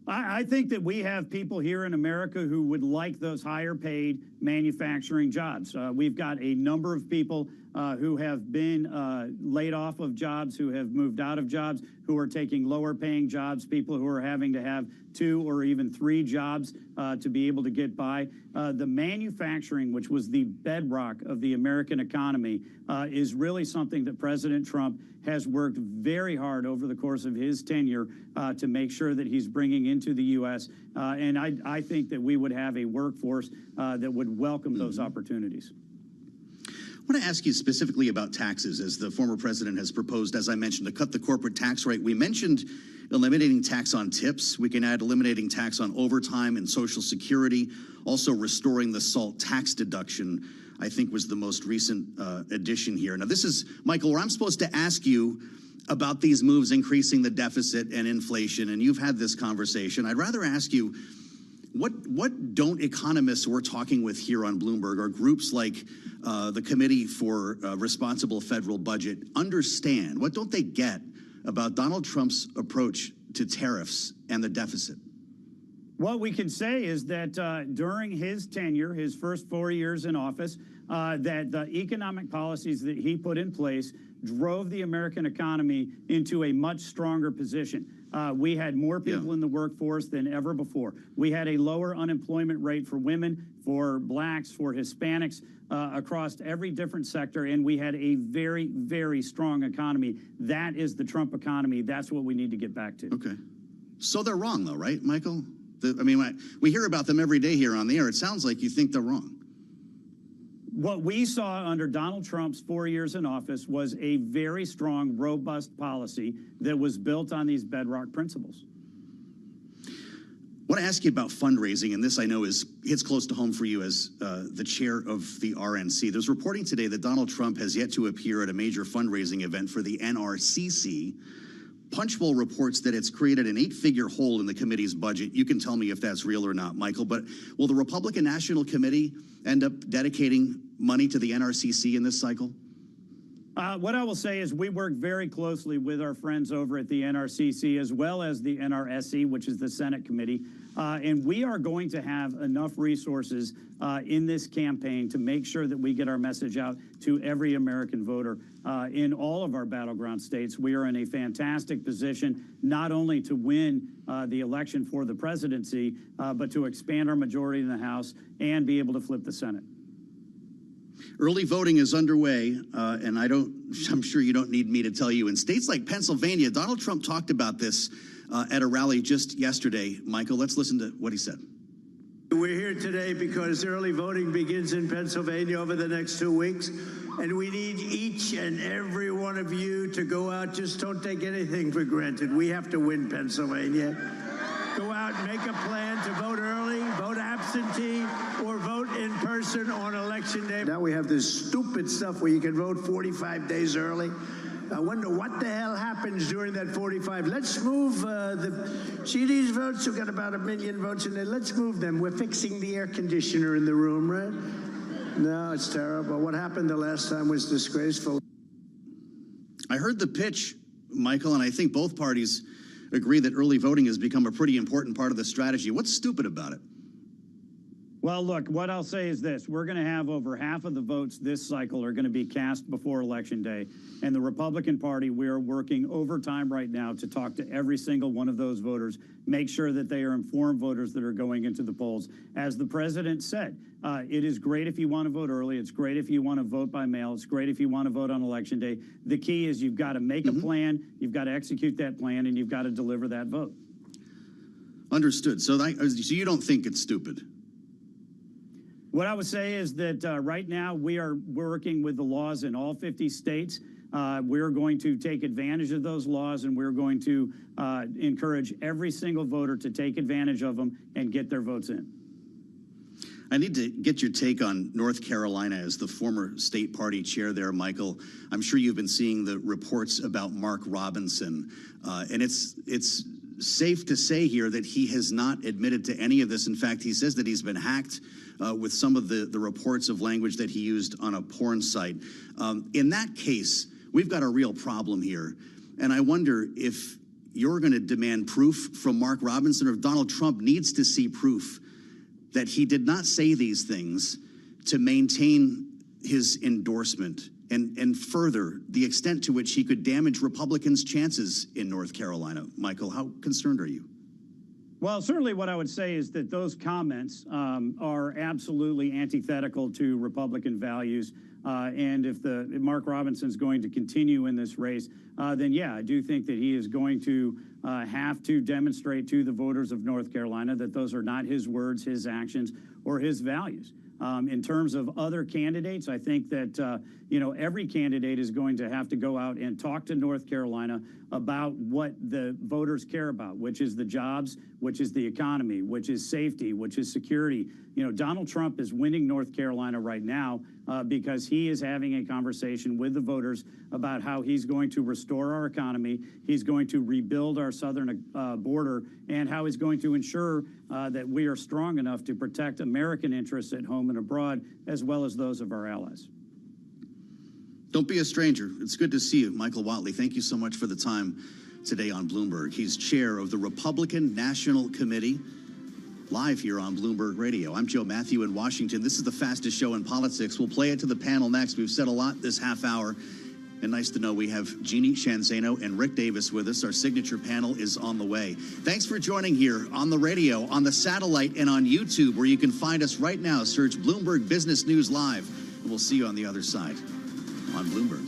I think that we have people here in America who would like those higher paid manufacturing jobs. We've got a number of people who have been laid off of jobs, who have moved out of jobs, who are taking lower paying jobs, people who are having to have 2 or even 3 jobs to be able to get by. The manufacturing, which was the bedrock of the American economy, is really something that President Trump has worked very hard over the course of his tenure to make sure that he's bringing into the U.S. And I think that we would have a workforce that would welcome those opportunities. I want to ask you specifically about taxes, as the former president has proposed, as I mentioned, to cut the corporate tax rate. We mentioned eliminating tax on tips. We can add eliminating tax on overtime and Social Security. Also restoring the SALT tax deduction, I think, was the most recent addition here. Now, this is, Michael, where I'm supposed to ask you about these moves increasing the deficit and inflation, and you've had this conversation. I'd rather ask you, what don't economists we're talking with here on Bloomberg, or groups like the Committee for Responsible Federal Budget, understand? What don't they get about Donald Trump's approach to tariffs and the deficit? What we can say is that during his tenure, his first 4 years in office, that the economic policies that he put in place drove the American economy into a much stronger position. We had more people in the workforce than ever before. We had a lower unemployment rate for women, for blacks, for Hispanics, across every different sector, and we had a very, very strong economy. That is the Trump economy. That's what we need to get back to. Okay. So they're wrong, though, right, Michael? I mean, we hear about them every day here on the air. It sounds like you think they're wrong. What we saw under Donald Trump's 4 years in office was a very strong, robust policy that was built on these bedrock principles. I want to ask you about fundraising, and this I know hits close to home for you as the chair of the RNC. There's reporting today that Donald Trump has yet to appear at a major fundraising event for the NRCC. Punchbowl reports that it's created an 8-figure hole in the committee's budget. You can tell me if that's real or not, Michael, but will the Republican National Committee end up dedicating money to the NRCC in this cycle? What I will say is we work very closely with our friends over at the NRCC as well as the NRSC, which is the Senate committee, and we are going to have enough resources in this campaign to make sure that we get our message out to every American voter in all of our battleground states. We are in a fantastic position not only to win the election for the presidency, but to expand our majority in the House and be able to flip the Senate. Early voting is underway, and I'm sure you don't need me to tell you. In states like Pennsylvania, Donald Trump talked about this at a rally just yesterday. Michael, let's listen to what he said. We're here today because early voting begins in Pennsylvania over the next 2 weeks, and we need each and every one of you to go out. Just don't take anything for granted. We have to win Pennsylvania. Go out and make a plan to vote early, vote absentee, or vote in person on election day. Now we have this stupid stuff where you can vote 45 days early. I wonder what the hell happens during that 45. Let's move see these votes? We've got about 1 million votes in there. Let's move them. We're fixing the air conditioner in the room, right? No, it's terrible. What happened the last time was disgraceful. I heard the pitch, Michael, and I think both parties agree that early voting has become a pretty important part of the strategy. What's stupid about it? Well, look, what I'll say is this. We're going to have over half of the votes this cycle are going to be cast before Election Day. And the Republican Party, we are working overtime right now to talk to every single one of those voters, make sure that they are informed voters that are going into the polls. As the president said, it is great if you want to vote early. It's great if you want to vote by mail. It's great if you want to vote on Election Day. The key is you've got to make a plan, you've got to execute that plan, and you've got to deliver that vote. Understood. So you don't think it's stupid? What I would say is that right now we are working with the laws in all 50 states. We're going to take advantage of those laws, and we're going to encourage every single voter to take advantage of them and get their votes in. I need to get your take on North Carolina as the former state party chair there, Michael. I'm sure you've been seeing the reports about Mark Robinson, and it's safe to say here that he has not admitted to any of this. In fact, he says that he's been hacked with some of the reports of language that he used on a porn site. In that case, we've got a real problem here. And I wonder if you're going to demand proof from Mark Robinson, or if Donald Trump needs to see proof that he did not say these things to maintain his endorsement, and further, the extent to which he could damage Republicans' chances in North Carolina. Michael, how concerned are you? Well, certainly what I would say is that those comments are absolutely antithetical to Republican values. And if Mark Robinson's going to continue in this race, then yeah, I do think that he is going to have to demonstrate to the voters of North Carolina that those are not his words, his actions, or his values. In terms of other candidates, I think that every candidate is going to have to go out and talk to North Carolina about what the voters care about, which is the jobs, which is the economy, which is safety, which is security. Donald Trump is winning North Carolina right now because he is having a conversation with the voters about how he's going to restore our economy, he's going to rebuild our southern border, and how he's going to ensure that we are strong enough to protect American interests at home and abroad, as well as those of our allies. Don't be a stranger. It's good to see you, Michael Whatley. Thank you so much for the time today on Bloomberg. He's chair of the Republican National Committee, live here on Bloomberg Radio. I'm Joe Matthew in Washington. This is the fastest show in politics. We'll play it to the panel next. We've said a lot this half hour, and nice to know we have Jeannie Shanzano and Rick Davis with us. Our signature panel is on the way. Thanks for joining here on the radio, on the satellite, and on YouTube, where you can find us right now. Search Bloomberg Business News Live, and we'll see you on the other side on Bloomberg.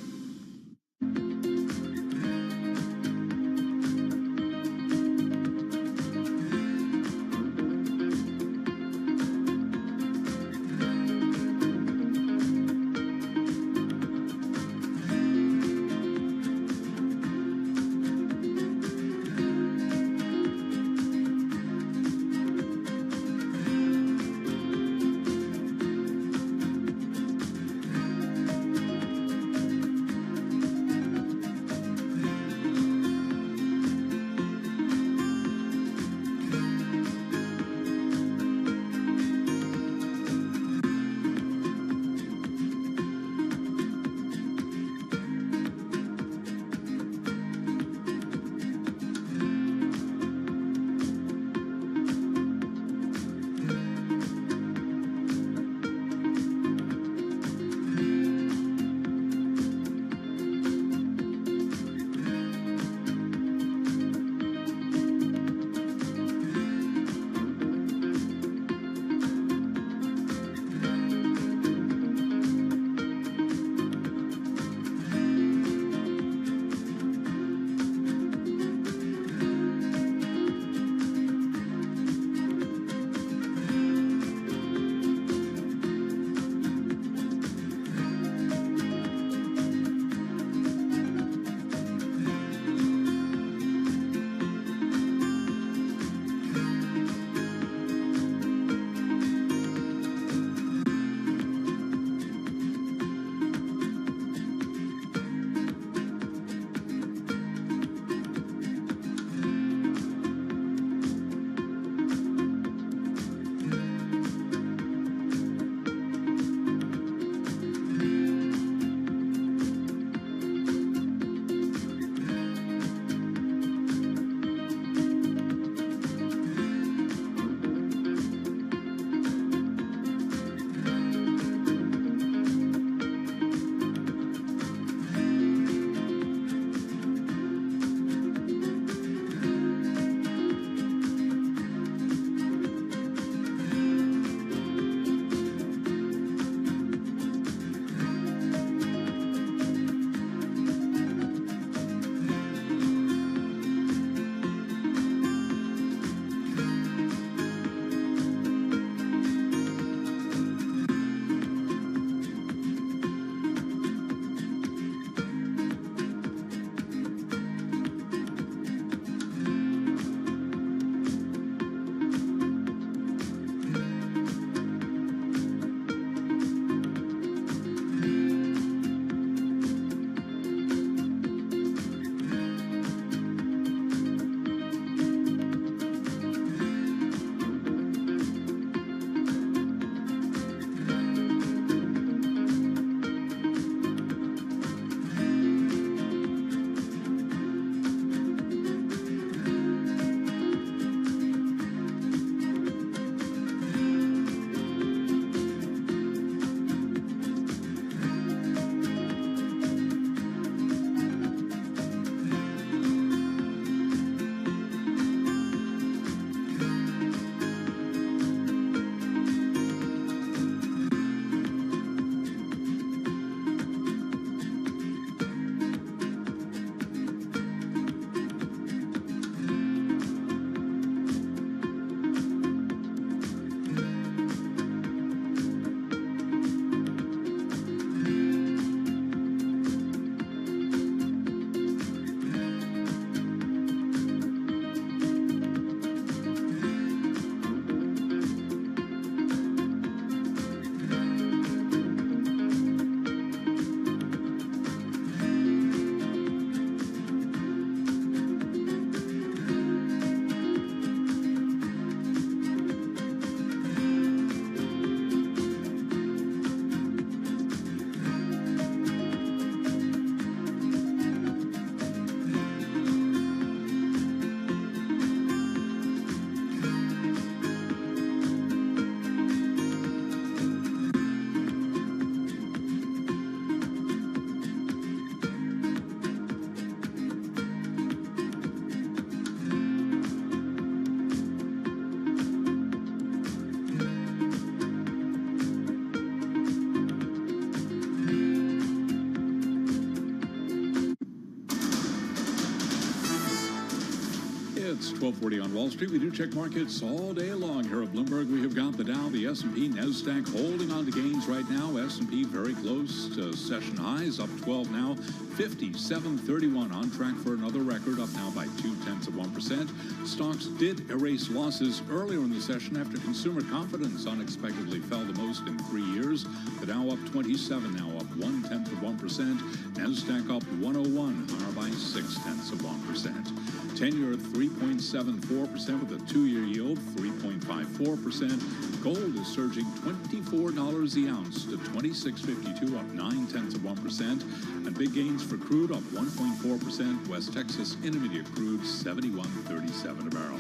It's 12:40 on Wall Street. We do check markets all day long here at Bloomberg. We have got the Dow, the S&P, NASDAQ holding on to gains right now. S&P very close to session highs, up 12 now, 57.31, on track for another record, up now by 0.2%. Stocks did erase losses earlier in the session after consumer confidence unexpectedly fell the most in 3 years. The Dow up 27, now up 0.1%. NASDAQ up 101, higher by 0.6%. 10-year 3.74% with a 2-year yield 3.54%. Gold is surging $24 the ounce to $26.52, up 0.9%. And big gains for crude, up 1.4%. West Texas Intermediate crude 71.37 a barrel.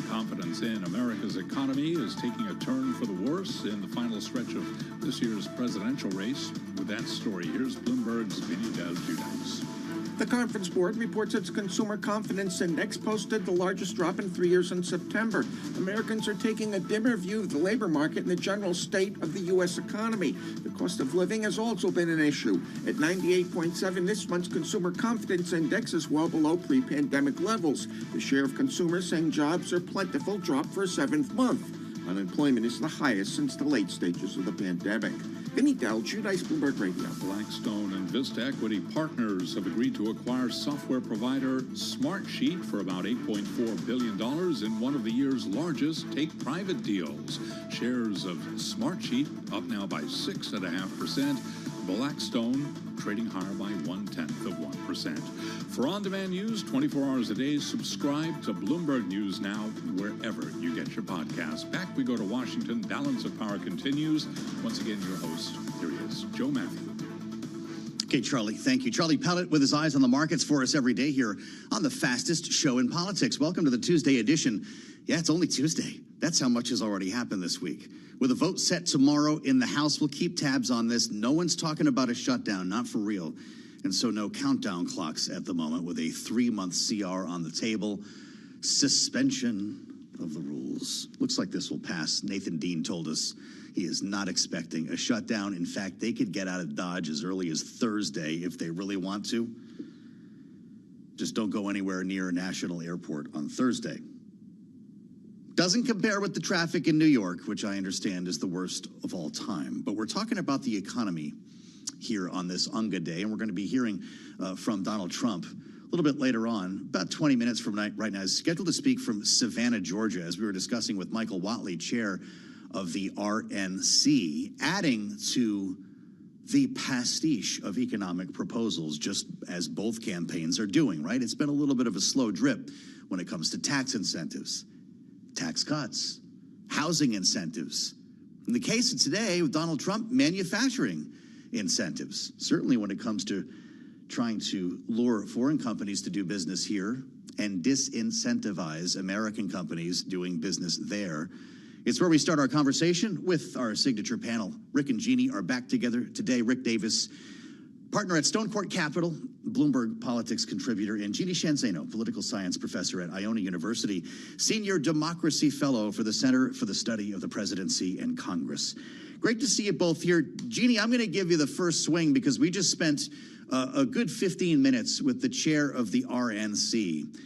Confidence in America's economy is taking a turn for the worse in the final stretch of this year's presidential race. With that story, here's Bloomberg's Vinny Del-Giudice. The Conference Board reports its Consumer Confidence Index posted the largest drop in 3 years in September. Americans are taking a dimmer view of the labor market and the general state of the U.S. economy. The cost of living has also been an issue. At 98.7, this month's Consumer Confidence Index is well below pre-pandemic levels. The share of consumers saying jobs are plentiful dropped for a 7th month. Unemployment is the highest since the late stages of the pandemic. Vinny Del-Giudice, Bloomberg Radio. Blackstone and Vista Equity Partners have agreed to acquire software provider Smartsheet for about $8.4 billion in one of the year's largest take-private deals. Shares of Smartsheet up now by 6.5%. Blackstone trading higher by 0.1%. For on-demand news 24 hours a day, subscribe to Bloomberg News Now wherever you get your podcasts. Back we go to Washington. Balance of Power continues. Once again, your host, here he is, Joe Matthew. Okay, Charlie, thank you. Charlie Pellet with his eyes on the markets for us every day here on the fastest show in politics. Welcome to the Tuesday edition. Yeah, it's only Tuesday. That's how much has already happened this week. With a vote set tomorrow in the House, we'll keep tabs on this. No one's talking about a shutdown, not for real. And so no countdown clocks at the moment with a 3-month CR on the table. Suspension of the rules. Looks like this will pass. Nathan Dean told us he is not expecting a shutdown. In fact, they could get out of Dodge as early as Thursday if they really want to. Just don't go anywhere near a national airport on Thursday. Doesn't compare with the traffic in New York, which I understand is the worst of all time. But we're talking about the economy here on this UNGA day, and we're going to be hearing from Donald Trump a little bit later on, about 20 minutes from right now. He's scheduled to speak from Savannah, Georgia, as we were discussing with Michael Whatley, chair of the RNC, adding to the pastiche of economic proposals, just as both campaigns are doing, right? It's been a little bit of a slow drip when it comes to tax incentives, tax cuts, housing incentives. In the case of today with Donald Trump, manufacturing incentives. Certainly when it comes to trying to lure foreign companies to do business here and disincentivize American companies doing business there. It's where we start our conversation with our signature panel. Rick and Jeannie are back together today. Rick Davis, partner at Stone Court Capital, Bloomberg politics contributor, and Jeannie Shanzano, political science professor at Iona University, senior democracy fellow for the Center for the Study of the Presidency and Congress. Great to see you both here. Jeannie, I'm going to give you the first swing because we just spent a good 15 minutes with the chair of the RNC,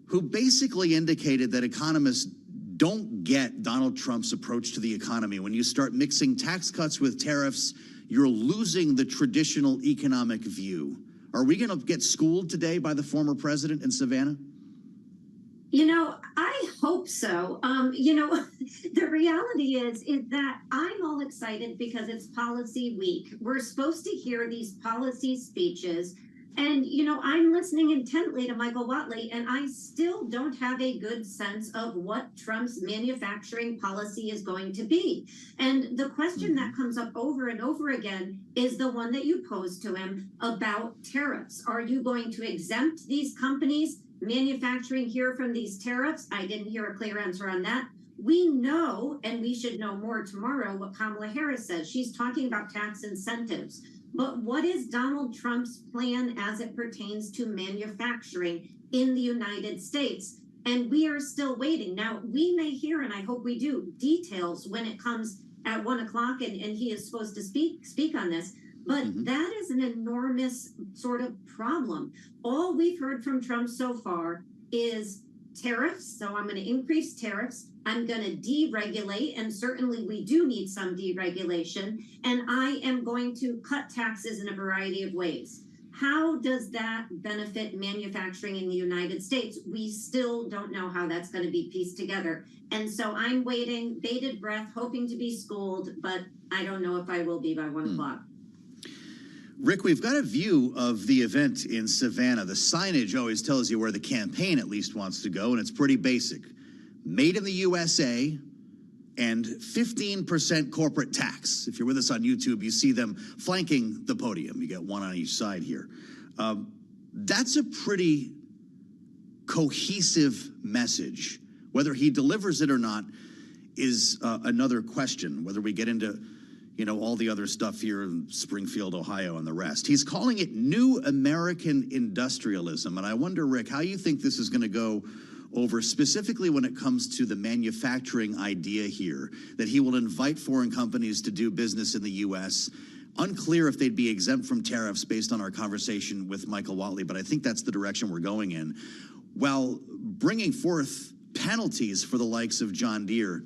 who basically indicated that economists don't get Donald Trump's approach to the economy. When you start mixing tax cuts with tariffs, you're losing the traditional economic view. Are we going to get schooled today by the former president in Savannah? You know, I hope so. The reality is that I'm all excited because it's policy week. We're supposed to hear these policy speeches. And, I'm listening intently to Michael Whatley, and I still don't have a good sense of what Trump's manufacturing policy is going to be. And the question that comes up over and over again is the one that you posed to him about tariffs. Are you going to exempt these companies manufacturing here from these tariffs? I didn't hear a clear answer on that. We know, and we should know more tomorrow, what Kamala Harris says. She's talking about tax incentives. But what is Donald Trump's plan as it pertains to manufacturing in the United States? And we are still waiting. Now, we may hear, and I hope we do, details when it comes at 1 o'clock, and he is supposed to speak on this. But that is an enormous sort of problem. All we've heard from Trump so far is tariffs, so I'm going to increase tariffs. I'm going to deregulate, and certainly we do need some deregulation. And I am going to cut taxes in a variety of ways. How does that benefit manufacturing in the United States? We still don't know how that's going to be pieced together. And so I'm waiting, bated breath, hoping to be schooled, but I don't know if I will be by 1 o'clock. Rick, we've got a view of the event in Savannah. The signage always tells you where the campaign at least wants to go, and it's pretty basic. Made in the USA and 15% corporate tax. If you're with us on YouTube, you see them flanking the podium. You get one on each side here. That's a pretty cohesive message. Whether he delivers it or not is another question, whether we get into all the other stuff here in Springfield, Ohio, and the rest. He's calling it New American Industrialism. And I wonder, Rick, how you think this is going to go over, specifically when it comes to the manufacturing idea here, that he will invite foreign companies to do business in the U.S. Unclear if they'd be exempt from tariffs based on our conversation with Michael Watley, but I think that's the direction we're going in, while bringing forth penalties for the likes of John Deere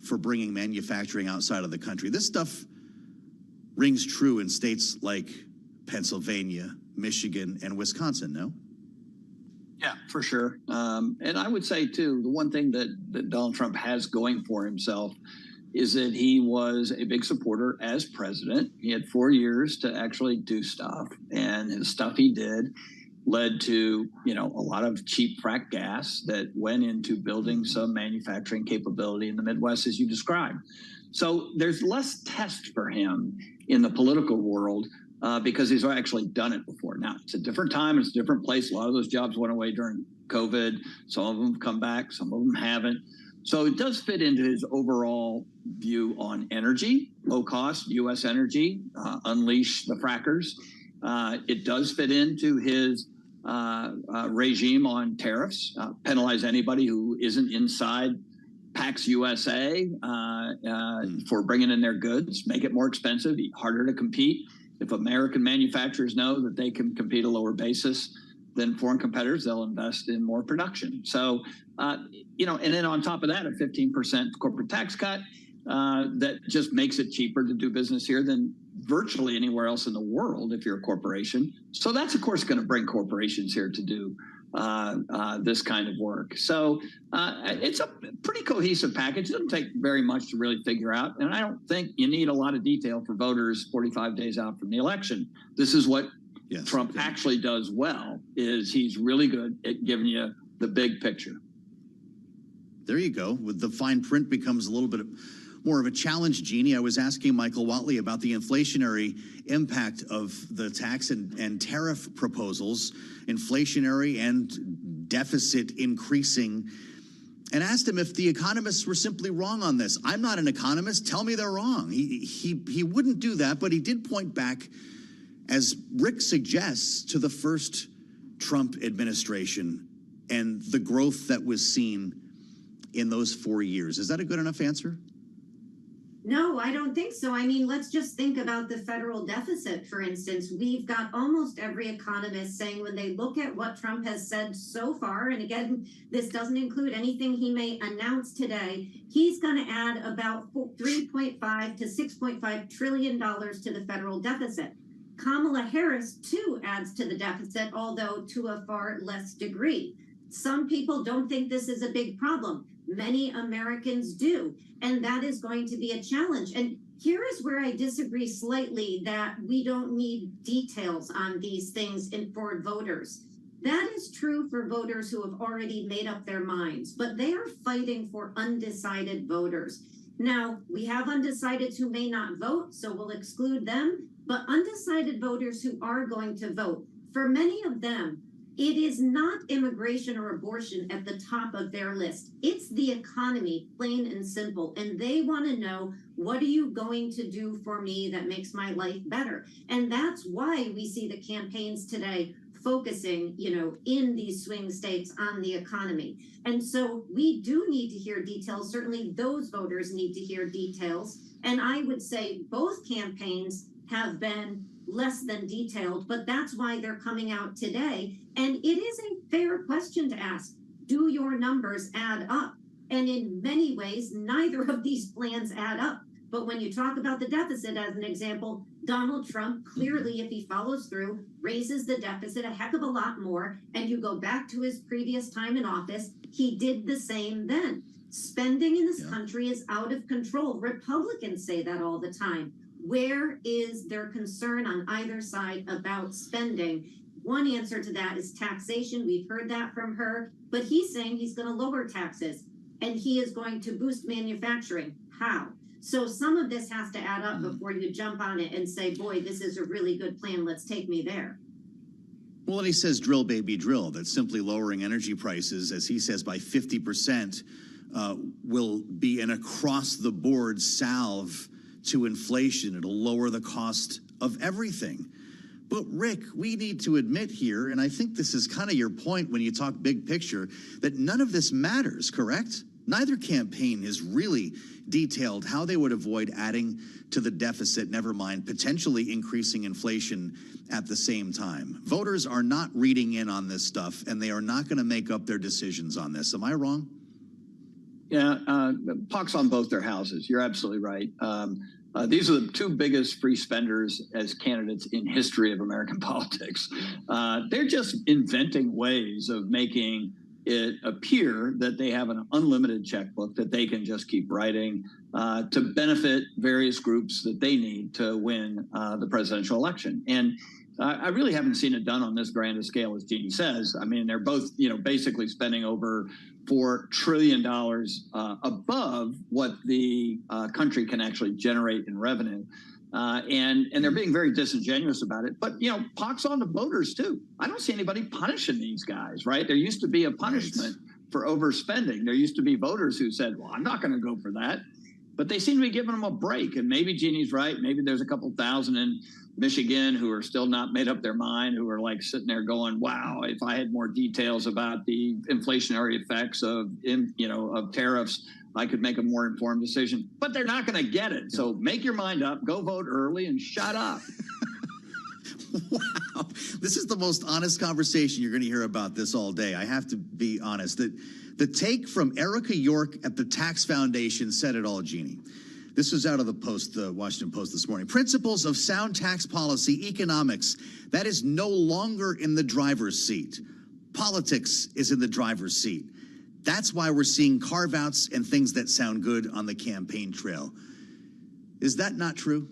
for bringing manufacturing outside of the country. This stuff rings true in states like Pennsylvania, Michigan, and Wisconsin, no? Yeah, for sure. And I would say, too, the one thing that Donald Trump has going for himself is that he was a big supporter as president. He had 4 years to actually do stuff, and the stuff he did led to, a lot of cheap frack gas that went into building some manufacturing capability in the Midwest, as you described. So there's less test for him in the political world because he's actually done it before. Now, it's a different time, it's a different place. A lot of those jobs went away during COVID. Some of them have come back, some of them haven't. So it does fit into his overall view on energy, low cost U.S. energy, unleash the frackers. It does fit into his regime on tariffs, penalize anybody who isn't inside PAX USA for bringing in their goods, make it more expensive, harder to compete. If American manufacturers know that they can compete at a lower basis than foreign competitors, they'll invest in more production. So, and then on top of that, a 15% corporate tax cut that just makes it cheaper to do business here than virtually anywhere else in the world if you're a corporation. So that's, of course, going to bring corporations here to do this kind of work. So it's a pretty cohesive package. It doesn't take very much to really figure out. And I don't think you need a lot of detail for voters 45 days out from the election. This is what Trump actually does well, is he's really good at giving you the big picture. There you go. With the fine print becomes a little bit more of a challenge, Jeannie. I was asking Michael Watley about the inflationary impact of the tax and tariff proposals, inflationary and deficit increasing, and asked him if the economists were simply wrong on this. I'm not an economist. Tell me they're wrong. He wouldn't do that, but he did point back, as Rick suggests, to the first Trump administration and the growth that was seen in those 4 years. Is that a good enough answer? No, I don't think so. I mean, let's just think about the federal deficit, for instance. We've got almost every economist saying when they look at what Trump has said so far, and again, this doesn't include anything he may announce today, he's going to add about $3.5 to $6.5 trillion to the federal deficit. Kamala Harris, too, adds to the deficit, although to a far less degree. Some people don't think this is a big problem. Many Americans do, and that is going to be a challenge. And here is where I disagree slightly, that we don't need details on these things for voters. That is true for voters who have already made up their minds, but they are fighting for undecided voters. Now, we have undecideds who may not vote, so we'll exclude them, but undecided voters who are going to vote, for many of them, it is not immigration or abortion at the top of their list. It's the economy, plain and simple. And they want to know, what are you going to do for me that makes my life better? And that's why we see the campaigns today focusing, in these swing states on the economy. And so we do need to hear details. Certainly those voters need to hear details. And I would say both campaigns have been less than detailed, but that's why they're coming out today. And it is a fair question to ask. do your numbers add up? And in many ways, neither of these plans add up. But when you talk about the deficit as an example, Donald Trump clearly, if he follows through, raises the deficit a heck of a lot more. And you go back to his previous time in office, he did the same then. Spending in this country is out of control. Republicans say that all the time. Where is their concern on either side about spending? One answer to that is taxation. We've heard that from her, but he's saying he's going to lower taxes and he is going to boost manufacturing. How? So some of this has to add up before you jump on it and say, boy, this is a really good plan. Let's take me there. Well, and he says drill, baby, drill. That's simply lowering energy prices, as he says, by 50% will be an across-the-board salve to inflation. It'll lower the cost of everything. But, Rick, we need to admit here, and I think this is kind of your point when you talk big picture, that none of this matters, correct? Neither campaign has really detailed how they would avoid adding to the deficit, never mind potentially increasing inflation at the same time. Voters are not reading in on this stuff, and they are not going to make up their decisions on this. Am I wrong? Yeah, pox on both their houses. You're absolutely right. These are the two biggest free spenders as candidates in history of American politics. They're just inventing ways of making it appear that they have an unlimited checkbook that they can just keep writing to benefit various groups that they need to win the presidential election. And I really haven't seen it done on this grand a scale as Jeannie says. I mean, they're both, basically spending over $4 trillion above what the country can actually generate in revenue. And they're being very disingenuous about it. But, pox on the voters, too. I don't see anybody punishing these guys, right? There used to be a punishment for overspending. There used to be voters who said, well, I'm not going to go for that. But they seem to be giving them a break. And maybe Jeannie's right. Maybe there's a couple thousand in Michigan who are still not made up their mind, who are like sitting there going, wow, if I had more details about the inflationary effects of tariffs, I could make a more informed decision. But they're not going to get it. So make your mind up, go vote early, and shut up. Wow. This is the most honest conversation you're going to hear about this all day. I have to be honest. The take from Erica York at the Tax Foundation said it all, Jeannie. This was out of the Washington Post this morning. Principles of sound tax policy, economics, that is no longer in the driver's seat. Politics is in the driver's seat. That's why we're seeing carve-outs and things that sound good on the campaign trail. Is that not true?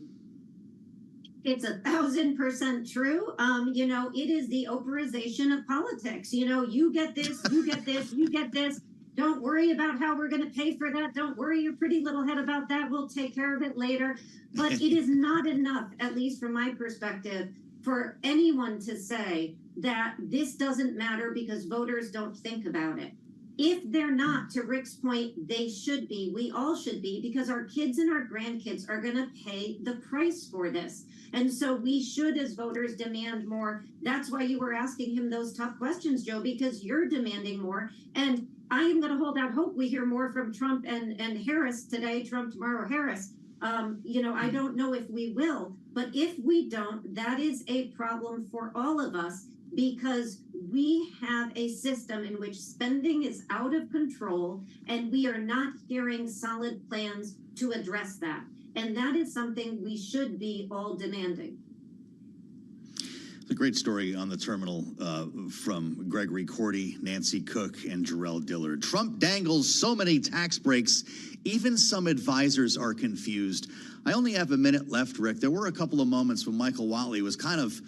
It's 1,000% true. It is the Oprahization of politics. You get this, you get this, you get this. Don't worry about how we're going to pay for that. Don't worry your pretty little head about that. We'll take care of it later. But it is not enough, at least from my perspective, for anyone to say that this doesn't matter because voters don't think about it. If they're not, to Rick's point, they should be. We all should be, because our kids and our grandkids are going to pay the price for this. And so we should, as voters, demand more. That's why you were asking him those tough questions, Joe, because you're demanding more. And I am going to hold out hope we hear more from Trump and Harris today, Trump tomorrow, Harris. I don't know if we will, but if we don't, that is a problem for all of us, because we have a system in which spending is out of control and we are not hearing solid plans to address that. And that is something we should be all demanding. It's a great story on the terminal from Gregory Cordy, Nancy Cook, and Jarrell Dillard. Trump dangles so many tax breaks, even some advisors are confused. I only have a minute left, Rick. There were a couple of moments when Michael Whatley was kind of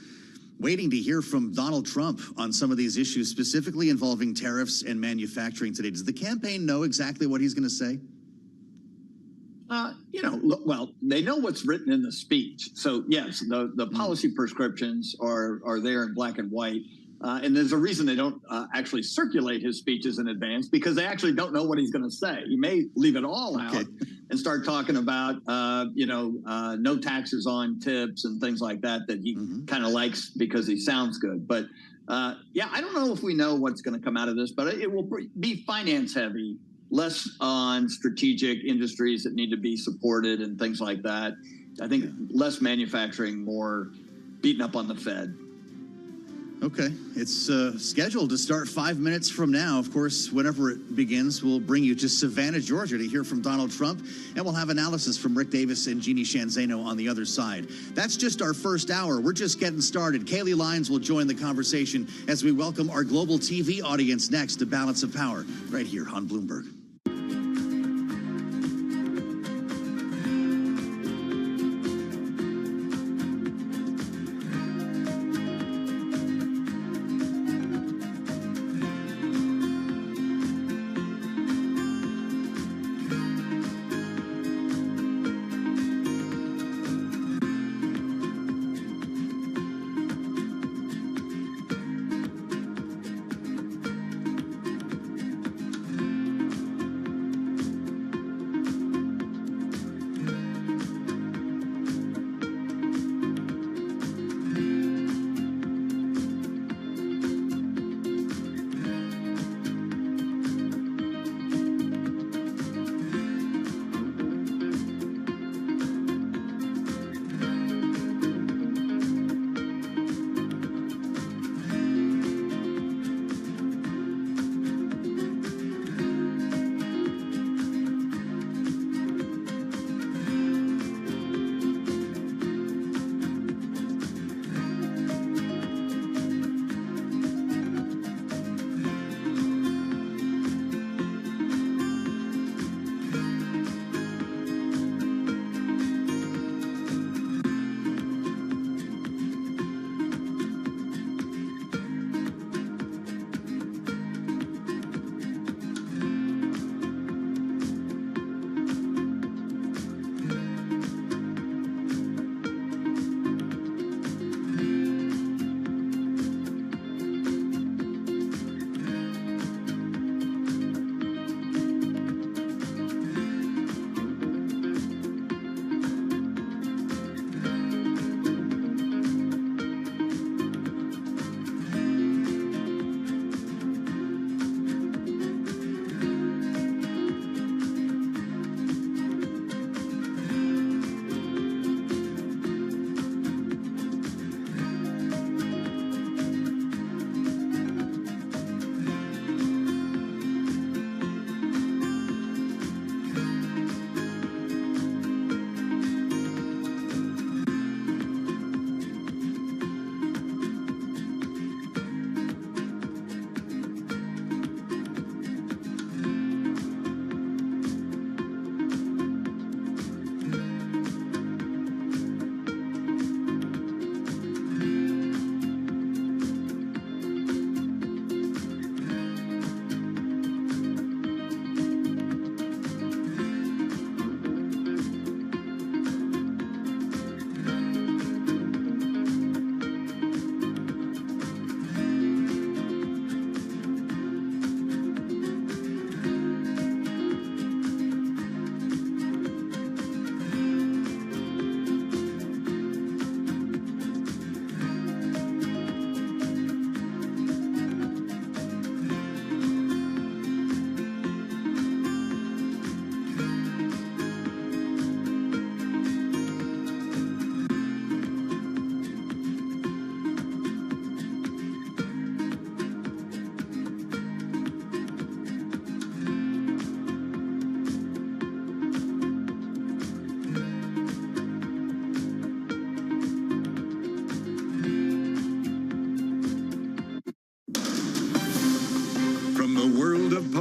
waiting to hear from Donald Trump on some of these issues, specifically involving tariffs and manufacturing today. Does the campaign know exactly what he's going to say? Well, they know what's written in the speech. So, yes, the policy prescriptions are there in black and white. And there's a reason they don't actually circulate his speeches in advance, because they actually don't know what he's going to say. He may leave it all out and start talking about, no taxes on tips and things like that he kind of likes because he sounds good. But, I don't know if we know what's going to come out of this, but it will be finance heavy, less on strategic industries that need to be supported and things like that. I think less manufacturing, more beating up on the Fed. Okay. It's scheduled to start 5 minutes from now. Of course, whenever it begins, we'll bring you to Savannah, Georgia to hear from Donald Trump, and we'll have analysis from Rick Davis and Jeannie Shanzano on the other side. That's just our first hour. We're just getting started. Kaylee Lyons will join the conversation as we welcome our global TV audience next to Balance of Power right here on Bloomberg.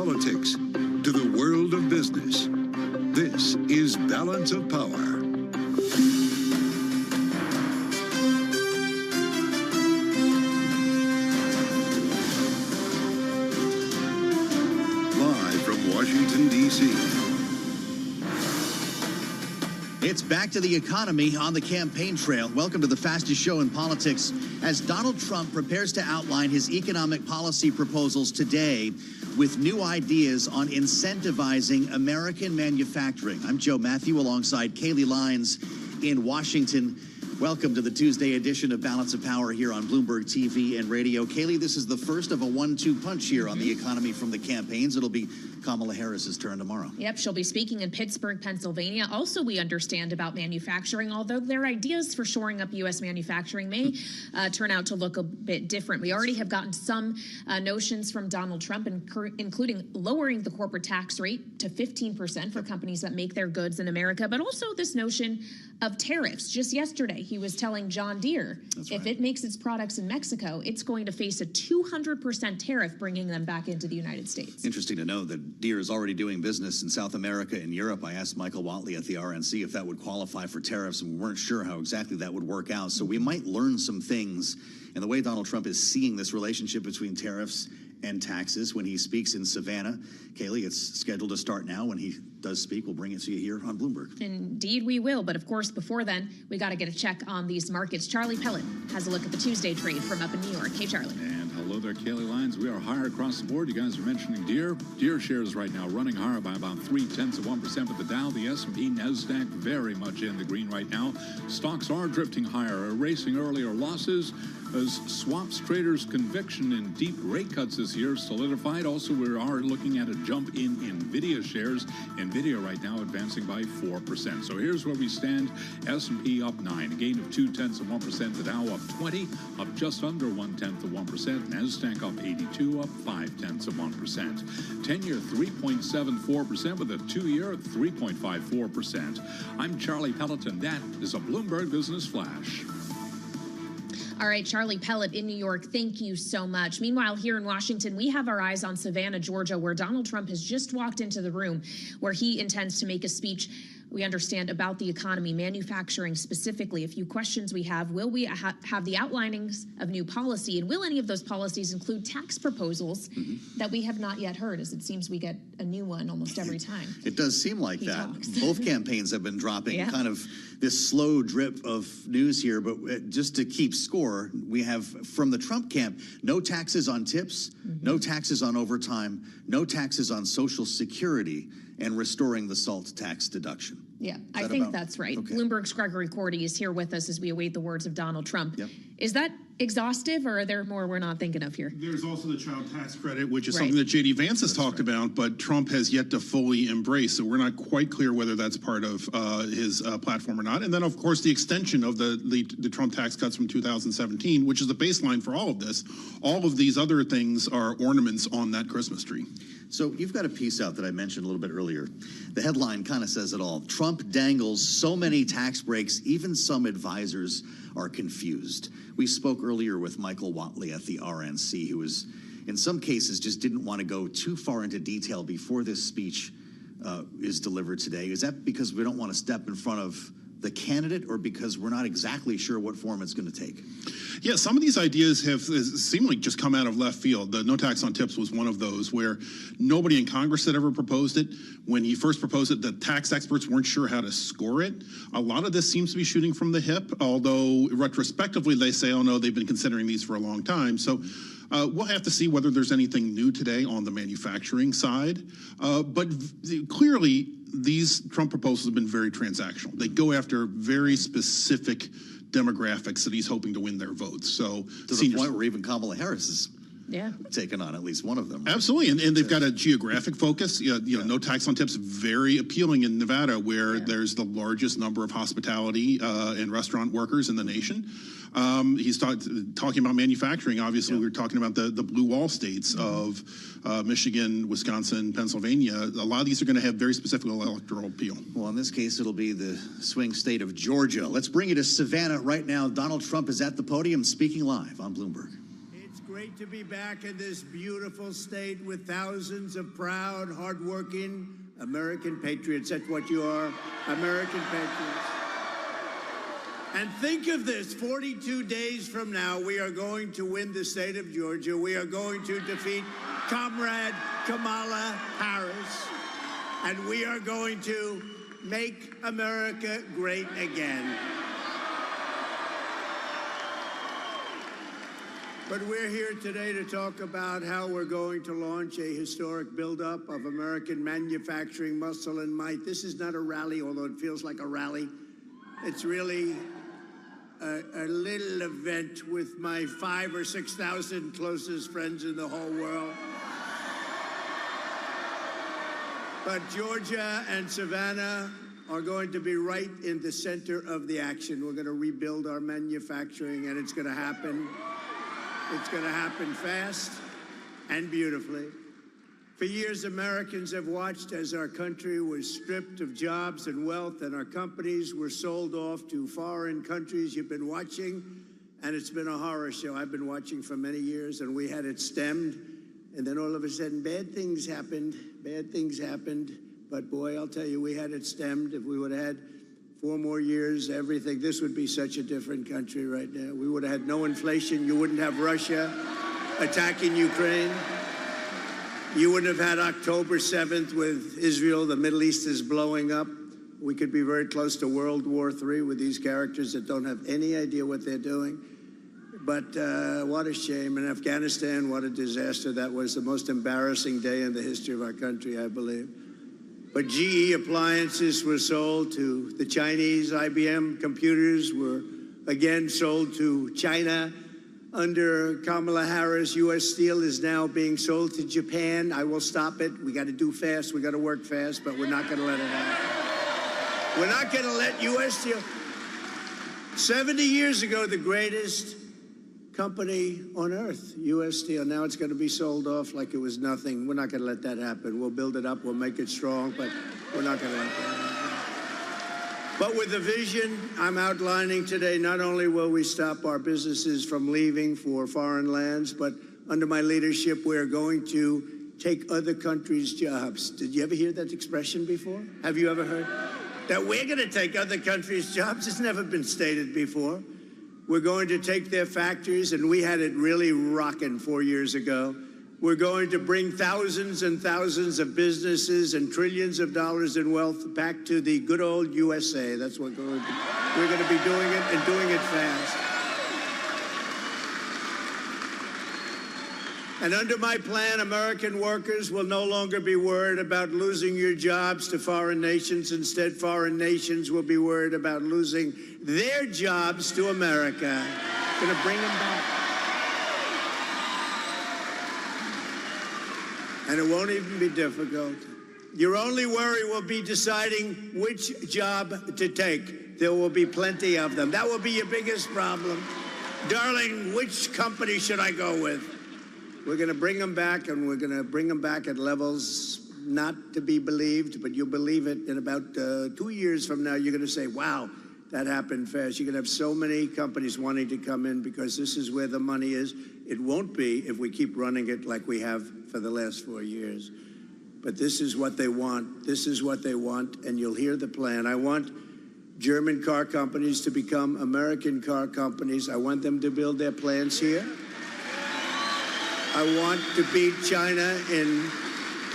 politics to the world of business. This is Balance of Power. Live from Washington, D.C. It's back to the economy on the campaign trail. Welcome to the fastest show in politics as Donald Trump prepares to outline his economic policy proposals today with new ideas on incentivizing American manufacturing. I'm Joe Matthew alongside Kaylee Lyons in Washington. Welcome to the Tuesday edition of Balance of Power here on Bloomberg TV and radio. Kaylee, this is the first of a 1-2 punch here on the economy from the campaigns. It'll be Kamala Harris's turn tomorrow. Yep, she'll be speaking in Pittsburgh, Pennsylvania. Also, we understand about manufacturing, although their ideas for shoring up U.S. manufacturing may turn out to look a bit different. We already have gotten some notions from Donald Trump, including lowering the corporate tax rate to 15% for companies that make their goods in America, but also this notion of tariffs. Just yesterday, he was telling John Deere, if it makes its products in Mexico, it's going to face a 200% tariff bringing them back into the United States. Interesting to know that Deere is already doing business in South America and Europe. I asked Michael Watley at the RNC if that would qualify for tariffs, and we weren't sure how exactly that would work out. So we might learn some things in the way Donald Trump is seeing this relationship between tariffs and taxes when he speaks in Savannah. Kaylee, it's scheduled to start now. When he does speak, we'll bring it to you here on Bloomberg. Indeed we will. But of course, before then, we got to get a check on these markets. Charlie Pellet has a look at the Tuesday trade from up in New York. Hey, Charlie. And hello there, Kaylee Lyons. We are higher across the board. You guys are mentioning Deere. Deere shares right now running higher by about 0.3%, but the Dow, the S&P, NASDAQ very much in the green right now. Stocks are drifting higher, erasing earlier losses as swaps traders' conviction in deep rate cuts this year solidified. Also, we are looking at a jump in NVIDIA shares. NVIDIA right now advancing by 4%. So here's where we stand. S&P up 9, a gain of 0.2%. The Dow up 20, up just under 0.1%. NASDAQ up 82, up 0.5%. 10-year 3.74% with a 2-year at 3.54%. I'm Charlie Pelleton. That is a Bloomberg Business Flash. All right, Charlie Pellet in New York, thank you so much. Meanwhile, here in Washington, we have our eyes on Savannah, Georgia, where Donald Trump has just walked into the room where he intends to make a speech, we understand, about the economy, manufacturing specifically. A few questions we have. Will we have the outlinings of new policy, and will any of those policies include tax proposals that we have not yet heard, as it seems we get a new one almost every time? It does seem like that. Both campaigns have been dropping kind of this slow drip of news here, but just to keep score, we have from the Trump camp, no taxes on tips, no taxes on overtime, no taxes on Social Security, and restoring the SALT tax deduction. Yeah, I think that's right. Okay. Bloomberg's Gregory Cordy is here with us as we await the words of Donald Trump. Yep. Is that exhaustive, or are there more we're not thinking of here? There's also the child tax credit, which is something that J.D. Vance has talked about, but Trump has yet to fully embrace. So we're not quite clear whether that's part of his platform or not. And then, of course, the extension of the Trump tax cuts from 2017, which is the baseline for all of this. All of these other things are ornaments on that Christmas tree. So you've got a piece out that I mentioned a little bit earlier. The headline kind of says it all. Trump dangles so many tax breaks, even some advisors are confused. We spoke earlier with Michael Watley at the RNC, who was, in some cases, just didn't want to go too far into detail before this speech is delivered today. Is that because we don't want to step in front of the candidate, or because we're not exactly sure what form it's going to take? Yeah, some of these ideas have seemingly just come out of left field. The no tax on tips was one of those where nobody in Congress had ever proposed it. When he first proposed it, the tax experts weren't sure how to score it. A lot of this seems to be shooting from the hip, although retrospectively they say, oh no, they've been considering these for a long time. So we'll have to see whether there's anything new today on the manufacturing side. But clearly, these Trump proposals have been very transactional. They go after very specific demographics that he's hoping to win their votes. So to the point where even Kamala Harris is taken on at least one of them. Right? Absolutely, and they've got a geographic focus. No tax on tips, very appealing in Nevada, where there's the largest number of hospitality and restaurant workers in the nation. He's talking about manufacturing. Obviously, we're talking about the blue wall states of Michigan, Wisconsin, Pennsylvania. A lot of these are going to have very specific electoral appeal. Well, in this case, it'll be the swing state of Georgia. Let's bring you to Savannah right now. Donald Trump is at the podium speaking live on Bloomberg. It's great to be back in this beautiful state with thousands of proud, hardworking American patriots. That's what you are, American patriots. And think of this, 42 days from now, we are going to win the state of Georgia. We are going to defeat Comrade Kamala Harris. And we are going to make America great again. But we're here today to talk about how we're going to launch a historic buildup of American manufacturing muscle and might. This is not a rally, although it feels like a rally. It's really a little event with my 5,000 or 6,000 closest friends in the whole world. But Georgia and Savannah are going to be right in the center of the action. We're going to rebuild our manufacturing, and it's going to happen. It's going to happen fast and beautifully. For years, Americans have watched as our country was stripped of jobs and wealth, and our companies were sold off to foreign countries. You've been watching, and it's been a horror show. I've been watching for many years, and we had it stemmed. And then all of a sudden, bad things happened. Bad things happened. But boy, I'll tell you, we had it stemmed. If we would have had 4 more years, everything, this would be such a different country right now. We would have had no inflation. You wouldn't have Russia attacking Ukraine. You wouldn't have had October 7th with Israel. The Middle East is blowing up. We could be very close to World War III with these characters that don't have any idea what they're doing. But what a shame. In Afghanistan, what a disaster. That was the most embarrassing day in the history of our country, I believe. But GE appliances were sold to the Chinese. IBM computers were again sold to China. Under Kamala Harris, U.S. Steel is now being sold to Japan. I will stop it. We got to do fast. We got to work fast, but we're not going to let it happen. We're not going to let U.S. Steel. 70 years ago, the greatest company on earth, U.S. Steel. Now it's going to be sold off like it was nothing. We're not going to let that happen. We'll build it up. We'll make it strong, but we're not going to let that happen. But with the vision I'm outlining today, not only will we stop our businesses from leaving for foreign lands, but under my leadership, we're going to take other countries' jobs. Did you ever hear that expression before? Have you ever heard that we're going to take other countries' jobs? It's never been stated before. We're going to take their factories, and we had it really rocking 4 years ago. We're going to bring thousands and thousands of businesses and trillions of dollars in wealth back to the good old USA. That's what we're going to be doing it, and doing it fast. And under my plan, American workers will no longer be worried about losing your jobs to foreign nations. Instead, foreign nations will be worried about losing their jobs to America. Going to bring them back. And it won't even be difficult. Your only worry will be deciding which job to take. There will be plenty of them. That will be your biggest problem. Darling, which company should I go with? We're going to bring them back, and we're going to bring them back at levels not to be believed, but you'll believe it. In about 2 years from now, you're going to say, wow, that happened fast. You're going to have so many companies wanting to come in because this is where the money is. It won't be if we keep running it like we have for the last 4 years. But this is what they want. This is what they want, and you'll hear the plan. I want German car companies to become American car companies. I want them to build their plants here. I want to beat China in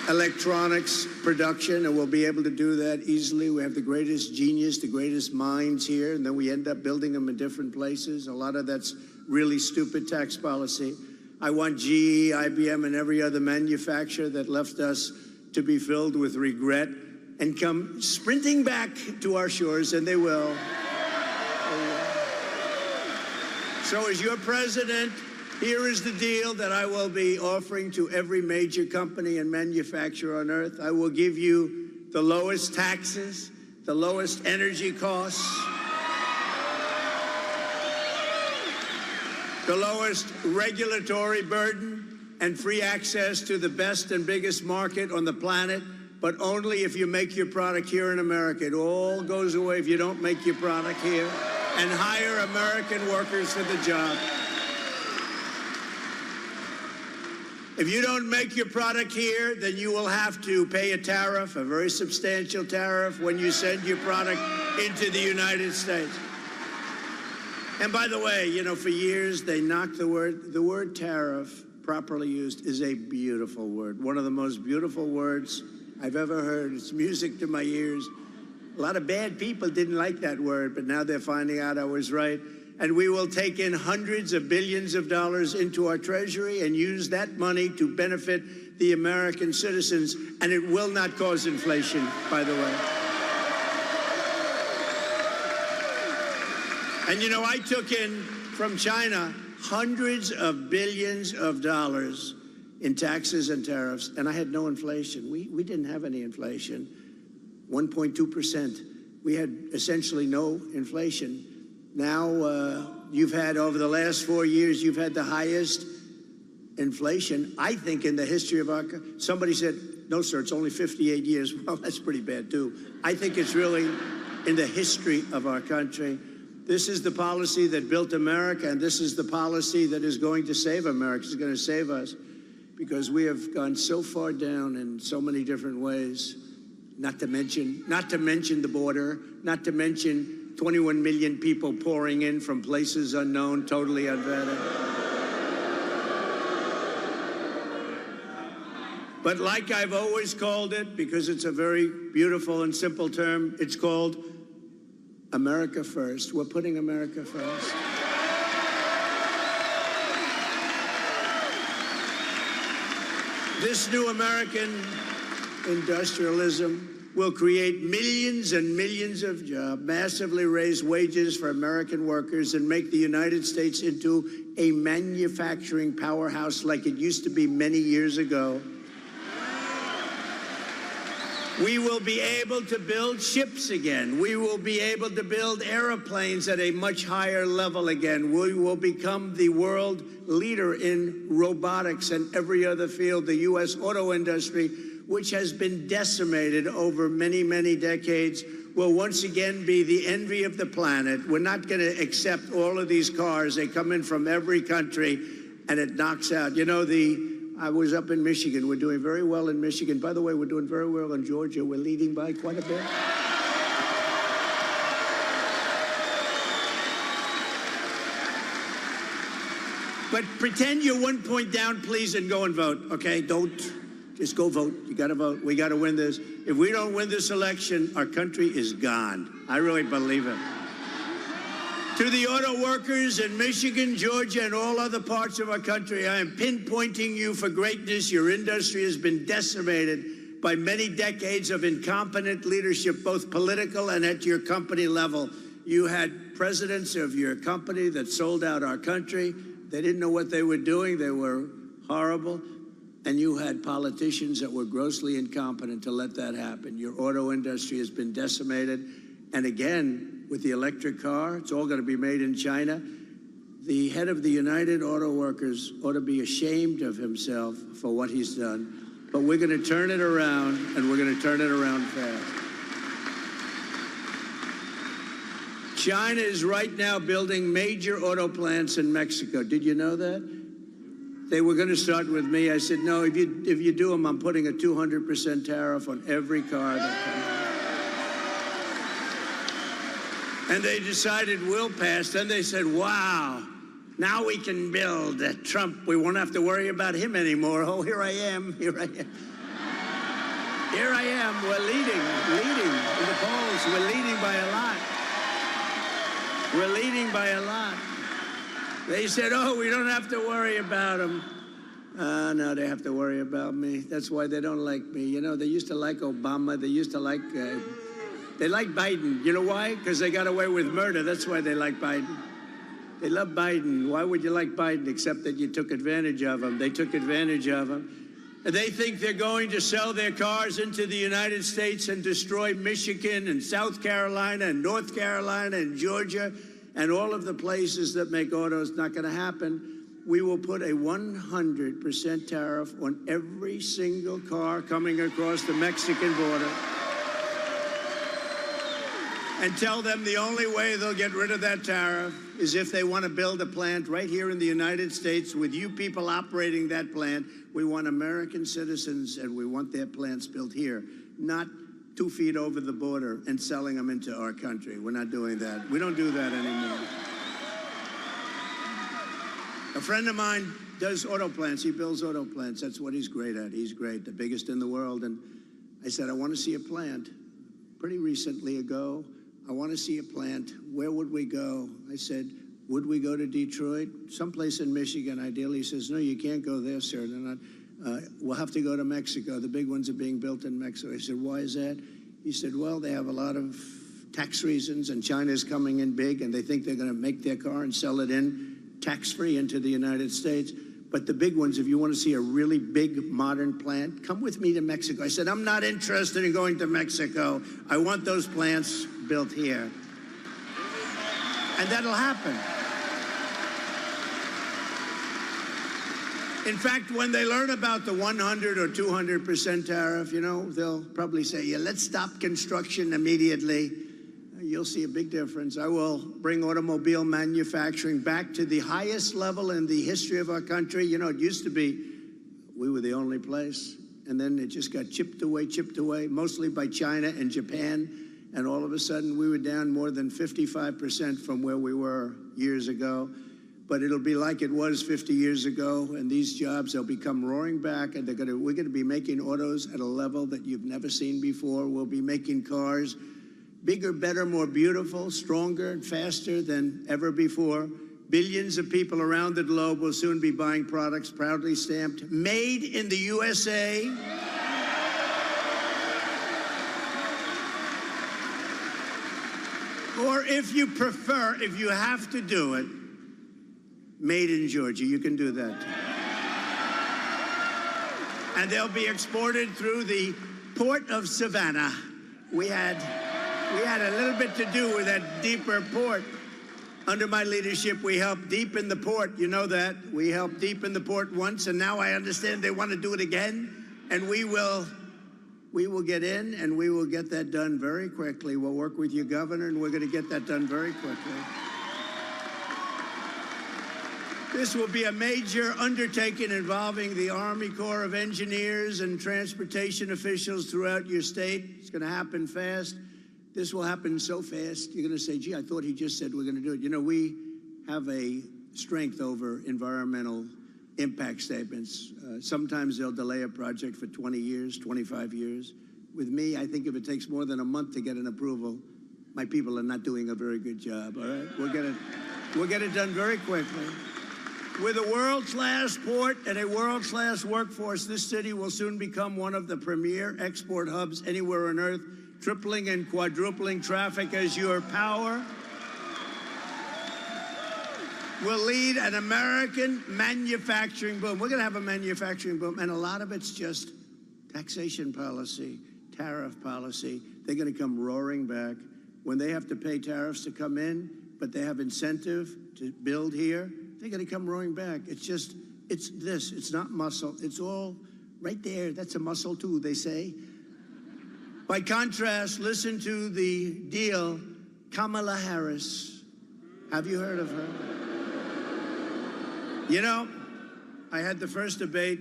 electronics production, and we'll be able to do that easily. We have the greatest genius, the greatest minds here, and then we end up building them in different places. A lot of that's really stupid tax policy. I want GE, IBM, and every other manufacturer that left us to be filled with regret and come sprinting back to our shores, and they will. So as your president, here is the deal that I will be offering to every major company and manufacturer on earth. I will give you the lowest taxes, the lowest energy costs, the lowest regulatory burden, and free access to the best and biggest market on the planet, but only if you make your product here in America. It all goes away if you don't make your product here, and hire American workers for the job. If you don't make your product here, then you will have to pay a tariff, a very substantial tariff, when you send your product into the United States. And by the way, you know, for years they knocked the word tariff, properly used, is a beautiful word. One of the most beautiful words I've ever heard. It's music to my ears. A lot of bad people didn't like that word, but now they're finding out I was right. And we will take in hundreds of billions of dollars into our treasury and use that money to benefit the American citizens. And it will not cause inflation, by the way. And you know, I took in from China hundreds of billions of dollars in taxes and tariffs, and I had no inflation. We didn't have any inflation, 1.2%. We had essentially no inflation. Now, you've had, over the last 4 years, you've had the highest inflation, I think, in the history of our country. Somebody said, no, sir, it's only 58 years. Well, that's pretty bad, too. I think it's really in the history of our country. This is the policy that built America, and this is the policy that is going to save America. It's going to save us, because we have gone so far down in so many different ways. Not to mention the border, not to mention 21 million people pouring in from places unknown, totally unvetted. But like I've always called it, because it's a very beautiful and simple term, it's called America First. We're putting America first. This new American industrialism will create millions and millions of jobs, massively raise wages for American workers, and make the United States into a manufacturing powerhouse like it used to be many years ago. We will be able to build ships again. We will be able to build airplanes at a much higher level again. We will become the world leader in robotics and every other field. The U.S. auto industry, which has been decimated over many, many decades, will once again be the envy of the planet. We're not going to accept all of these cars. They come in from every country, and it knocks out. You know, I was up in Michigan. We're doing very well in Michigan. By the way, we're doing very well in Georgia. We're leading by quite a bit. But pretend you're 1 point down, please, and go and vote, okay? Don't. Just go vote. You got to vote. We got to win this. If we don't win this election, our country is gone. I really believe it. To the auto workers in Michigan, Georgia, and all other parts of our country, I am pinpointing you for greatness. Your industry has been decimated by many decades of incompetent leadership, both political and at your company level. You had presidents of your company that sold out our country. They didn't know what they were doing. They were horrible. And you had politicians that were grossly incompetent to let that happen. Your auto industry has been decimated. And again, with the electric car, it's all going to be made in China. The head of the United Auto Workers ought to be ashamed of himself for what he's done. But we're going to turn it around, and we're going to turn it around fast. China is right now building major auto plants in Mexico. Did you know that? They were going to start with me. I said, no, if you do them, I'm putting a 200% tariff on every car that comes out. And they decided we'll pass. Then they said, wow, now we can build Trump. We won't have to worry about him anymore. Oh, here I am. Here I am. Here I am. We're leading in the polls. We're leading by a lot. We're leading by a lot. They said, oh, we don't have to worry about him. No, they have to worry about me. That's why they don't like me. You know, they used to like Obama. They used to like... They like Biden. You know why? Because they got away with murder. That's why they like Biden. They love Biden. Why would you like Biden except that you took advantage of him? They took advantage of him. And they think they're going to sell their cars into the United States and destroy Michigan and South Carolina and North Carolina and Georgia and all of the places that make autos. Not going to happen. We will put a 100% tariff on every single car coming across the Mexican border. And tell them the only way they'll get rid of that tariff is if they want to build a plant right here in the United States with you people operating that plant. We want American citizens, and we want their plants built here, not 2 feet over the border and selling them into our country. We're not doing that. We don't do that anymore. A friend of mine does auto plants. He builds auto plants. That's what he's great at. He's great, the biggest in the world. And I said, I want to see a plant. Pretty recently ago, I want to see a plant. Where would we go? I said, would we go to Detroit? Someplace in Michigan, ideally. He says, no, you can't go there, sir. They're not. We'll have to go to Mexico. The big ones are being built in Mexico. I said, why is that? He said, well, they have a lot of tax reasons, and China's coming in big, and they think they're going to make their car and sell it in tax-free into the United States. But the big ones, if you want to see a really big modern plant, come with me to Mexico. I said, I'm not interested in going to Mexico. I want those plants built here. And that'll happen. In fact, when they learn about the 100 or 200% tariff, you know, they'll probably say, yeah, let's stop construction immediately. You'll see a big difference. I will bring automobile manufacturing back to the highest level in the history of our country. You know, it used to be we were the only place, and then it just got chipped away, mostly by China and Japan. And all of a sudden, we were down more than 55% from where we were years ago. But it'll be like it was 50 years ago, and these jobs, they'll become roaring back, and we're going to be making autos at a level that you've never seen before. We'll be making cars bigger, better, more beautiful, stronger, and faster than ever before. Billions of people around the globe will soon be buying products proudly stamped, made in the USA. Or if you prefer, if you have to do it, made in Georgia. You can do that. And they'll be exported through the port of Savannah. We had a little bit to do with that deeper port. Under my leadership, we helped deepen the port. You know that. We helped deepen the port once, and now I understand they want to do it again. And we will get in, and we will get that done very quickly. We'll work with you, Governor, and we're going to get that done very quickly. This will be a major undertaking involving the Army Corps of Engineers and transportation officials throughout your state. It's going to happen fast. This will happen so fast, you're going to say, gee, I thought he just said we're going to do it. You know, we have a strength over environmental impact statements. Sometimes they'll delay a project for 20 years, 25 years. With me, I think if it takes more than a month to get an approval, my people are not doing a very good job, all right? We'll get it done very quickly. With a world-class port and a world-class workforce, this city will soon become one of the premier export hubs anywhere on Earth, tripling and quadrupling traffic as your power will lead an American manufacturing boom. We're going to have a manufacturing boom, and a lot of it's just taxation policy, tariff policy. They're going to come roaring back. When they have to pay tariffs to come in, but they have incentive to build here, they're going to come roaring back. It's not muscle. It's all right there. That's a muscle too, they say. By contrast, listen to the deal, Kamala Harris. Have you heard of her? You know, I had the first debate,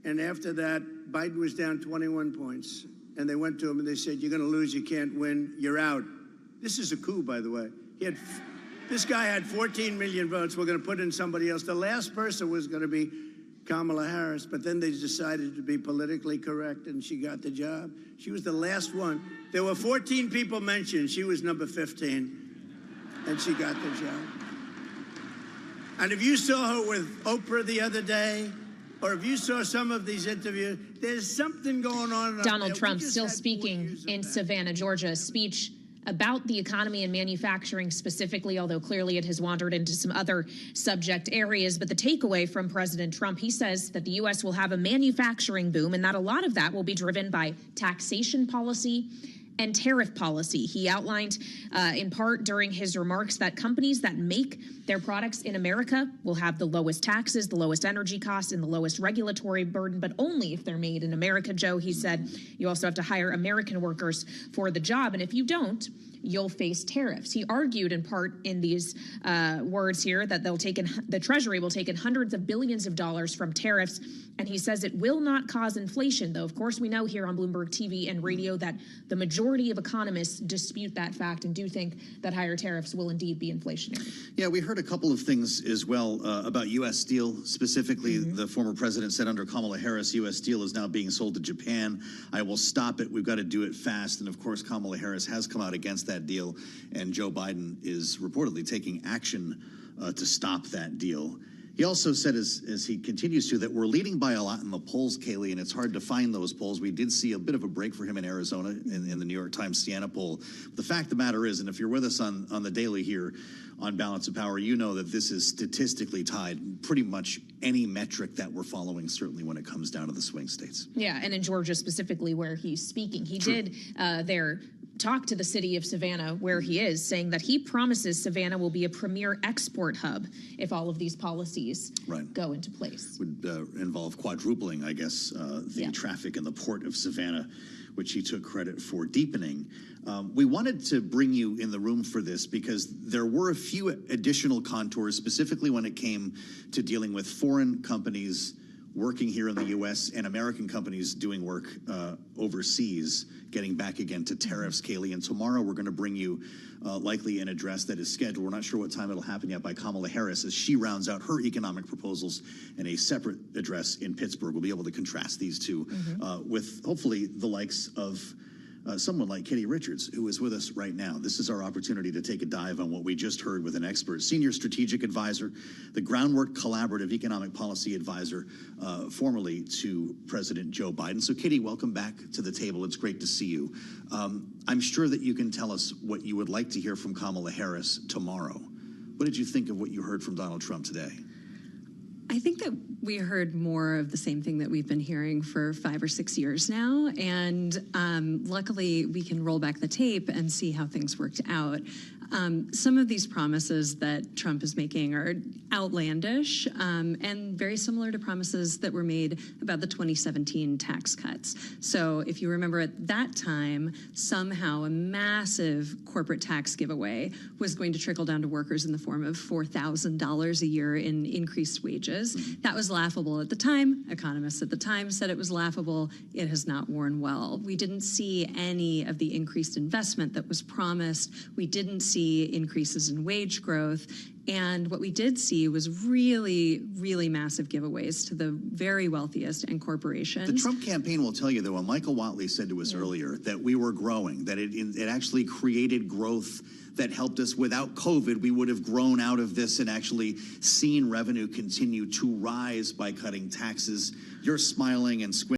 and after that, Biden was down 21 points. And they went to him and they said, you're going to lose, you can't win, you're out. This is a coup, by the way. This guy had 14 million votes. We're going to put in somebody else. The last person was going to be Kamala Harris, but then they decided to be politically correct, and she got the job. She was the last one. There were 14 people mentioned. She was number 15, and she got the job. And if you saw her with Oprah the other day, or if you saw some of these interviews, there's something going on. Donald Trump still speaking in Savannah, Georgia, a speech about the economy and manufacturing specifically, although clearly it has wandered into some other subject areas. But the takeaway from President Trump, he says that the U.S. will have a manufacturing boom and that a lot of that will be driven by taxation policy and tariff policy. He outlined in part during his remarks that companies that make their products in America will have the lowest taxes, the lowest energy costs, and the lowest regulatory burden, but only if they're made in America. Joe, he said, you also have to hire American workers for the job. And if you don't, you'll face tariffs. He argued in part in these words here that the Treasury will take in hundreds of billions of dollars from tariffs. And he says it will not cause inflation, though, of course, we know here on Bloomberg TV and radio that the majority of economists dispute that fact and do think that higher tariffs will indeed be inflationary. Yeah, we heard a couple of things as well about U.S. Steel. Specifically, the former president said under Kamala Harris, U.S. Steel is now being sold to Japan. I will stop it. We've got to do it fast. And, of course, Kamala Harris has come out against that deal, and Joe Biden is reportedly taking action to stop that deal. He also said, as he continues to, that we're leading by a lot in the polls, Kaylee, and it's hard to find those polls. We did see a bit of a break for him in Arizona in the New York Times Siena poll. The fact of the matter is, and if you're with us on the daily here on Balance of Power, you know that this is statistically tied. Pretty much any metric that we're following, certainly when it comes down to the swing states. Yeah, and in Georgia specifically where he's speaking, he True. did talk to the city of Savannah where he is, saying that he promises Savannah will be a premier export hub if all of these policies go into place. Would involve quadrupling, I guess, the traffic in the port of Savannah, which he took credit for deepening. We wanted to bring you in the room for this because there were a few additional contours, specifically when it came to dealing with foreign companies working here in the U.S. and American companies doing work overseas, getting back again to tariffs, Kaylee. And tomorrow we're going to bring you likely an address that is scheduled. We're not sure what time it'll happen yet, by Kamala Harris as she rounds out her economic proposals in a separate address in Pittsburgh. We'll be able to contrast these two with hopefully the likes of someone like Kitty Richards, who is with us right now. This is our opportunity to take a dive on what we just heard with an expert, senior strategic advisor, the Groundwork Collaborative Economic Policy Advisor, formerly to President Joe Biden. So, Kitty, welcome back to the table. It's great to see you. I'm sure that you can tell us what you would like to hear from Kamala Harris tomorrow. What did you think of what you heard from Donald Trump today? I think that we heard more of the same thing that we've been hearing for 5 or 6 years now. And luckily, we can roll back the tape and see how things worked out. Some of these promises that Trump is making are outlandish and very similar to promises that were made about the 2017 tax cuts. So if you remember at that time, somehow a massive corporate tax giveaway was going to trickle down to workers in the form of $4,000 a year in increased wages. That was laughable at the time. Economists at the time said it was laughable. It has not worn well. We didn't see any of the increased investment that was promised. We didn't see increases in wage growth. And what we did see was really, really massive giveaways to the very wealthiest and corporations. The Trump campaign will tell you, though, what Michael Watley said to us earlier, that we were growing, that it actually created growth that helped us. Without COVID, we would have grown out of this and actually seen revenue continue to rise by cutting taxes. You're smiling and squinting.